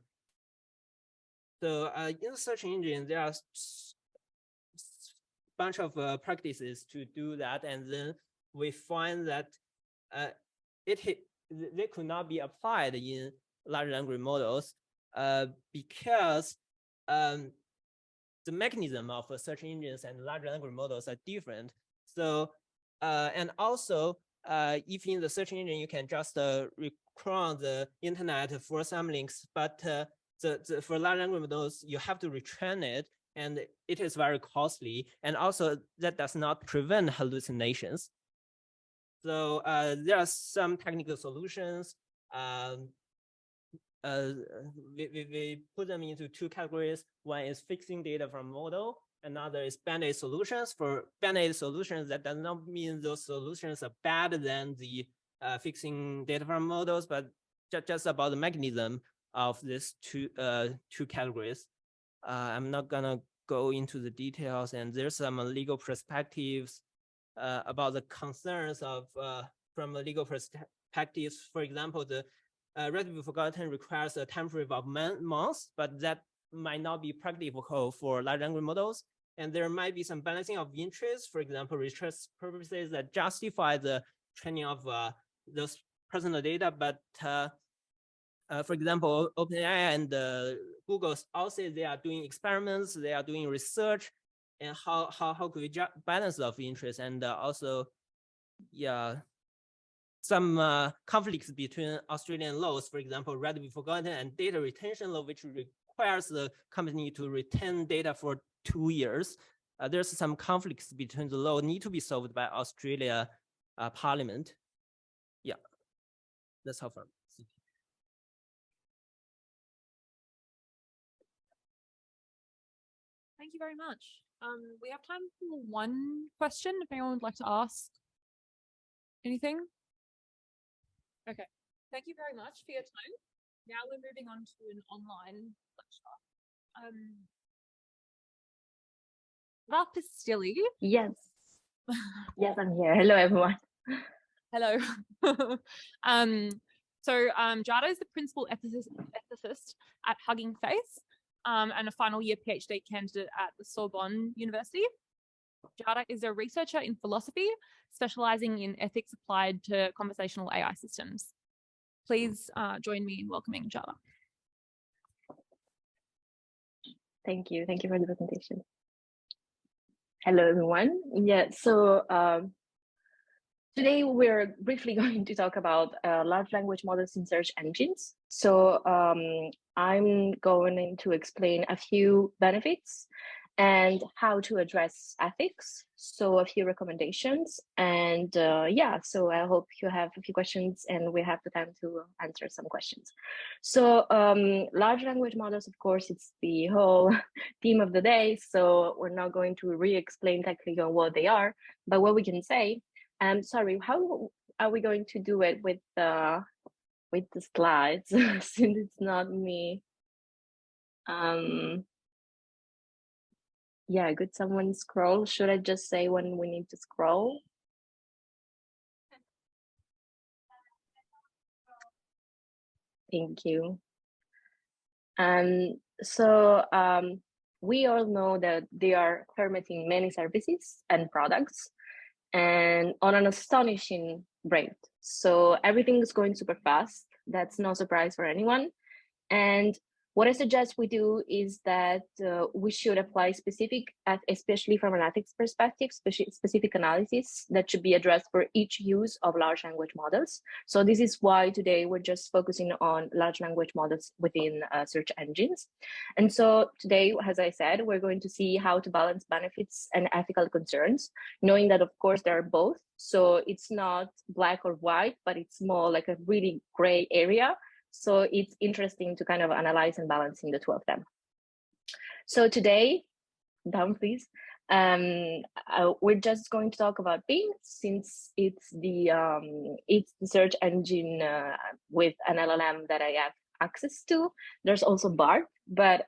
the search engine, there are bunch of practices to do that, and then we find that they could not be applied in large language models because the mechanism of search engines and large language models are different. So and also if in the search engine you can just crawl the internet for some links, but for large language models you have to retrain it, and it is very costly, and also that does not prevent hallucinations. So there are some technical solutions. We put them into two categories. One is fixing data from model. Another is band-aid solutions. For band-aid solutions, that does not mean those solutions are better than the fixing data from models, but just about the mechanism of these two categories. I'm not gonna go into the details, and there's some legal perspectives about the concerns of from a legal perspectives. For example, the relatively forgotten requires a time frame of months, but that might not be practical for large language models. And there might be some balancing of interests, for example, research purposes that justify the training of those personal data. But for example, OpenAI and Google all say they are doing experiments, they are doing research, and how could we balance of interest, and also, yeah, some conflicts between Australian laws, for example, right to be forgotten and data retention law, which requires the company to retain data for 2 years. There's some conflicts between the law need to be solved by Australia Parliament. Yeah, that's how far. Thank you very much. We have time for one question if anyone would like to ask anything. Okay, thank you very much for your time. Now we're moving on to an online lecture. Rapistili. Yes. Yes, I'm here. Hello, everyone. Hello. Jada is the principal ethicist at Hugging Face and a final year PhD candidate at the Sorbonne University. Jada is a researcher in philosophy, specializing in ethics applied to conversational AI systems. Please join me in welcoming Jada. Thank you. Thank you for the presentation. Hello, everyone. Yeah, so today we're briefly going to talk about large language models in search engines. So I'm going to explain a few benefits and how to address ethics. So a few recommendations, and yeah, so I hope you have a few questions and we have the time to answer some questions. So large language models, of course, it's the whole theme of the day. So we're not going to re-explain technically on what they are, but what we can say, sorry, how are we going to do it with the slides since it's not me? Yeah, could someone scroll? Should I just say when we need to scroll? Thank you. So we all know that they are permitting many services and products and on an astonishing rate. So everything is going super fast. That's no surprise for anyone. And what I suggest we do is that we should apply specific, especially from an ethics perspective, specific analysis that should be addressed for each use of large language models. So this is why today we're just focusing on large language models within search engines. And so today, as I said, we're going to see how to balance benefits and ethical concerns, knowing that, of course, there are both. So it's not black or white, but it's more like a really gray area. So it's interesting to kind of analyze and balancing the two of them. So today, down please, we're just going to talk about Bing, since it's the search engine with an LLM that I have access to. There's also BART, but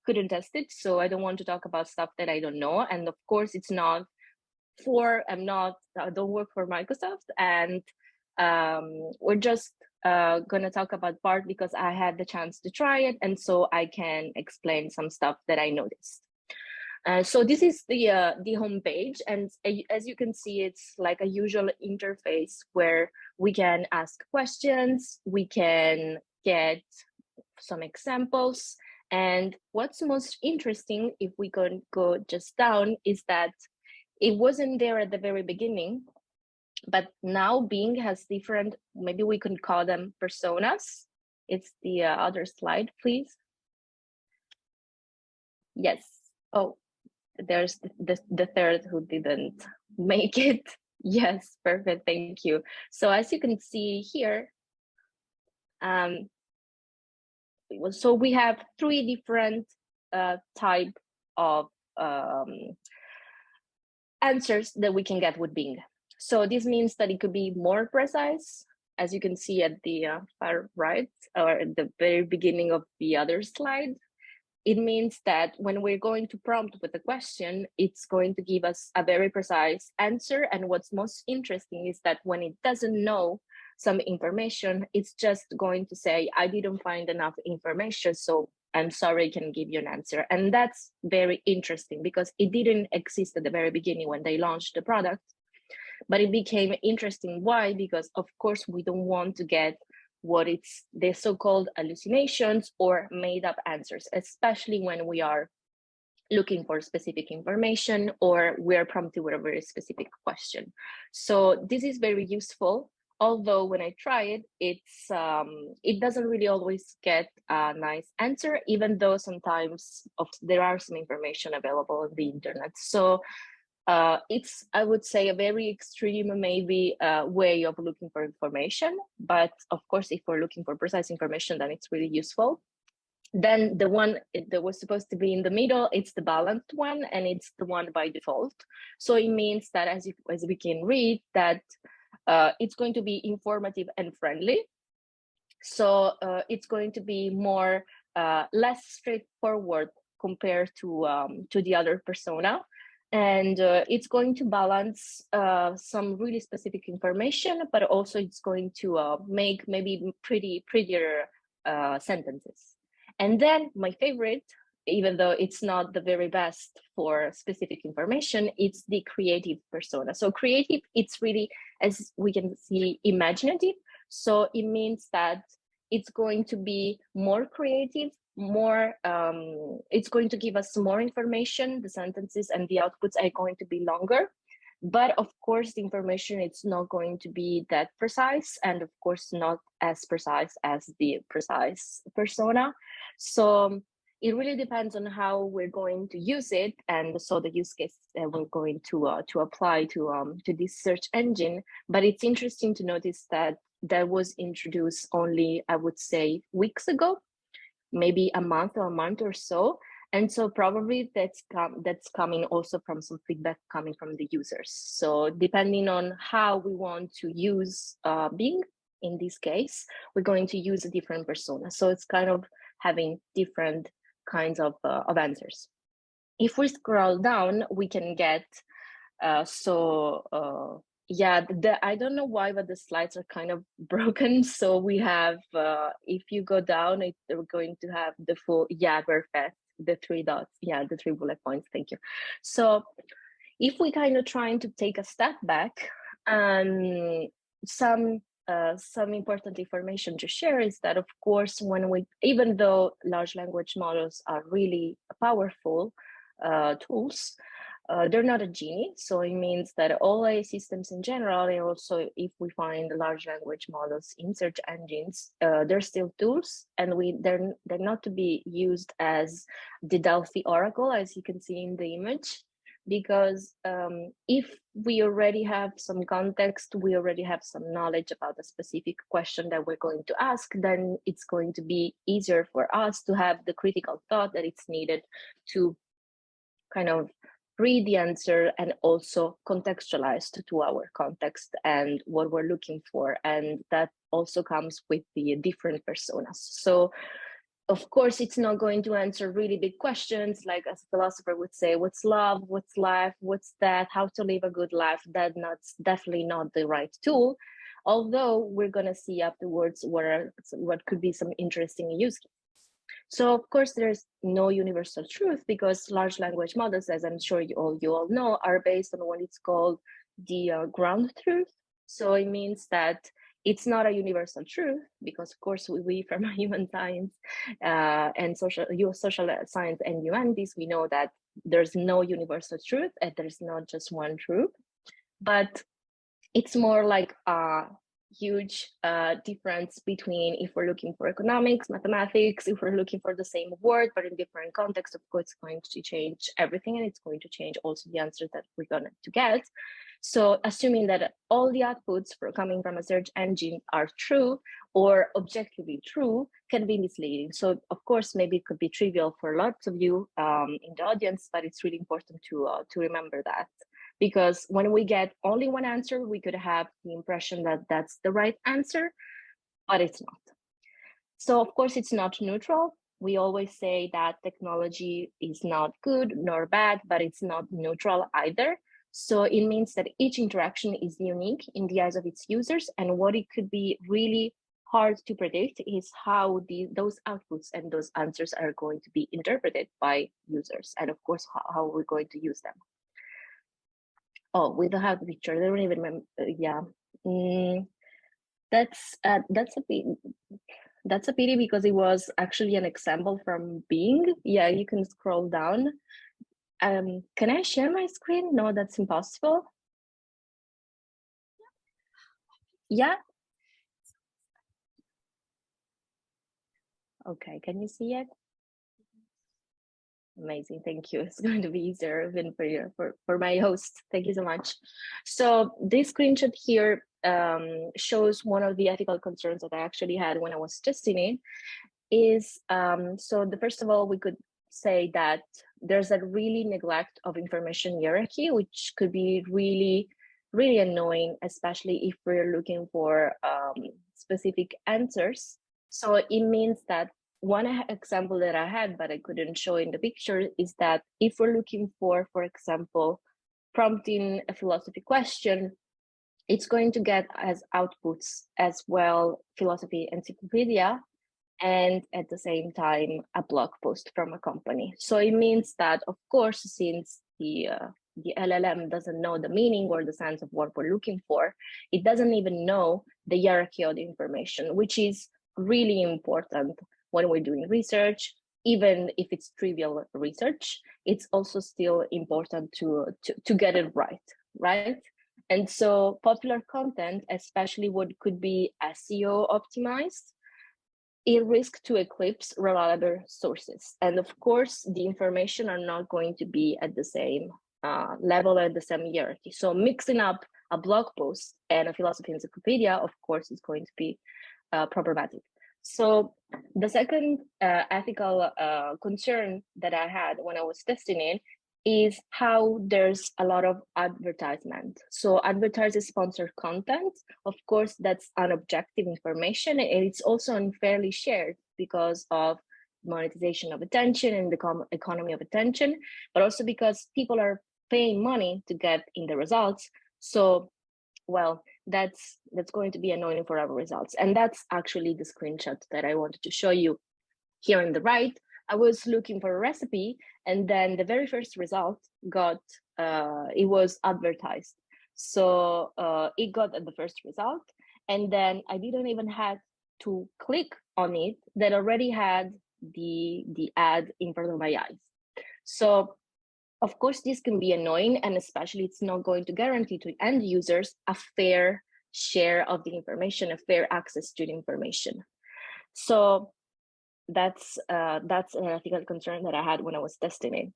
couldn't test it, so I don't want to talk about stuff that I don't know. And of course, it's not for, I don't work for Microsoft, and we're just gonna talk about BART because I had the chance to try it, and so I can explain some stuff that I noticed. So this is the home page, and as you can see, it's like a usual interface where we can ask questions, we can get some examples, and what's most interesting, if we can go just down, is that it wasn't there at the very beginning, but now Bing has different, maybe we can call them personas. It's the other slide, please. Yes. Oh, there's the third who didn't make it. Yes, perfect, thank you. So as you can see here, so we have three different type of answers that we can get with Bing. So this means that it could be more precise, as you can see at the far right, or at the very beginning of the other slide. It means that when we're going to prompt with a question, it's going to give us a very precise answer. And what's most interesting is that when it doesn't know some information, it's just going to say, I didn't find enough information, so I'm sorry, I can give you an answer. And that's very interesting because it didn't exist at the very beginning when they launched the product, but it became interesting. Why? Because of course we don't want to get what it's the so-called hallucinations or made up answers, especially when we are looking for specific information or we are prompted with a very specific question. So this is very useful. Although when I try it, it doesn't really always get a nice answer, even though sometimes there are some information available on the internet. So it's, I would say, a very extreme maybe way of looking for information. But of course, if we're looking for precise information, then it's really useful. Then the one that was supposed to be in the middle, it's the balanced one, and it's the one by default. So it means that as we can read that it's going to be informative and friendly. So it's going to be more less straightforward compared to the other persona. And it's going to balance some really specific information, but also it's going to make maybe prettier sentences. And then my favorite, even though it's not the very best for specific information, it's the creative persona. So creative, it's really, as we can see, imaginative. So it means that it's going to be more creative, more, it's going to give us more information, the sentences and the outputs are going to be longer. But of course, the information, it's not going to be that precise, and of course not as precise as the precise persona. So it really depends on how we're going to use it, and so the use case that we're going to apply to this search engine. But it's interesting to notice that that was introduced only, I would say, weeks ago, maybe a month or so. And so probably that's coming also from some feedback coming from the users. So depending on how we want to use Bing, in this case, we're going to use a different persona. So it's kind of having different kinds of answers. If we scroll down, we can get, yeah, I don't know why, but the slides are kind of broken. So we have, if you go down, we're going to have the full, yeah, perfect. The three dots, yeah, the 3 bullet points, thank you. So if we kind of trying to take a step back, some some important information to share is that, of course, even though large language models are really powerful tools, they're not a genie. So it means that all AI systems in general, and also if we find large language models in search engines, they're still tools, and they're not to be used as the Delphi Oracle, as you can see in the image. Because if we already have some context, we already have some knowledge about the specific question that we're going to ask, then it's going to be easier for us to have the critical thought that it's needed to kind of read the answer and also contextualize to our context and what we're looking for. And that also comes with the different personas. So of course, it's not going to answer really big questions, like as a philosopher would say, what's love, what's life, what's that, how to live a good life. That's definitely not the right tool. Although we're going to see afterwards what could be some interesting use cases. So of course, there's no universal truth, because large language models, as I'm sure you all know, are based on what it's called the ground truth. So it means that it's not a universal truth, because of course we from human science and social science and humanities, we know that there's no universal truth and there's not just one truth, but it's more like a huge difference between if we're looking for economics, mathematics, if we're looking for the same word, but in different contexts. Of course, it's going to change everything, and it's going to change also the answers that we're going to get. So assuming that all the outputs coming from a search engine are true or objectively true can be misleading. So of course, maybe it could be trivial for lots of you in the audience, but it's really important to remember that. Because when we get only one answer, we could have the impression that that's the right answer, but it's not. So of course, it's not neutral. We always say that technology is not good nor bad, but it's not neutral either. So it means that each interaction is unique in the eyes of its users, and what it could be really hard to predict is how those outputs and those answers are going to be interpreted by users, and of course, how we're going to use them. Oh, we don't have the picture. They don't even remember. Yeah, that's a pity because it was actually an example from Bing. Yeah, you can scroll down. Can I share my screen? No, that's impossible. Yeah. Okay, can you see it? Amazing, thank you. It's going to be easier even for my host. Thank you so much. So this screenshot here shows one of the ethical concerns that I actually had when I was testing it. Is so first of all, we could say that there's a really neglect of information hierarchy, which could be really, really annoying, especially if we're looking for specific answers. So it means that one example that I had, but I couldn't show in the picture, is that if we're looking for example, prompting a philosophy question, it's going to get as outputs as well philosophy encyclopedia, and at the same time a blog post from a company. So it means that, of course, since the LLM doesn't know the meaning or the sense of what we're looking for, it doesn't even know the hierarchy of the information, which is really important when we're doing research. Even if it's trivial research, it's also still important to get it right? And so popular content, especially what could be SEO optimized, it risks to eclipse reliable sources. And of course, the information are not going to be at the same level, at the same hierarchy. So mixing up a blog post and a philosophy encyclopedia, of course, is going to be problematic. So the second ethical concern that I had when I was testing it is how there's a lot of advertisement. So advertisers sponsor content. Of course, that's unobjective information, and it's also unfairly shared because of monetization of attention and the economy of attention, but also because people are paying money to get in the results. So, well, that's going to be annoying for our results. And that's actually the screenshot that I wanted to show you here on the right. I was looking for a recipe, and then the very first result got, it was advertised. So it got the first result, And then I didn't even have to click on it, that already had the ad in front of my eyes. So of course, this can be annoying, and especially it's not going to guarantee to end users a fair share of the information, a fair access to the information. So that's an ethical concern that I had when I was testing it.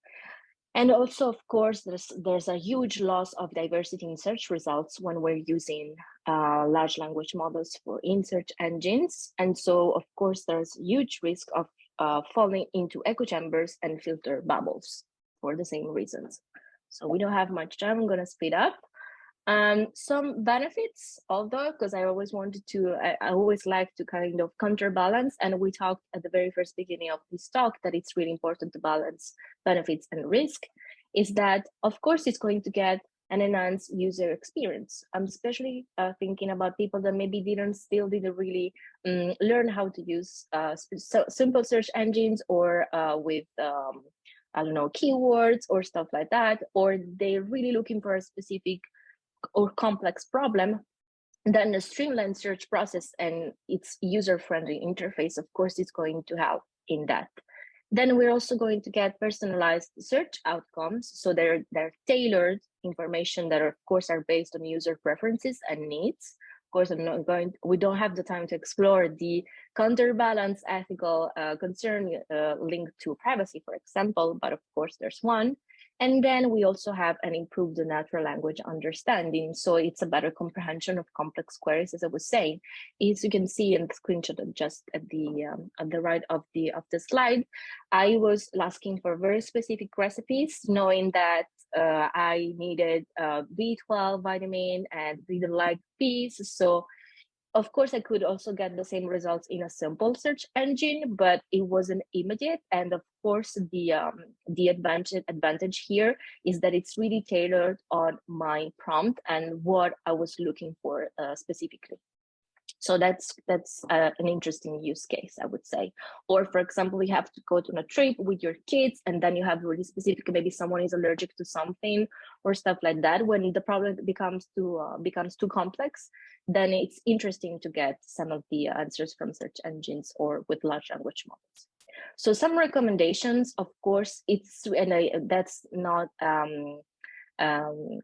And also, of course, there's a huge loss of diversity in search results when we're using large language models in search engines. And so, of course, there's huge risk of falling into echo chambers and filter bubbles for the same reasons. So we don't have much time. I'm going to speed up. Some benefits, although, because I always wanted to, I always like to kind of counterbalance, and we talked at the very first beginning of this talk that it's really important to balance benefits and risk, is that, of course, it's going to get an enhanced user experience. I'm especially thinking about people that maybe didn't really learn how to use simple search engines, or with I don't know, keywords or stuff like that, or they're really looking for a specific or complex problem. Then the streamlined search process and its user-friendly interface, of course, is going to help in that. Then we're also going to get personalized search outcomes. So they're tailored information that, of course, are based on user preferences and needs. Of course, we don't have the time to explore the counterbalance ethical concern linked to privacy, for example, but of course there's one. And then we also have an improved natural language understanding. So it's a better comprehension of complex queries, as I was saying. As you can see in the screenshot just at the right of the slide, I was asking for very specific recipes, knowing that I needed B12 vitamin and didn't like peas. So of course, I could also get the same results in a simple search engine, but it wasn't immediate. And of course, the advantage here is that it's really tailored on my prompt and what I was looking for specifically. So that's an interesting use case, I would say. Or for example, you have to go on a trip with your kids, and then you have really specific, maybe someone is allergic to something or stuff like that. When the problem becomes too complex, then it's interesting to get some of the answers from search engines or with large language models. So some recommendations, of course, that's not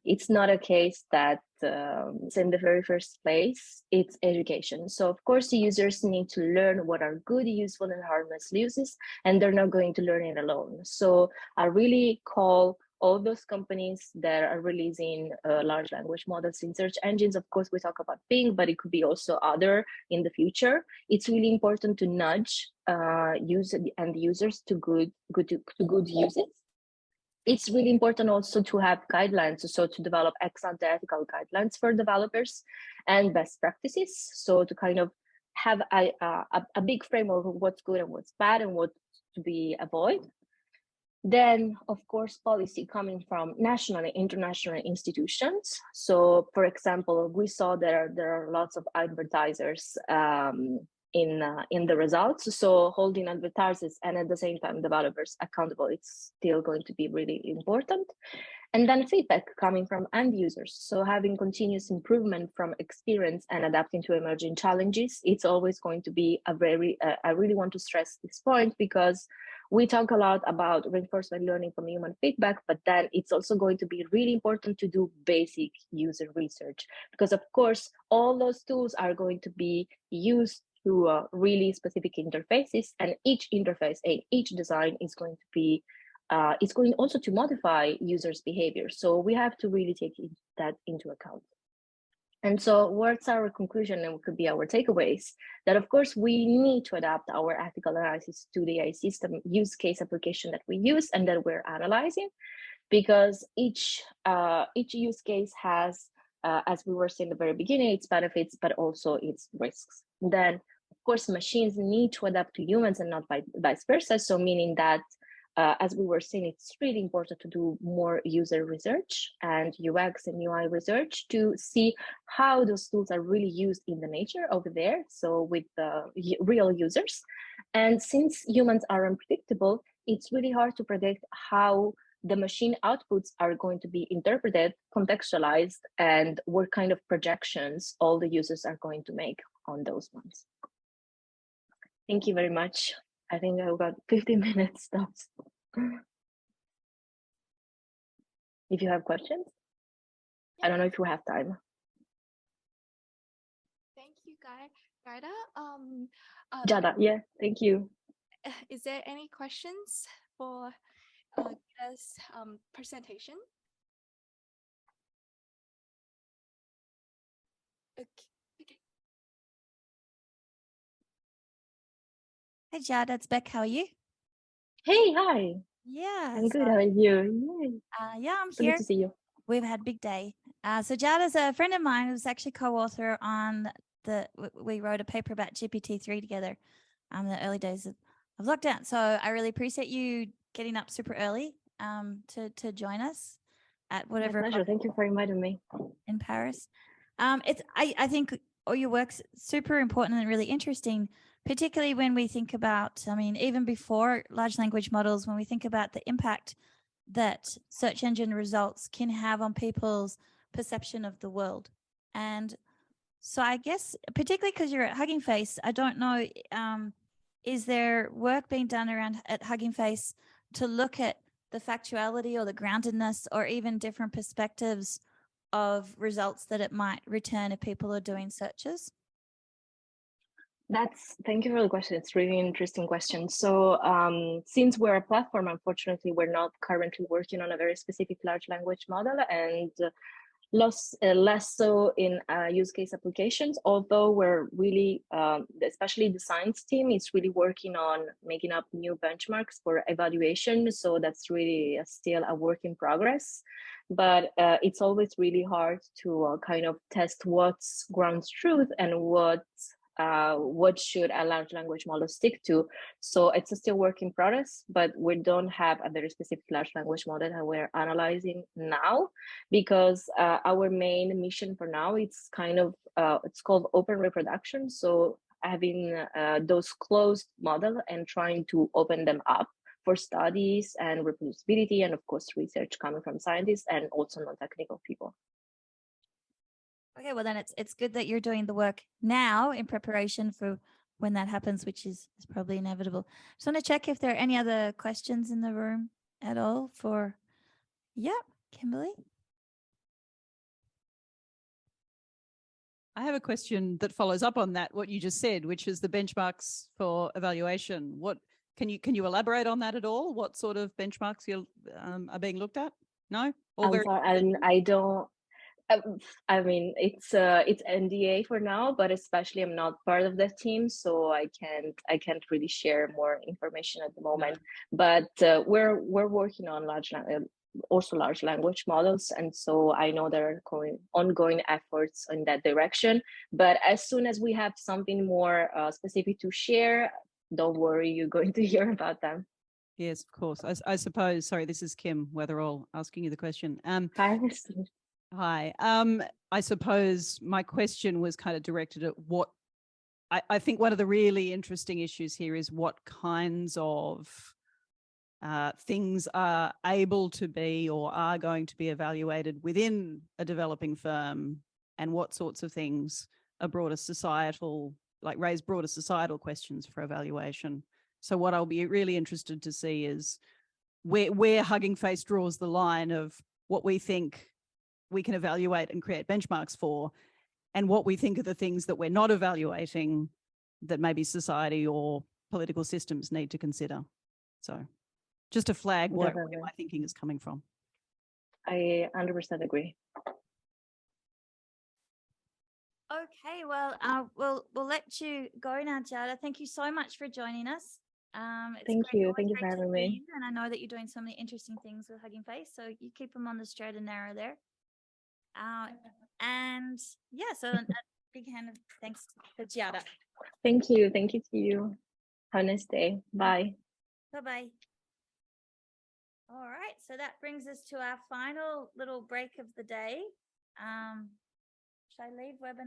it's not a case that it's in the very first place, it's education. So of course, the users need to learn what are good, useful, and harmless uses, and they're not going to learn it alone. So I really call all those companies that are releasing large language models in search engines. Of course, we talk about Bing, but it could be also other in the future. It's really important to nudge end users to good uses. It's really important also to have guidelines, so to develop ex-ante ethical guidelines for developers and best practices. So to kind of have a big framework of what's good and what's bad and what to be avoided. Then, of course, policy coming from national and international institutions. So, for example, we saw there are lots of advertisers in the results. So holding advertisers and at the same time developers accountable, it's still going to be really important. And then feedback coming from end users. So having continuous improvement from experience and adapting to emerging challenges, it's always going to be a very, I really want to stress this point, because we talk a lot about reinforcement learning from human feedback, but then it's also going to be really important to do basic user research, because of course, all those tools are going to be used through really specific interfaces, and each interface and each design is going to be it's going also to modify users' behavior. So we have to really take that into account. And so what's our conclusion, and what could be our takeaways? That of course we need to adapt our ethical analysis to the AI system use case application that we use and that we're analyzing, because each use case has, as we were saying at the very beginning, its benefits, but also its risks. Then of course machines need to adapt to humans and not vice versa. So meaning that as we were saying, it's really important to do more user research and UX and UI research to see how those tools are really used in the nature over there, so with real users. And since humans are unpredictable, it's really hard to predict how the machine outputs are going to be interpreted, contextualized, and what kind of projections all the users are going to make on those ones. Thank you very much. I think I've got 15 minutes tops. If you have questions, I don't know if we have time. Thank you, Gaida. Jada, yeah, thank you. Is there any questions for this presentation? Okay. Hey, Jada, it's Beck. How are you? Hey, hi. Yeah. I'm good. How are you? Yay. Yeah, I'm So here. good to see you. We've had a big day. So Jada's a friend of mine who's actually co-author on we wrote a paper about GPT-3 together in the early days of lockdown. So I really appreciate you getting up super early to join us at whatever. My pleasure. Thank you for inviting me. In Paris. I think all your work's super important and really interesting, particularly when we think about, I mean, even before large language models, when we think about the impact that search engine results can have on people's perception of the world. And so I guess, particularly because you're at Hugging Face, I don't know, is there work being done around at Hugging Face to look at the factuality or the groundedness or even different perspectives of results that it might return if people are doing searches? Thank you for the question. It's really an interesting question. So since we're a platform, unfortunately, we're not currently working on a very specific large language model and less so in use case applications, although we're really, especially the science team is really working on making up new benchmarks for evaluation. So that's really still a work in progress. But it's always really hard to kind of test what's ground truth and what should a large language model stick to. So it's a still work in progress, but we don't have a very specific large language model that we're analyzing now, because our main mission for now, it's kind of, it's called open reproduction. So having those closed model and trying to open them up for studies and reproducibility, and of course, research coming from scientists and also non-technical people. Okay, well then it's good that you're doing the work now in preparation for when that happens, which is probably inevitable. Just want to check if there are any other questions in the room at all for, yeah, Kimberly. I have a question that follows up on that, what you just said, which is the benchmarks for evaluation. What can you elaborate on that at all? What sort of benchmarks are being looked at? No? I don't. I mean, it's NDA for now, but especially I'm not part of the team, so I can't really share more information at the moment. No. But we're working on large language models, and so I know there are ongoing efforts in that direction. But as soon as we have something more specific to share, don't worry, you're going to hear about them. Yes, of course. I suppose. Sorry, this is Kim Weatherall asking you the question. Hi. I suppose my question was kind of directed at what I think one of the really interesting issues here is what kinds of things are able to be or are going to be evaluated within a developing firm, and what sorts of things are broader societal, like raise broader societal questions for evaluation. So what I'll be really interested to see is where Hugging Face draws the line of what we think we can evaluate and create benchmarks for, and what we think are the things that we're not evaluating that maybe society or political systems need to consider. So just to flag where my thinking is coming from. I 100% agree. Okay, well, we'll let you go now, Jada. Thank you so much for joining us. Thank you for having me. And I know that you're doing so many interesting things with Hugging Face, so you keep them on the straight and narrow there. And yeah, so a big hand of thanks to Jada. Thank you to you. Have a nice day. Bye. Bye-bye. All right, so that brings us to our final little break of the day. Should I leave webinar?